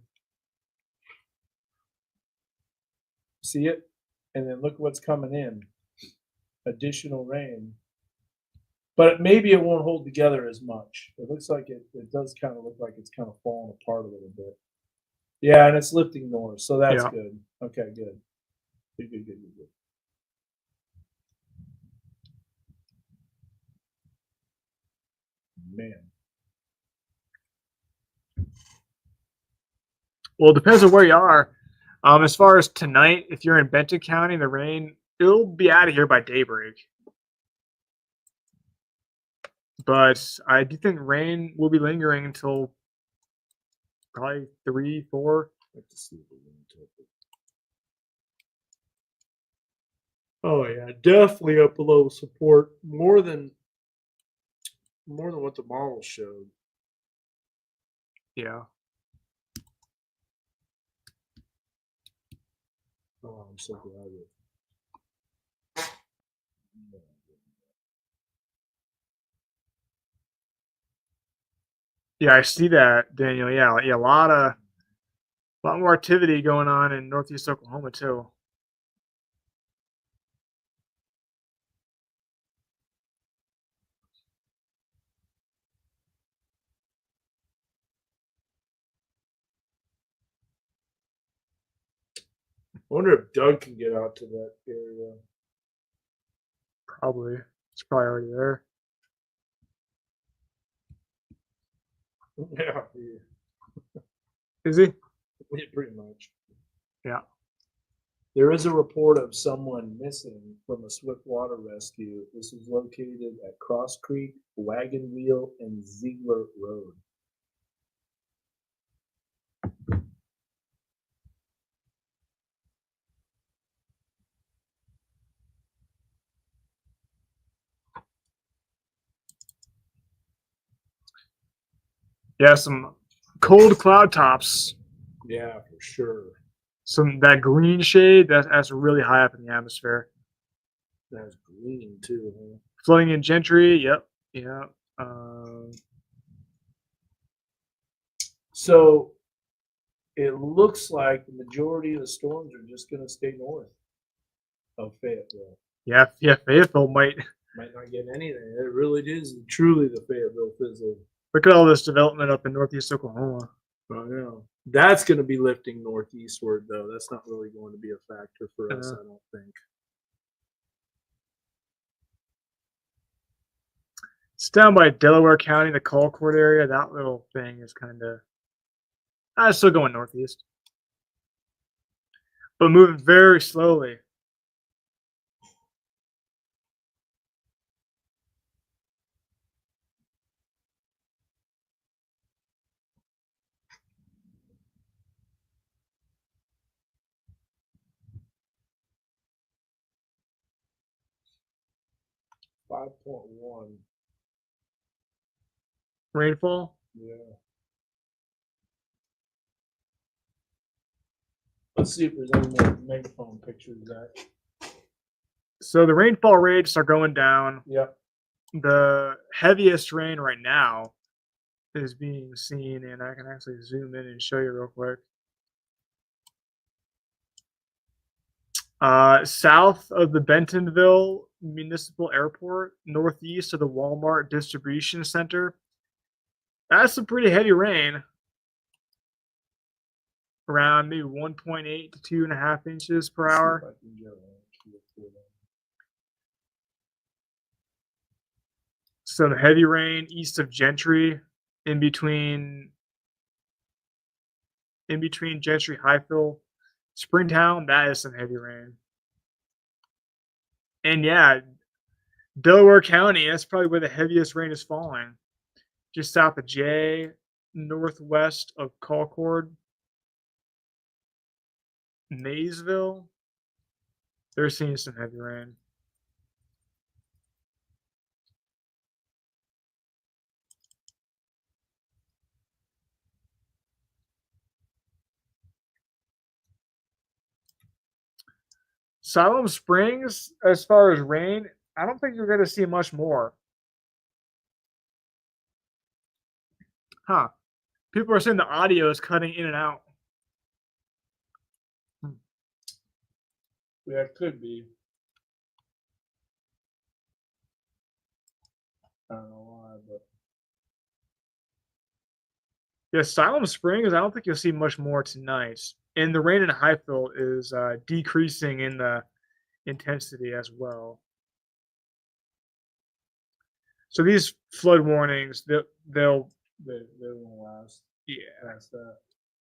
See it? And then look what's coming in. Additional rain. But maybe it won't hold together as much. It looks like it does kind of look like it's kind of falling apart a little bit. Yeah, and it's lifting north, so that's Yeah. good. Okay, good. Good. Man. Well, it depends on where you are. As far as tonight, if you're in Benton County, the rain, it'll be out of here by daybreak. But I do think rain will be lingering until probably 3, 4. Oh yeah, definitely up below support more than what the model showed. Yeah. Oh, I'm so glad of it. Yeah, I see that, Daniel. Yeah, a lot more activity going on in northeast Oklahoma too. I wonder if Doug can get out to that area. Probably. It's probably already there. Yeah, Is he? pretty much. Yeah. There is a report of someone missing from a swift water rescue. This is located at Cross Creek, Wagon Wheel, and Ziegler Road. Yeah, some cold cloud tops. Yeah, for sure. That green shade that's really high up in the atmosphere. That's green too, huh? Flooding in Gentry. Yep. Yeah. So it looks like the majority of the storms are just going to stay north of Fayetteville. Yeah. Fayetteville might Might not get anything. It really is truly the Fayetteville fizzle. look at all this development up in northeast Oklahoma. I know. That's going to be lifting northeastward, though. That's not really going to be a factor for us, I don't think. It's down by Delaware County, the Colcord area. That little thing is kind of. It's still going northeast, but moving very slowly. .1. Rainfall. Yeah. Let's see if there's any more megaphone pictures of that. So the rainfall rates are going down. Yep. The heaviest rain right now is being seen, and I can actually zoom in and show you real quick. South of the Bentonville Municipal Airport, northeast of the Walmart Distribution Center. That's some pretty heavy rain. Around maybe 1.8 to 2.5 inches per hour. Some heavy rain east of Gentry, in between Gentry, Highfield, Springtown. That is some heavy rain. And yeah, Delaware County, that's probably where the heaviest rain is falling. Just south of Jay, northwest of Concord, Maysville. They're seeing some heavy rain. Siloam Springs, as far as rain, I don't think you're going to see much more. Huh. People are saying the audio is cutting in and out. Yeah, it could be. I don't know why, but Yeah, Siloam Springs, I don't think you'll see much more tonight. And the rain in Highfield is decreasing in the intensity as well. So these flood warnings, they they won't last past that.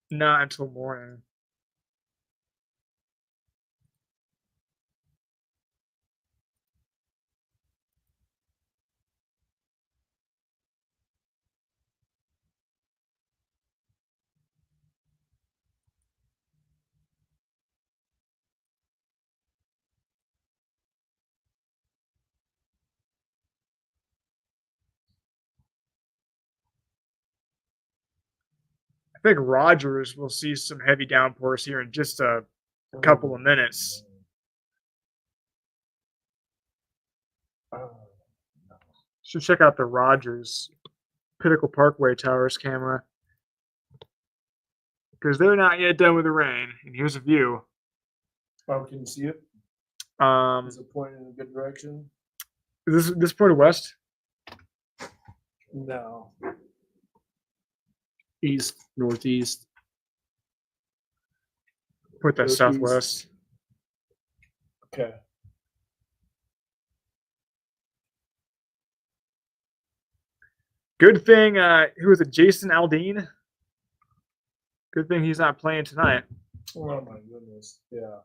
not until morning. I think Rogers will see some heavy downpours here in just a couple of minutes. Should check out the Rogers Pinnacle Parkway Towers camera, because they're not yet done with the rain. And here's a view. Oh, can you see it? Is it pointing in a good direction? Is this pointed west? No. East, northeast. Point that Northeast. southwest. Okay. Good thing, who was it, Jason Aldean? Good thing he's not playing tonight. Oh my goodness. Yeah.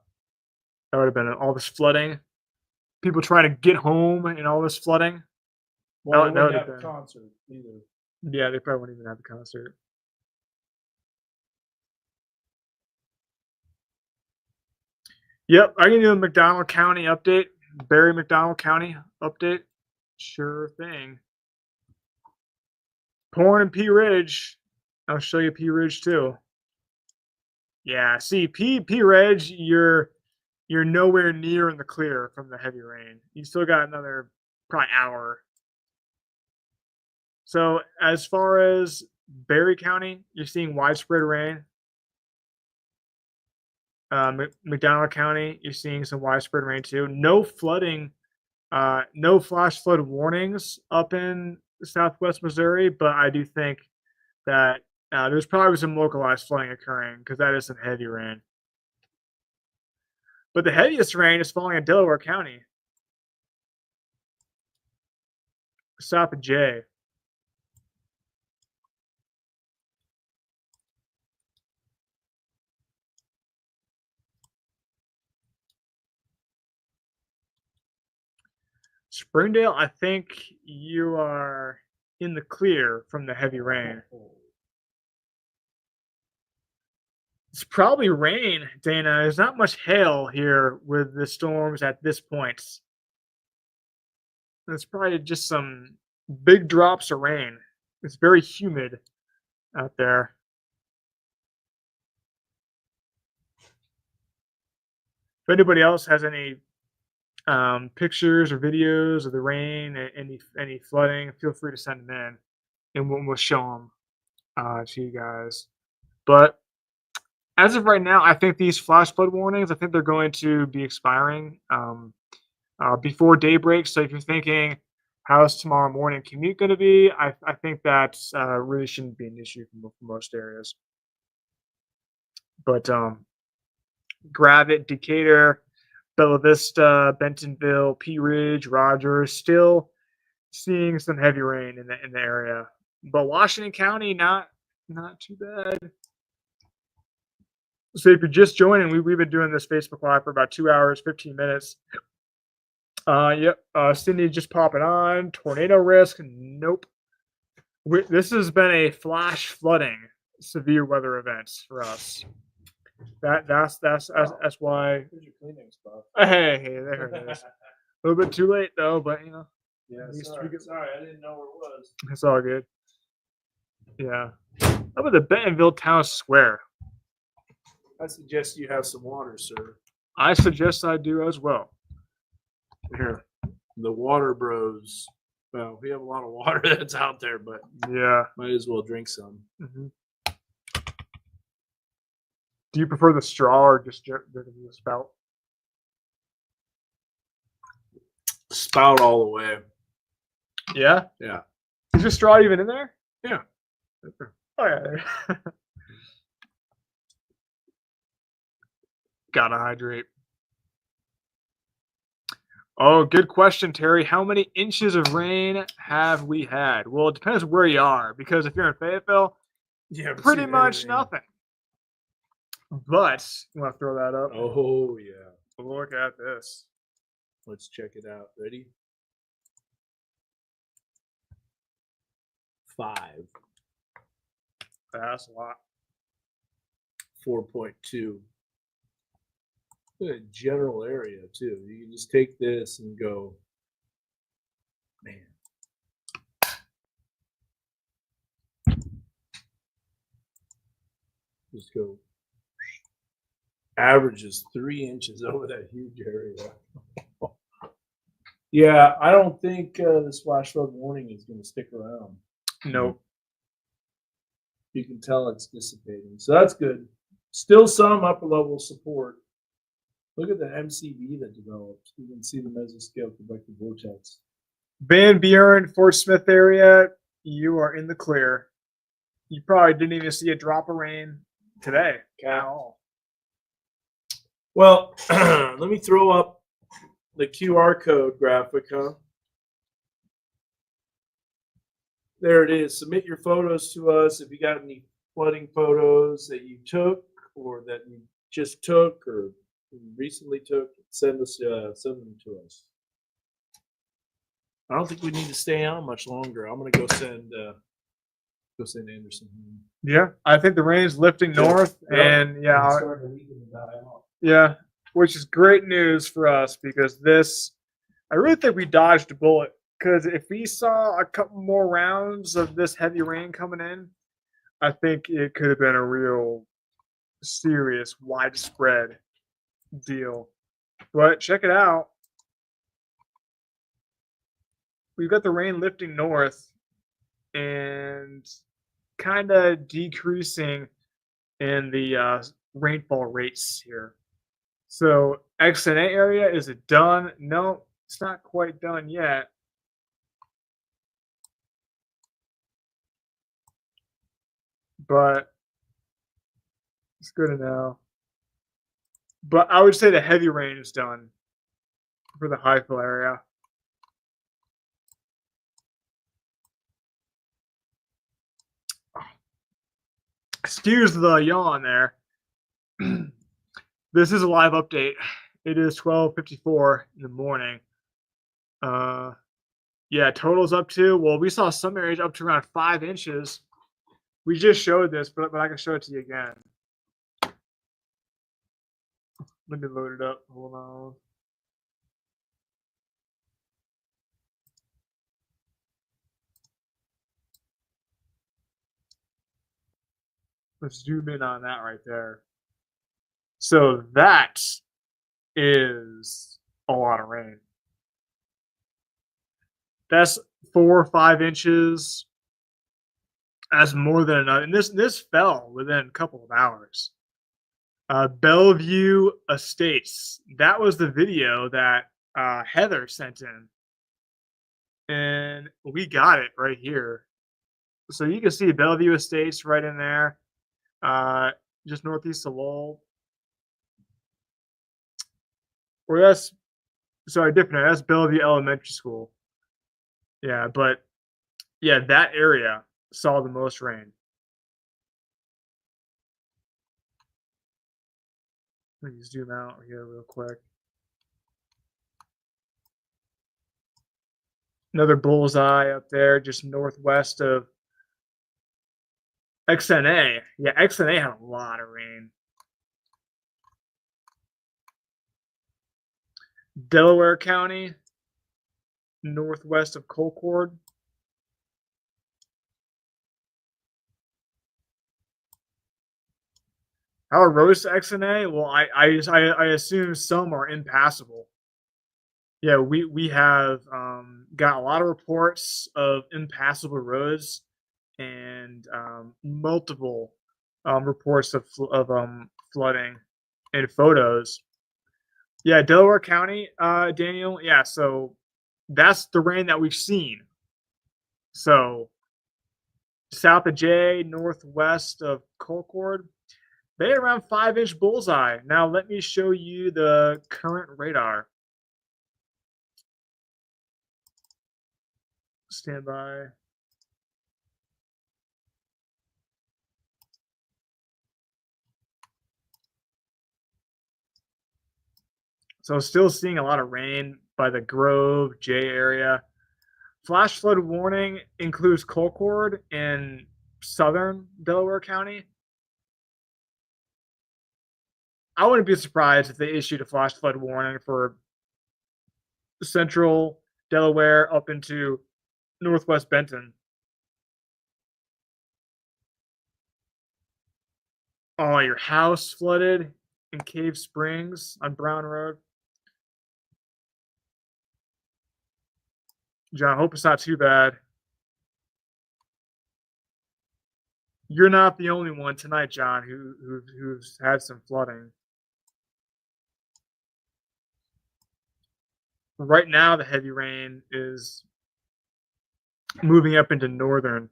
That would have been all this flooding. People trying to get home and all this flooding. Well, That they would wouldn't have have a been- concert either. Yeah, they probably wouldn't even have the concert. Yep, I can do a McDonald County update. Barry McDonald County update. Sure thing. Pouring in P Ridge. I'll show you P Ridge too. Yeah, see P Ridge, you're nowhere near in the clear from the heavy rain. You still got another probably hour. So as far as Barry County, you're seeing widespread rain. McDonald County, you're seeing some widespread rain too. No flooding, no flash flood warnings up in Southwest Missouri, but I do think that there's probably some localized flooding occurring because that is some heavy rain. But the heaviest rain is falling in Delaware County, south of Jay. Springdale, I think you are in the clear from the heavy rain. It's probably rain, Dana. There's not much hail here with the storms at this point. It's probably just some big drops of rain. It's very humid out there. If anybody else has any pictures or videos of the rain, any flooding, feel free to send them in, and we'll show them. to you guys. But as of right now, I think these flash flood warnings, I think they're going to be expiring before daybreak. So if you're thinking, how's tomorrow morning commute going to be? I think that really shouldn't be an issue for most areas. But Gravette, Decatur, Bella Vista, Bentonville, Pea Ridge, Rogers, still seeing some heavy rain in the area. But Washington County, not too bad. So if you're just joining, we've been doing this Facebook Live for about 2 hours, 15 minutes. Yep. Cindy just popping on. Tornado risk? Nope. This has been a flash flooding severe weather events for us. That's why. Here's your cleaning spot. Hey, there it is. A little bit too late though, but Yeah, At least sorry, we get- sorry, I didn't know where it was. it's all good. Yeah. How about the Bentonville Town Square? I suggest you have some water, sir. I suggest I do as well. Here, the water bros. Well, we have a lot of water that's out there, but Yeah. might as well drink some. Mhm. Do you prefer the straw or just the spout? Spout all the way. Yeah. Yeah. Is your straw even in there? Yeah. Oh yeah. Gotta hydrate. Oh, good question, Terry. How many inches of rain have we had? Well, it depends where you are, because if you're in Fayetteville, Yeah. pretty much nothing. But you want to throw that up? Oh yeah. Look at this. Let's check it out. Ready? 5. That's a lot. 4.2. Good general area too. You can just take this and go, man. Just go. Averages 3 inches over that huge area. Yeah, I don't think this flash flood warning is going to stick around. Nope. You can tell it's dissipating, so that's good. Still some upper level support. Look at the MCV that developed. You can see the mesoscale convective vortex. Van Buren, Fort Smith area, you are in the clear. You probably didn't even see a drop of rain today at all. Well, let me throw up the QR code graphic, huh? There it is. Submit your photos to us if you got any flooding photos that you took or that you just took or recently took. Send them to us. I don't think we need to stay on much longer. I'm gonna go send Anderson home. Yeah, I think the rain's lifting north, and yeah, which is great news for us because I really think we dodged a bullet. Because if we saw a couple more rounds of this heavy rain coming in, I think it could have been a real serious, widespread deal. But check it out. We've got the rain lifting north and kind of decreasing in the rainfall rates here. So XNA area, is it done? No, it's not quite done yet. But it's good to know. But I would say the heavy rain is done for the high fill area. Excuse the yawn there. This is a live update. It is 12:54 in the morning. Yeah, totals up to, well, we saw some areas up to around 5 inches. We just showed this, but I can show it to you again. Let me load it up. Hold on. Let's zoom in on that right there. So that is a lot of rain. That's 4 or 5 inches That's more than enough. And this fell within a couple of hours. Bellevue Estates. That was the video that Heather sent in. And we got it right here. So you can see Bellevue Estates right in there. Just northeast of Lowell. Or that's different. That's Bellevue Elementary School. Yeah, but yeah, that area saw the most rain. Let me zoom out here real quick. Another bullseye up there, just northwest of XNA. Yeah, XNA had a lot of rain. Delaware County, northwest of Colcord. How are roads to XNA? Well, I assume some are impassable. Yeah, we have got a lot of reports of impassable roads and multiple reports of flooding and photos. Yeah, Delaware County, Daniel. Yeah, so that's the rain that we've seen. So south of J, northwest of Colcord, they had around 5-inch bullseye. Now let me show you the current radar. Stand by. So still seeing a lot of rain by the Grove, J area. Flash flood warning includes Colcord in southern Delaware County. I wouldn't be surprised if they issued a flash flood warning for central Delaware up into northwest Benton. Oh, your house flooded in Cave Springs on Brown Road. John, I hope it's not too bad. You're not the only one tonight, John, who's had some flooding. Right now, the heavy rain is moving up into northern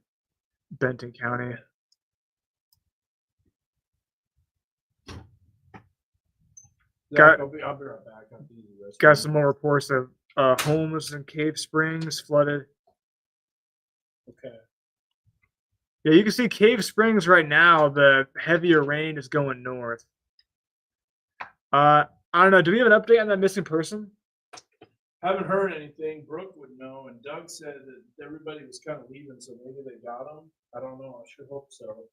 Benton County. I'll be right back. Got some more reports of homes in Cave Springs flooded. Okay. Yeah, you can see Cave Springs right now. The heavier rain is going north. I don't know. Do we have an update on that missing person? Haven't heard anything. Brooke would know, and Doug said that everybody was kind of leaving, so maybe they got him. I don't know. I sure hope so.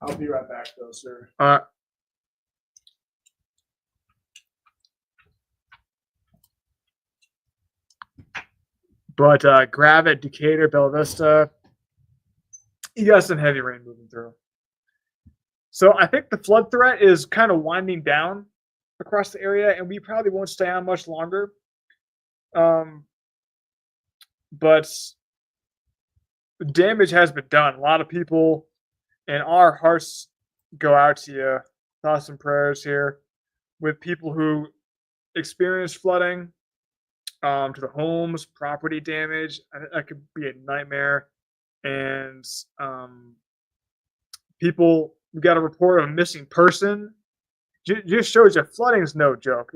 I'll be right back, though, sir. But Gravette, Decatur, Bella Vista, you got some heavy rain moving through. So I think the flood threat is kind of winding down across the area, and we probably won't stay on much longer. But damage has been done. A lot of people, and our hearts go out to you. Thoughts and prayers here with people who experienced flooding. To the homes, property damage. That could be a nightmare. And people, we got a report of a missing person. Just shows you flooding is no joke.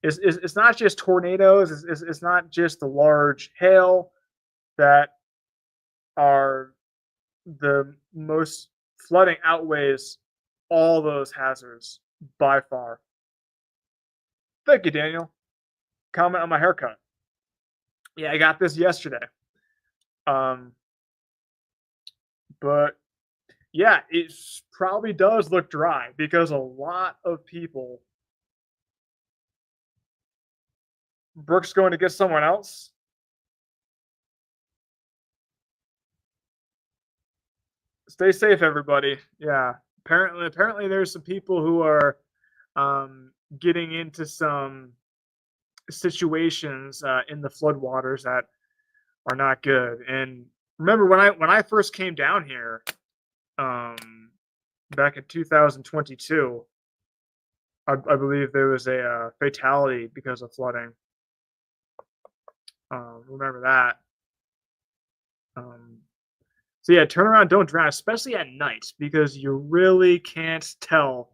It's not just tornadoes. It's not just the large hail that are the most flooding outweighs all those hazards by far. Thank you, Daniel. Comment on my haircut. Yeah, I got this yesterday. But yeah, it probably does look dry because a lot of people. Brooke's going to get someone else. Stay safe, everybody. Yeah, apparently there's some people who are getting into some situations in the floodwaters that are not good. And remember when I first came down here, back in 2022, I believe there was a fatality because of flooding. Remember that. So yeah, turn around, don't drown, especially at night, because you really can't tell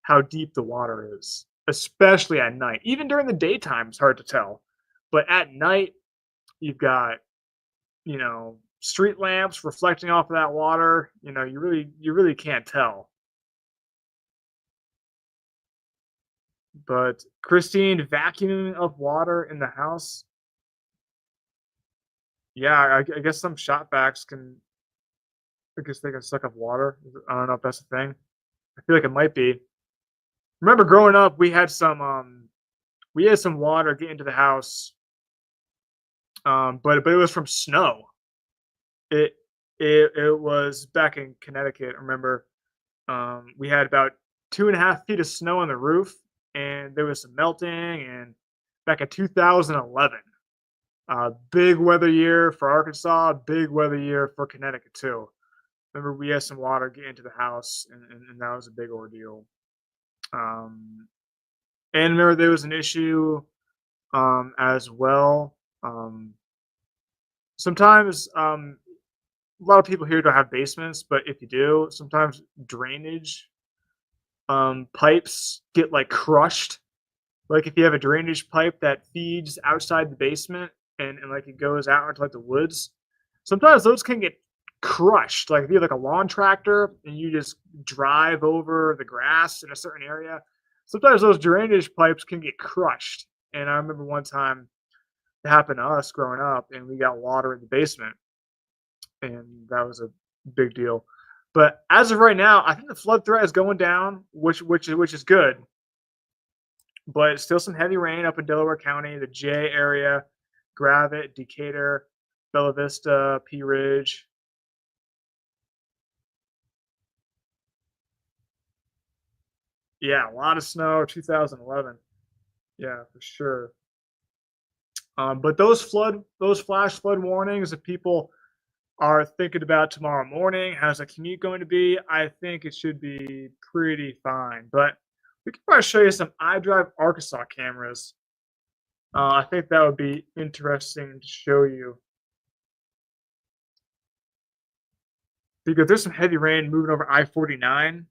how deep the water is, especially at night. Even during the daytime, it's hard to tell, but at night, you've got, you know, street lamps reflecting off of that water. You know, you really can't tell. But Christine vacuuming up water in the house. Yeah, I guess some shop vacs can. I guess they can suck up water. I don't know if that's a thing. I feel like it might be. Remember growing up, we had some water get into the house, but it was from snow. It it was back in Connecticut. Remember, we had about 2.5 feet of snow on the roof, and there was some melting. And back in 2011, big weather year for Arkansas, big weather year for Connecticut too. Remember, we had some water get into the house, and that was a big ordeal. And remember, there was an issue as well. Sometimes a lot of people here don't have basements, but if you do, sometimes drainage pipes get like crushed. Like if you have a drainage pipe that feeds outside the basement and like it goes out into like the woods, sometimes those can get crushed. Like if you have like a lawn tractor and you just drive over the grass in a certain area, sometimes those drainage pipes can get crushed. And I remember one time it happened to us growing up, and we got water in the basement, and that was a big deal. But as of right now, I think the flood threat is going down, which is good. But still some heavy rain up in Delaware County, the J area, Gravette, Decatur, Bella Vista, Pea Ridge. Yeah, a lot of snow, 2011. Yeah, for sure. But those flash flood warnings, if people are thinking about tomorrow morning, how's the commute going to be? I think it should be pretty fine. But we could probably show you some iDrive Arkansas cameras. I think that would be interesting to show you. Because there's some heavy rain moving over I-49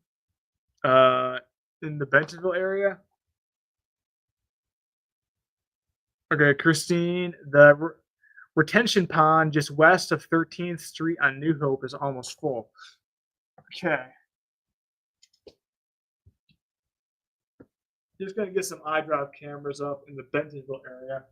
in the Bentonville area. Okay, Christine, the retention pond just west of 13th Street on New Hope is almost full. Okay. Just going to get some iDrive cameras up in the Bentonville area.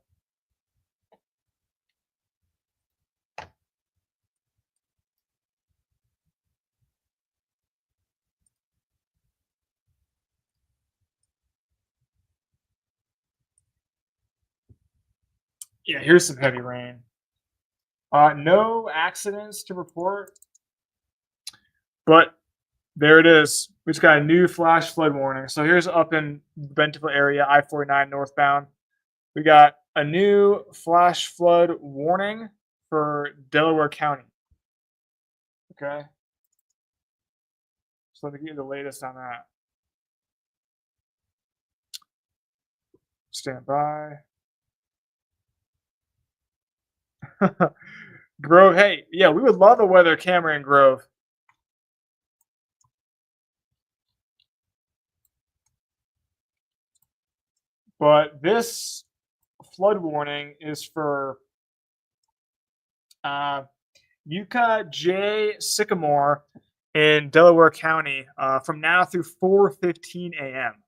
Yeah, here's some heavy rain. No accidents to report, but there it is. We just got a new flash flood warning. So here's up in Bentonville area, I-49 northbound. We got a new flash flood warning for Delaware County. Okay. So let me get you the latest on that. Stand by. Grove, hey, yeah, we would love a weather camera in Grove. But this flood warning is for Yucca J Sycamore in Delaware County from now through 4:15 a.m.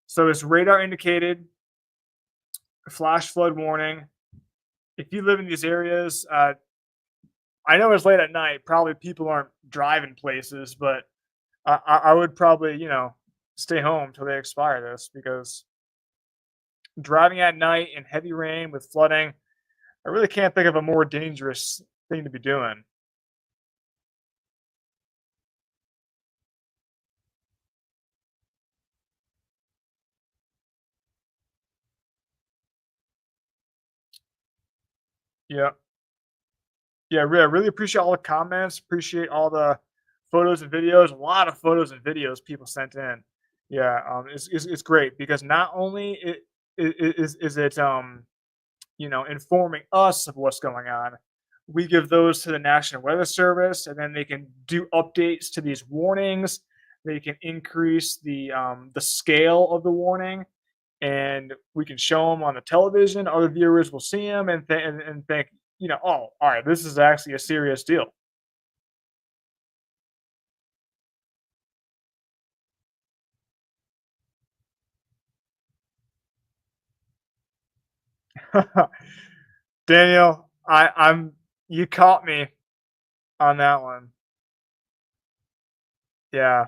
So it's radar indicated flash flood warning. If you live in these areas, I know it's late at night. Probably people aren't driving places, but I would probably, you know, stay home till they expire this, because driving at night in heavy rain with flooding, I really can't think of a more dangerous thing to be doing. Yeah. Yeah, really appreciate all the comments. Appreciate all the photos and videos. A lot of photos and videos people sent in. Yeah, it's great because not only is it informing us of what's going on, we give those to the National Weather Service, and then they can do updates to these warnings. They can increase the scale of the warning, and we can show them on the television. Other viewers will see them and think, oh, all right, this is actually a serious deal. Daniel, I'm you caught me on that one. Yeah.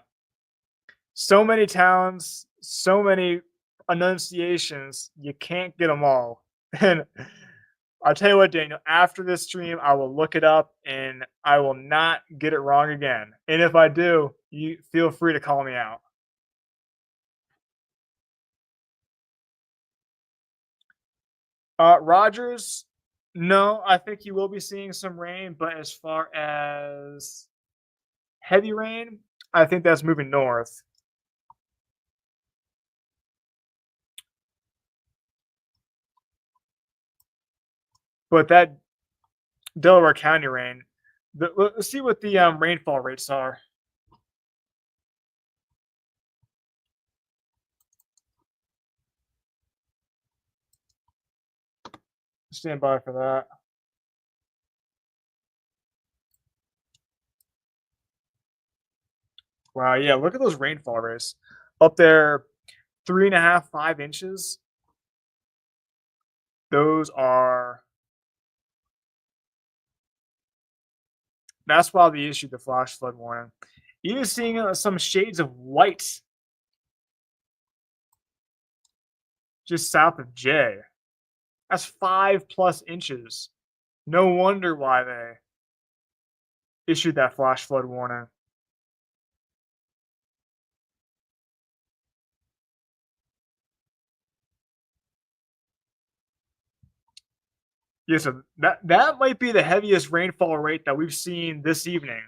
So many towns, so many enunciations, you can't get them all. And I'll tell you what, Daniel, after this stream, I will look it up and I will not get it wrong again. And if I do, you feel free to call me out. Rogers, no, I think you will be seeing some rain, but as far as heavy rain, I think that's moving north. But that Delaware County rain, let's see what the rainfall rates are. Stand by for that. Wow, yeah, look at those rainfall rates. Up there, 3.5, 5 inches. Those are. That's why they issued the flash flood warning. Even seeing some shades of white just south of J. That's 5+ inches. No wonder why they issued that flash flood warning. Yeah, so that might be the heaviest rainfall rate that we've seen this evening.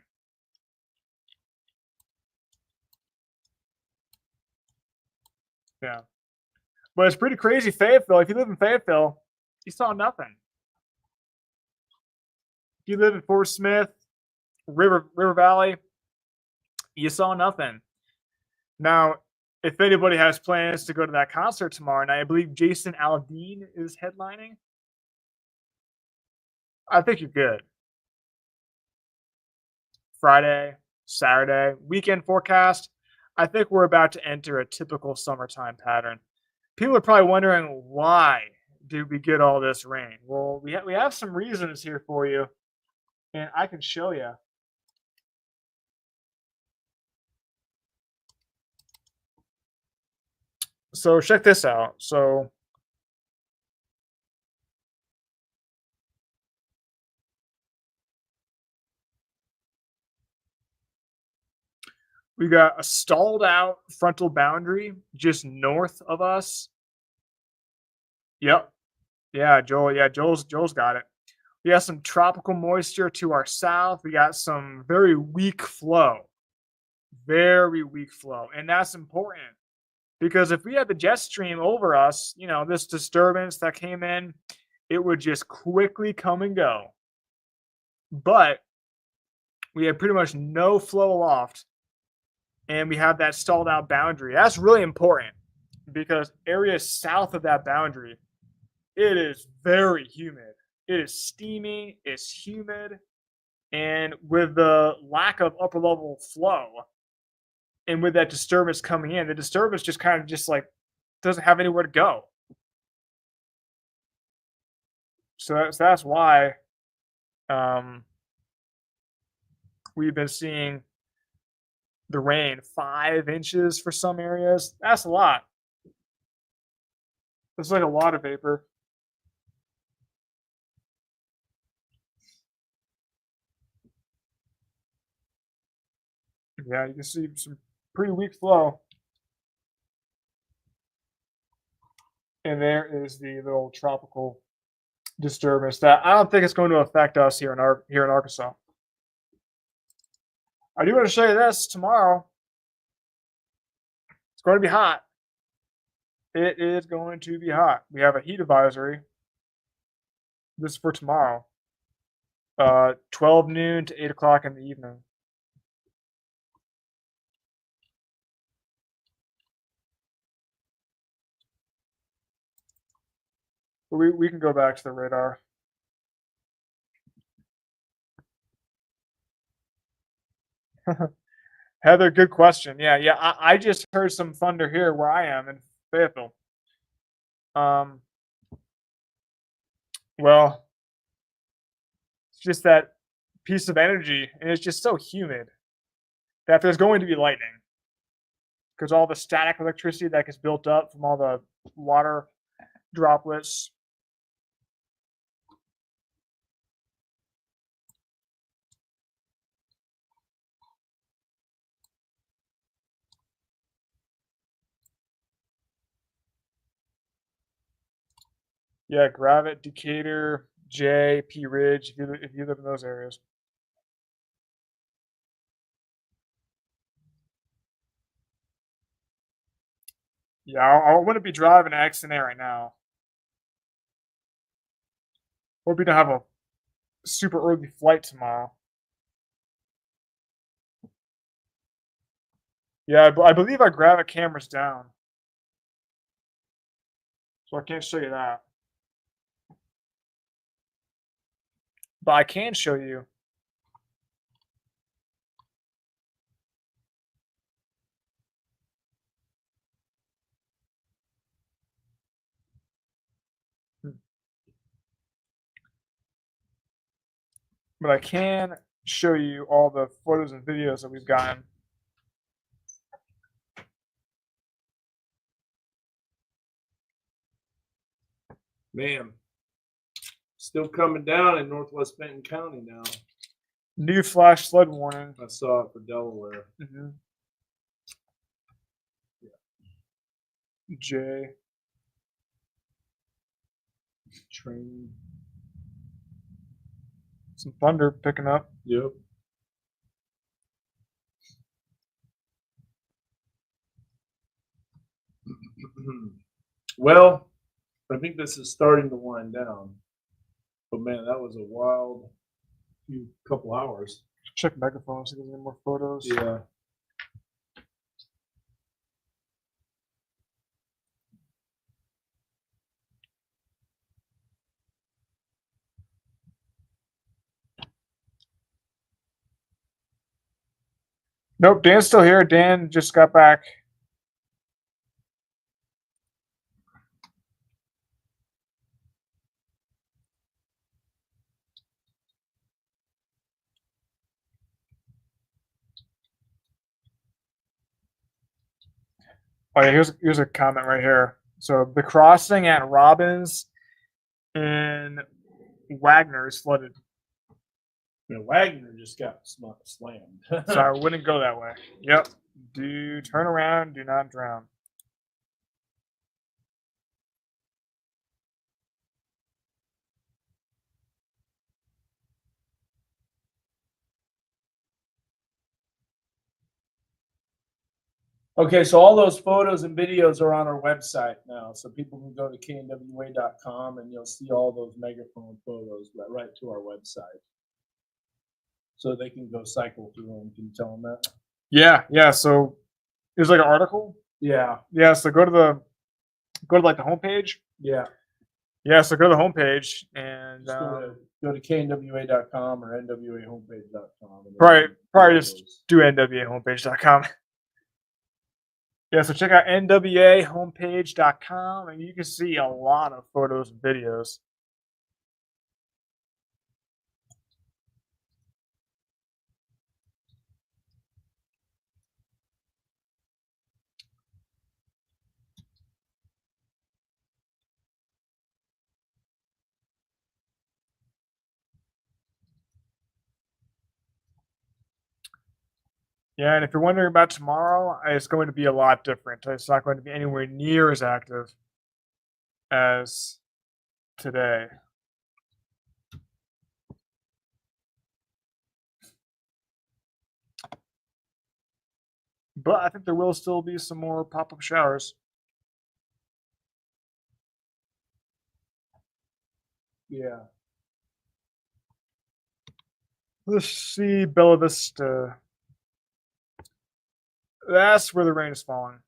Yeah. But it's pretty crazy, Fayetteville. If you live in Fayetteville, you saw nothing. If you live in Fort Smith, River Valley, you saw nothing. Now, if anybody has plans to go to that concert tomorrow night, I believe Jason Aldean is headlining. I think you're good. Friday, Saturday, weekend forecast. I think we're about to enter a typical summertime pattern. People are probably wondering, why did we get all this rain? Well, we have some reasons here for you, and I can show you. So check this out. So we got a stalled out frontal boundary just north of us. Yep. Yeah, Joel. Yeah, Joel's got it. We got some tropical moisture to our south. We got some very weak flow. Very weak flow. And that's important because if we had the jet stream over us, this disturbance that came in, it would just quickly come and go. But we had pretty much no flow aloft, and we have that stalled out boundary. That's really important because areas south of that boundary, it is very humid. It is steamy, it's humid, and with the lack of upper level flow and with that disturbance coming in, the disturbance just kind of just like doesn't have anywhere to go. So that's why we've been seeing the rain 5 inches for some areas. That's a lot. It's like a lot of vapor. Yeah, you can see some pretty weak flow. And there is the little tropical disturbance that I don't think it's going to affect us here in Arkansas. I do want to show you this tomorrow. It's going to be hot. It is going to be hot. We have a heat advisory. This is for tomorrow. 12 noon to 8 o'clock in the evening. We can go back to the radar. Heather, good question. Yeah. I just heard some thunder here where I am in Fayetteville. Well, it's just that piece of energy, and it's just so humid that there's going to be lightning because all the static electricity that gets built up from all the water droplets. Yeah, Gravette, Decatur, J, P Ridge, if you live in those areas. Yeah, I wouldn't be driving to XNA right now. Hoping to have a super early flight tomorrow. Yeah, I believe our Gravette camera's down. So I can't show you that. But I can show you. But I can show you all the photos and videos that we've gotten. Man, still coming down in Northwest Benton County now. New flash flood warning. I saw it for Delaware. Mm-hmm. J. Training. Some thunder picking up. Yep. Well, I think this is starting to wind down. But man, that was a wild couple hours. Check megaphone, see if there's any more photos. Yeah. Nope, Dan's still here. Dan just got back. Oh yeah, here's a comment right here. So the crossing at Robbins and Wagner is flooded. Wagner just got slammed. So I wouldn't go that way. Yep. Do turn around, do not drown. Okay, so all those photos and videos are on our website now. So people can go to knwa.com and you'll see all those megaphone photos right to our website. So they can go cycle through them. Can you tell them that? Yeah. So there's like an article. Yeah. Yeah. So go to like the homepage. Yeah. Yeah. So go to the homepage and Just go to knwa.com or nwahomepage.com. Probably just do nwahomepage.com. Yeah, so check out nwahomepage.com and you can see a lot of photos and videos. Yeah, and if you're wondering about tomorrow, it's going to be a lot different. It's not going to be anywhere near as active as today. but I think there will still be some more pop-up showers. Yeah. Let's see Bella Vista. That's where the rain is falling.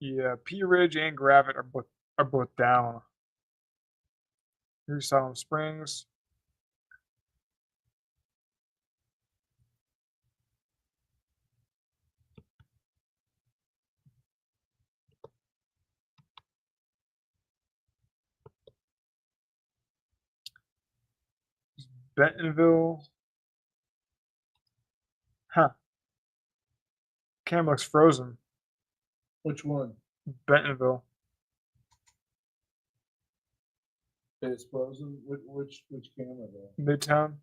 Yeah, P Ridge and Gravit are both down. Here's Salem Springs. Bentonville. Huh. Camera looks frozen. Which one? Bentonville. It's frozen. Which camera though? Midtown.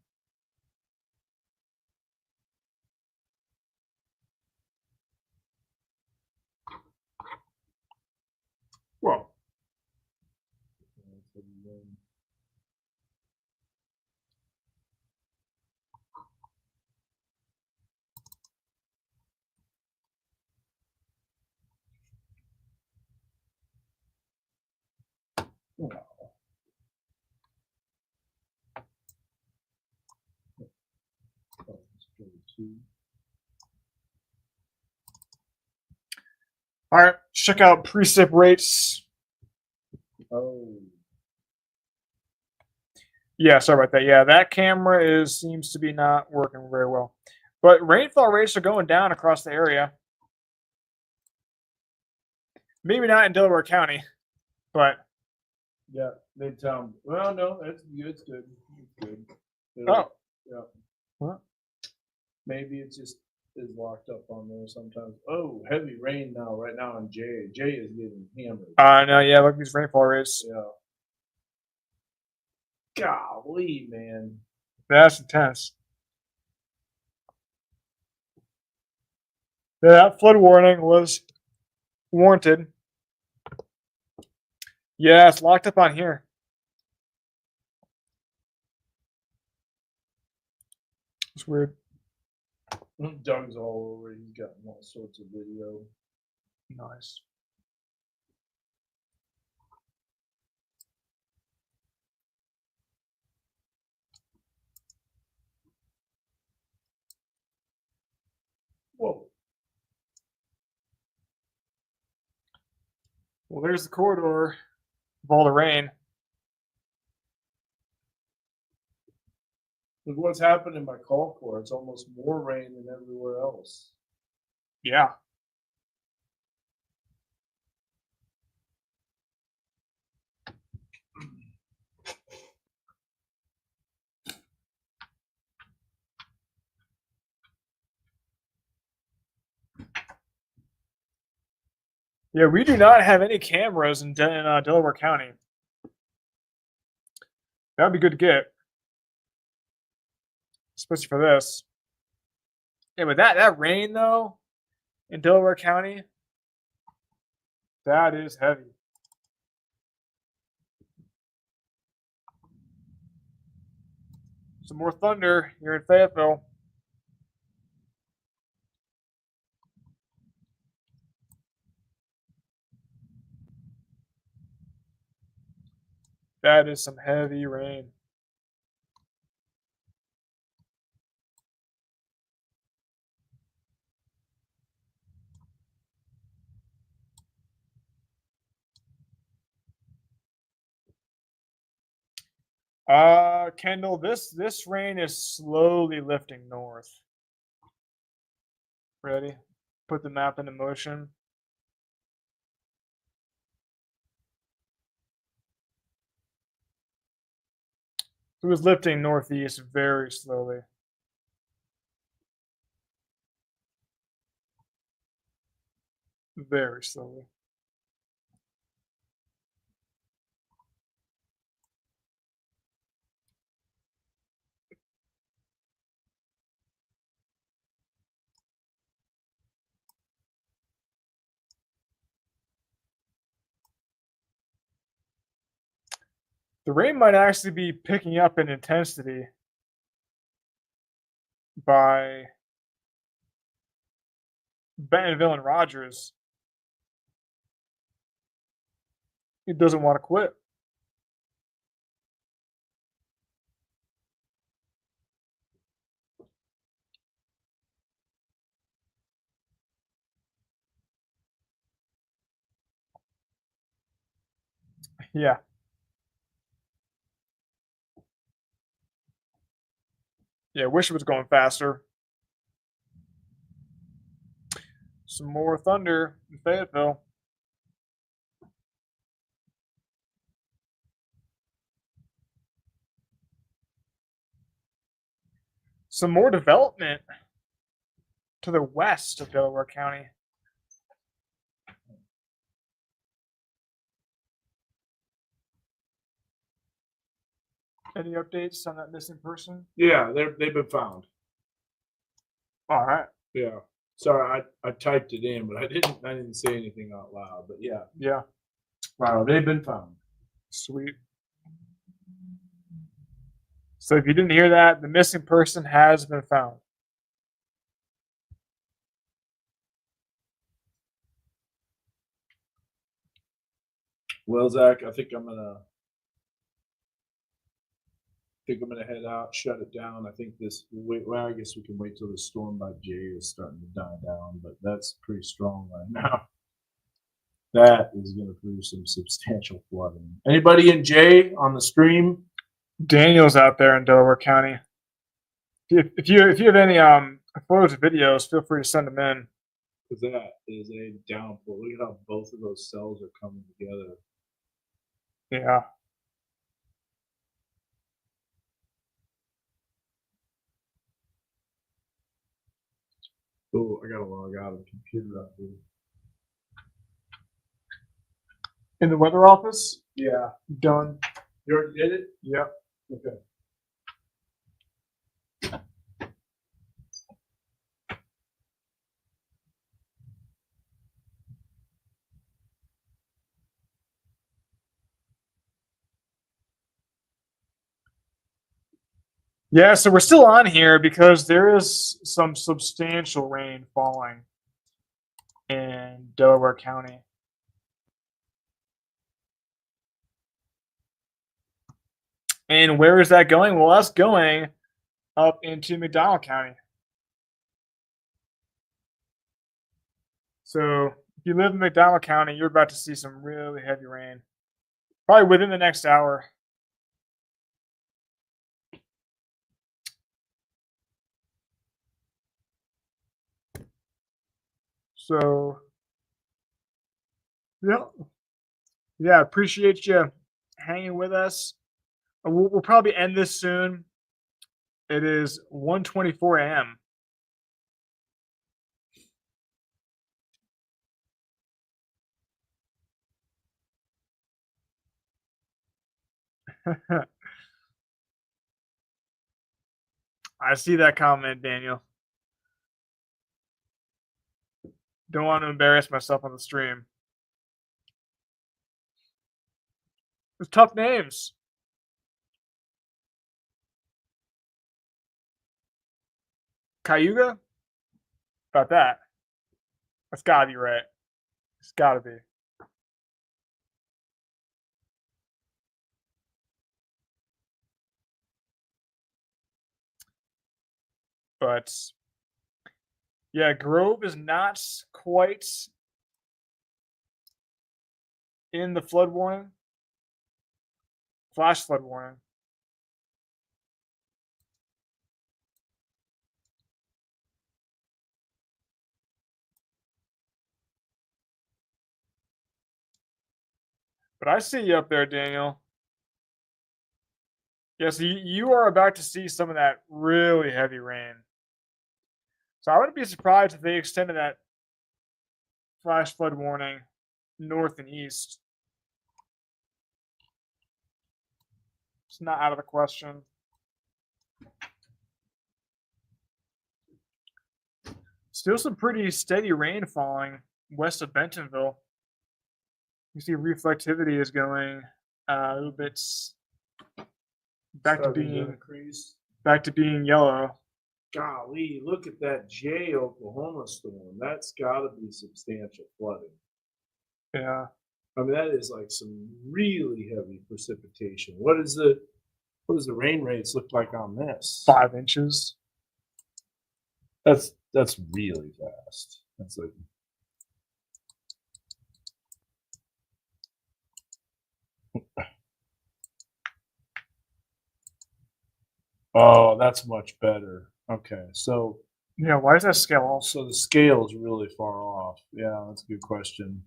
Whoa. All right, check out precip rates. Oh, Yeah, sorry about that. Yeah, that camera seems to be not working very well. But rainfall rates are going down across the area. Maybe not in Delaware County, but yeah, Midtown. Well, no, it's good. It's good. oh, Yeah. What? Maybe it just is locked up on there sometimes. Oh, heavy rain now, right now on Jay. Jay is getting hammered. no, yeah, look at these rainfall rates. Yeah. Golly, man. That's intense. Yeah, that flood warning was warranted. Yeah, it's locked up on here. It's weird. Doug's all over. He's got all sorts of video. Nice. Whoa. Well, there's the corridor of all the rain. Look what's happened in my call core. It's almost more rain than everywhere else. Yeah. Yeah, we do not have any cameras in Delaware County. That'd be good to get, especially for this. Yeah, but that rain though in Delaware County, that is heavy. Some more thunder here in Fayetteville. That is some heavy rain. Kendall, this rain is slowly lifting north. Ready? Put the map into motion. It was lifting northeast very slowly. Very slowly. The rain might actually be picking up in intensity by Bentonville and Rogers. He doesn't want to quit. Yeah. Yeah, wish it was going faster. Some more thunder in Fayetteville. Some more development to the west of Delaware County. Any updates on that missing person? Yeah, they've been found. All right. Yeah. Sorry, I typed it in, but I didn't say anything out loud. But yeah, Yeah. wow, they've been found. Sweet. So if you didn't hear that, the missing person has been found. Well, Zach, I think I'm gonna head out, shut it down. I think well, I guess we can wait till the storm by Jay is starting to die down, but that's pretty strong right now. That is going to produce some substantial flooding. Anybody in Jay on the stream? Daniel's out there in Delaware County. If you have any photos or videos, feel free to send them in. Because that is a downpour. Look at how both of those cells are coming together. Yeah. Oh, I gotta log out of the computer up here. In the weather office? Yeah. Done. You already did it? Yep. Okay. Yeah, so we're still on here because there is some substantial rain falling in Delaware County. And where is that going? Well, that's going up into McDonald County. So if you live in McDonald County, you're about to see some really heavy rain. Probably within the next hour. So, yeah, appreciate you hanging with us. We'll probably end this soon. It is 1:24 a.m. I see that comment, Daniel. Don't want to embarrass myself on the stream. It's tough names. Cayuga? About that. That's gotta be right. It's gotta be. But yeah, Grove is not quite in the flood warning. Flash flood warning. But I see you up there, Daniel. Yes, you are about to see some of that really heavy rain. So I wouldn't be surprised if they extended that flash flood warning north and east. It's not out of the question. Still some pretty steady rain falling west of Bentonville. You see reflectivity is going a little bit Back to Starting being increase. yellow. Golly, look at that J Oklahoma storm. That's got to be substantial flooding. Yeah. I mean, that is like some really heavy precipitation. What does the rain rates look like on this? 5 inches. That's really fast. That's like oh, that's much better. Okay, so Yeah, why is that scale off? so the scale is really far off. Yeah, that's a good question.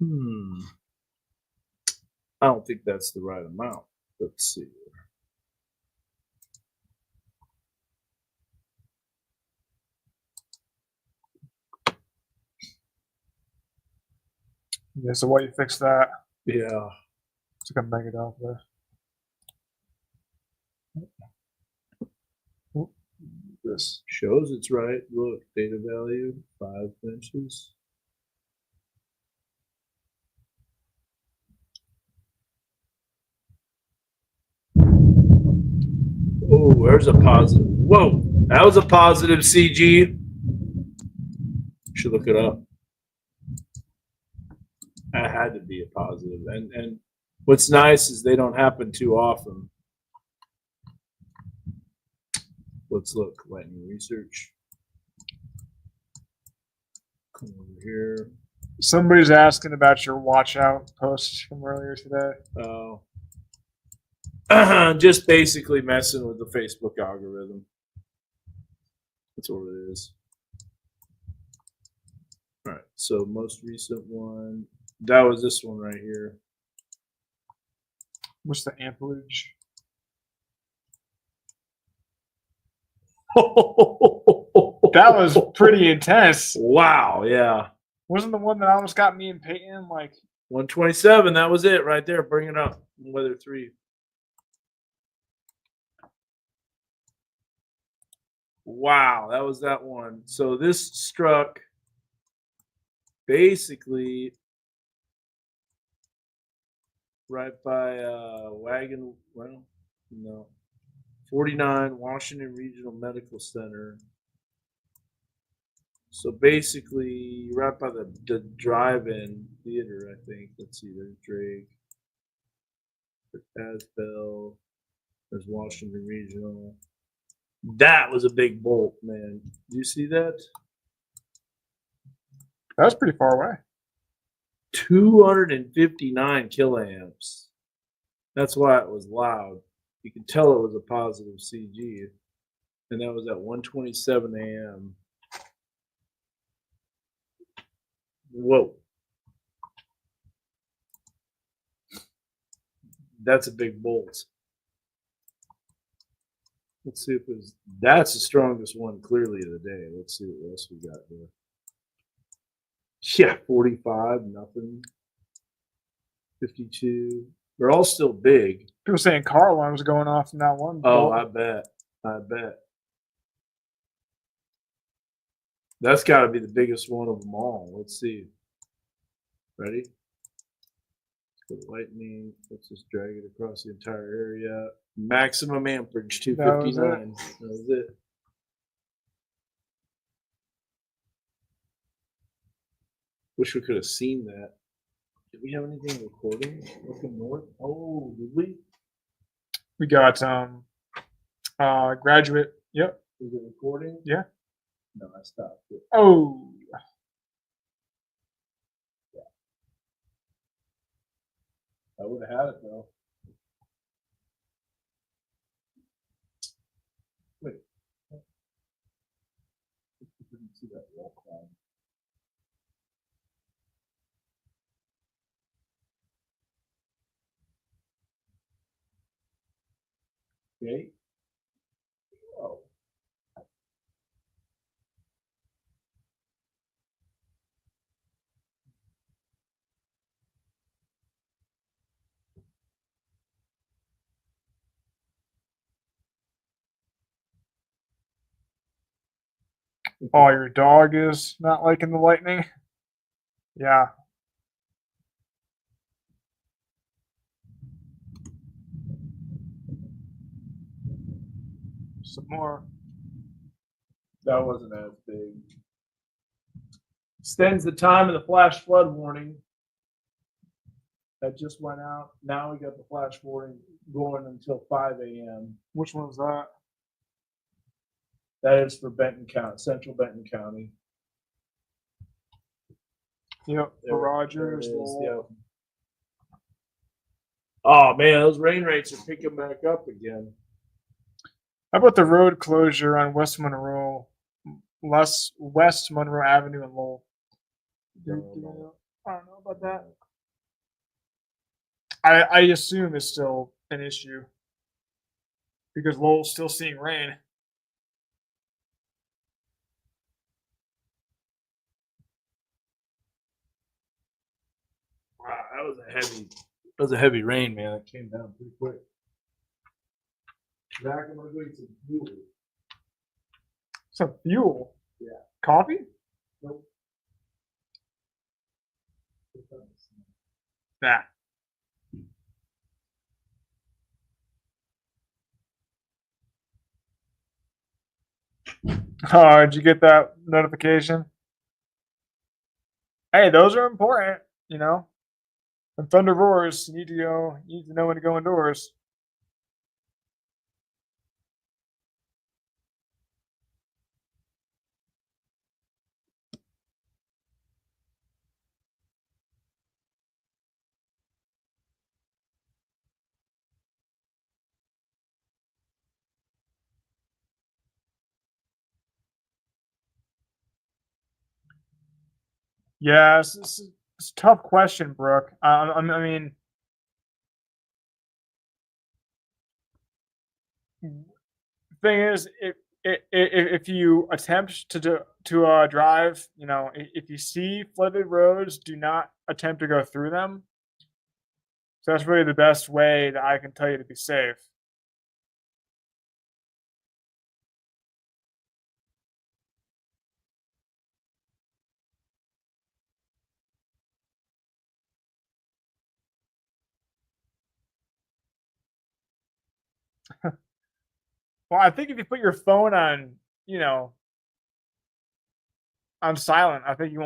I don't think that's the right amount. Let's see. Yeah, so why you fix that? Yeah. It's like a mega Doppler. This shows it's right. Look, data value 5 inches. Oh, there's a positive. Whoa, that was a positive CG. Should look it up. That had to be a positive. And what's nice is they don't happen too often. Let's look. Lightning research. Come over here. Somebody's asking about your watch out post from earlier today. Oh. Just basically messing with the Facebook algorithm. That's what it is. All right. So most recent one, that was this one right here. What's the amperage? That was pretty intense. Wow. Yeah. Wasn't the one that almost got me and Peyton like 127. That was it right there. Bring it up. Weather 3. Wow, that was that one. So this struck basically right by Wagon, well, no, 49 Washington Regional Medical Center. So basically right by the drive-in theater, I think. Let's see, there's Drake, there's Asbel, there's Washington Regional. That was a big bolt, man. Do you see that? that was pretty far away. 259 kiloamps. That's why it was loud. You can tell it was a positive CG. And that was at 1:27 a.m. Whoa. That's a big bolt. Let's see if it's that's the strongest one clearly of the day. Let's see what else we got here. Yeah, 45, nothing. 52. They're all still big. People saying car alarms going off in that one. Oh, bolt. I bet. I bet. That's got to be the biggest one of them all. Let's see. Ready? Go to lightning. Let's just drag it across the entire area. Maximum amperage, 259. That was it. Wish we could have seen that. Did we have anything recording? Looking north? Oh, did we? We got graduate. Yep. Was it recording? Yeah. No, I stopped it. Oh. I would have had it though. Wait. I didn't see that wall cloud. Okay. Oh. Oh, your dog is not liking the lightning? Yeah. Some more. That wasn't as big. Extends the time of the flash flood warning. That just went out. Now we got the flash warning going until 5 a.m. Which one was that? That is for Benton County, Central Benton County. Yep. There- For Rogers. there it is, Lowell. yep. Oh man, those rain rates are picking back up again. How about the road closure on West Monroe Avenue in Lowell? I don't know about that. I assume it's still an issue because Lowell's still seeing rain. Wow, that was a heavy rain, man. It came down pretty quick. Zach, I'm gonna go get some fuel. Some fuel. Yeah. Coffee? Nope. Nah. Oh, did you get that notification? Hey, those are important, you know. When thunder roars, you need to know when to go indoors. Yeah, it's a tough question, Brooke. I mean, thing is, if you attempt to drive, you know, if you see flooded roads, do not attempt to go through them. So that's really the best way that I can tell you to be safe. Well, I think if you put your phone on, you know, on silent, I think you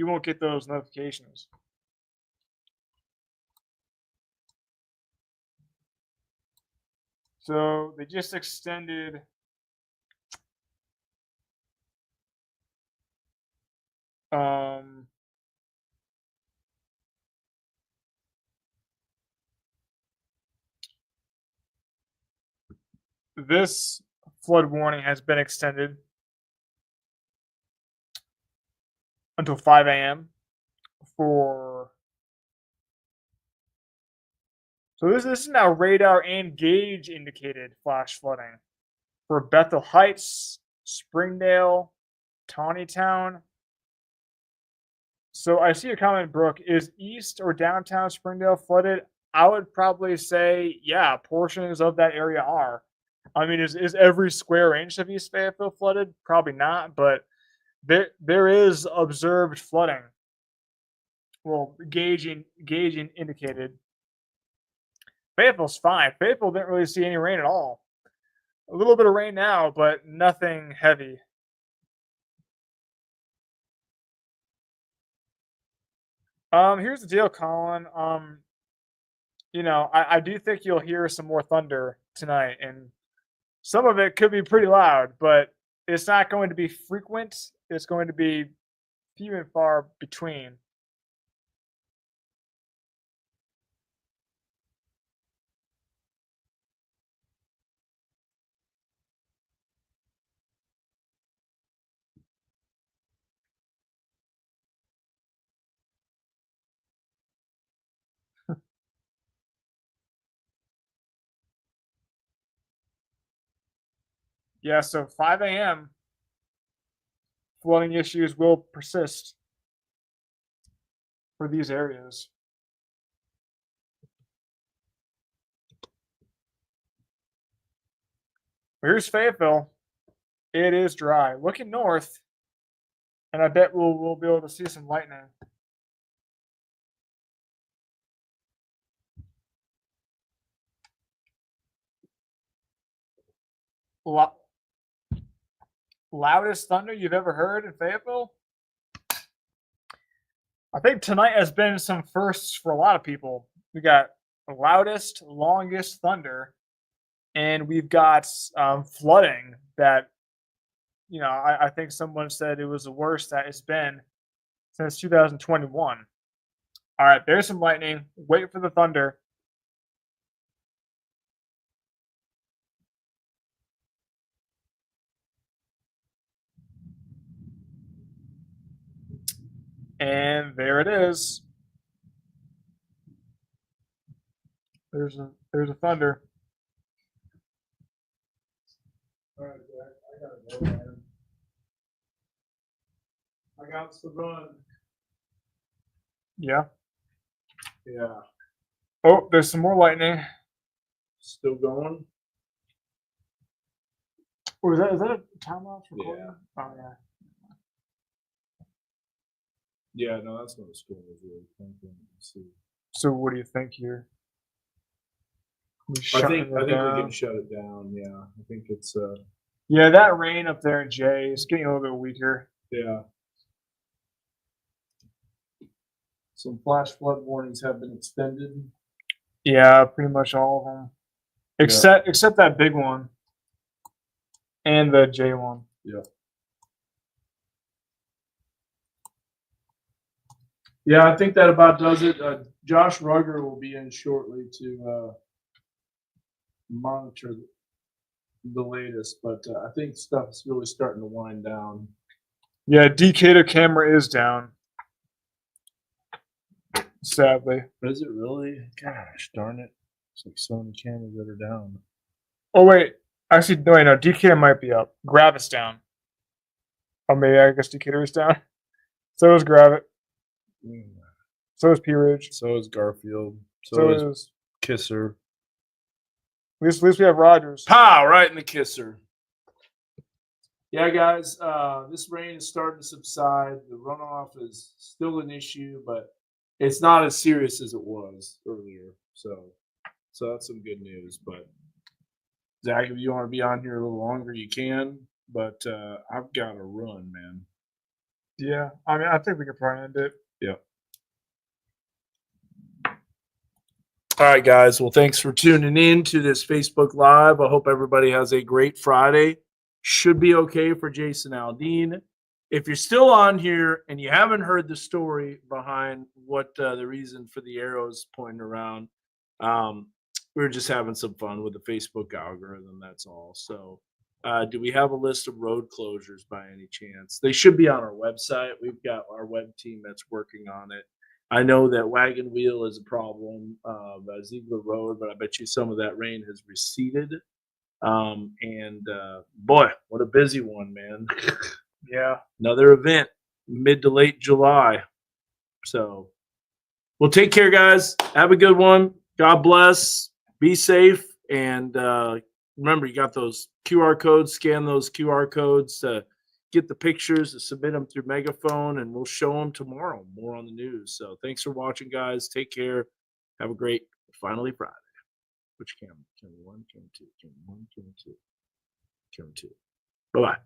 won't get those notifications. So they just extended um this flood warning has been extended until 5 a.m. for so this is now radar and gauge indicated flash flooding for Bethel Heights, Springdale, Tawnytown. So I see a comment, Brooke. Is East or downtown Springdale flooded? I would probably say, yeah, portions of that area are. I mean, is every square inch of East Fayetteville flooded? Probably not, but there is observed flooding. Well, gauging indicated. Fayetteville's fine. Fayetteville didn't really see any rain at all. A little bit of rain now, but nothing heavy. Here's the deal, Colin. You know, I do think you'll hear some more thunder tonight, and some of it could be pretty loud, but it's not going to be frequent. It's going to be few and far between. Yeah, so 5 a.m. flooding issues will persist for these areas. Here's Fayetteville. It is dry. Looking north, and I bet we'll be able to see some lightning. Loudest thunder you've ever heard in Fayetteville? I think tonight has been some firsts for a lot of people. We got the loudest, longest thunder, and we've got flooding that, I think someone said it was the worst that it's been since 2021. All right, there's some lightning. Wait for the thunder. And there it is. There's a thunder. All right, Jack, I gotta go, man. I got to run. Yeah. Yeah, Oh, there's some more lightning. still going. Oh, is that a time lapse recording? Yeah. Oh yeah. Yeah, no, that's when the storm was really thinking. See, So what do you think here? I think we can shut it down. Yeah, I think it's Yeah, that rain up there in Jay is getting a little bit weaker. yeah. Some flash flood warnings have been extended. Yeah, pretty much all of them, except that big one and the J one. Yeah. Yeah, I think that about does it. Josh Rugger will be in shortly to monitor the latest, but I think stuff's really starting to wind down. Yeah, Decatur camera is down. Sadly. Is it really? Gosh darn it. It's like so many cameras that are down. Oh wait, actually no, Decatur might be up. Gravit's down. Oh, maybe I guess Decatur is down. So is Gravit. So is P Ridge. So is Garfield. So is Kisser. at least we have Rogers. Pow! Right in the kisser. Yeah, guys, this rain is starting to subside. The runoff is still an issue, but it's not as serious as it was earlier. So that's some good news. But Zach, if you want to be on here a little longer, you can. But I've got to run, man. Yeah, I mean, I think we could probably end it. Yeah. All right, guys. Well, thanks for tuning in to this Facebook Live. I hope everybody has a great Friday. Should be okay for Jason Aldean. If you're still on here and you haven't heard the story behind what the reason for the arrows pointing around, we were just having some fun with the Facebook algorithm. That's all. So, do we have a list of road closures by any chance? They should be on our website. We've got our web team that's working on it. I know that Wagon Wheel is a problem by Ziegler Road, but I bet you some of that rain has receded. Boy, what a busy one, man. Yeah. Another event mid to late July. So, well, take care, guys. Have a good one. God bless. Be safe. And remember, you got those QR codes. Scan those QR codes to get the pictures, to submit them through Megaphone, and we'll show them tomorrow. More on the news. So thanks for watching, guys. Take care. Have a great finally Friday. Which camera? Camera 1, camera 2, camera 1, camera 2, camera 2. Bye-bye.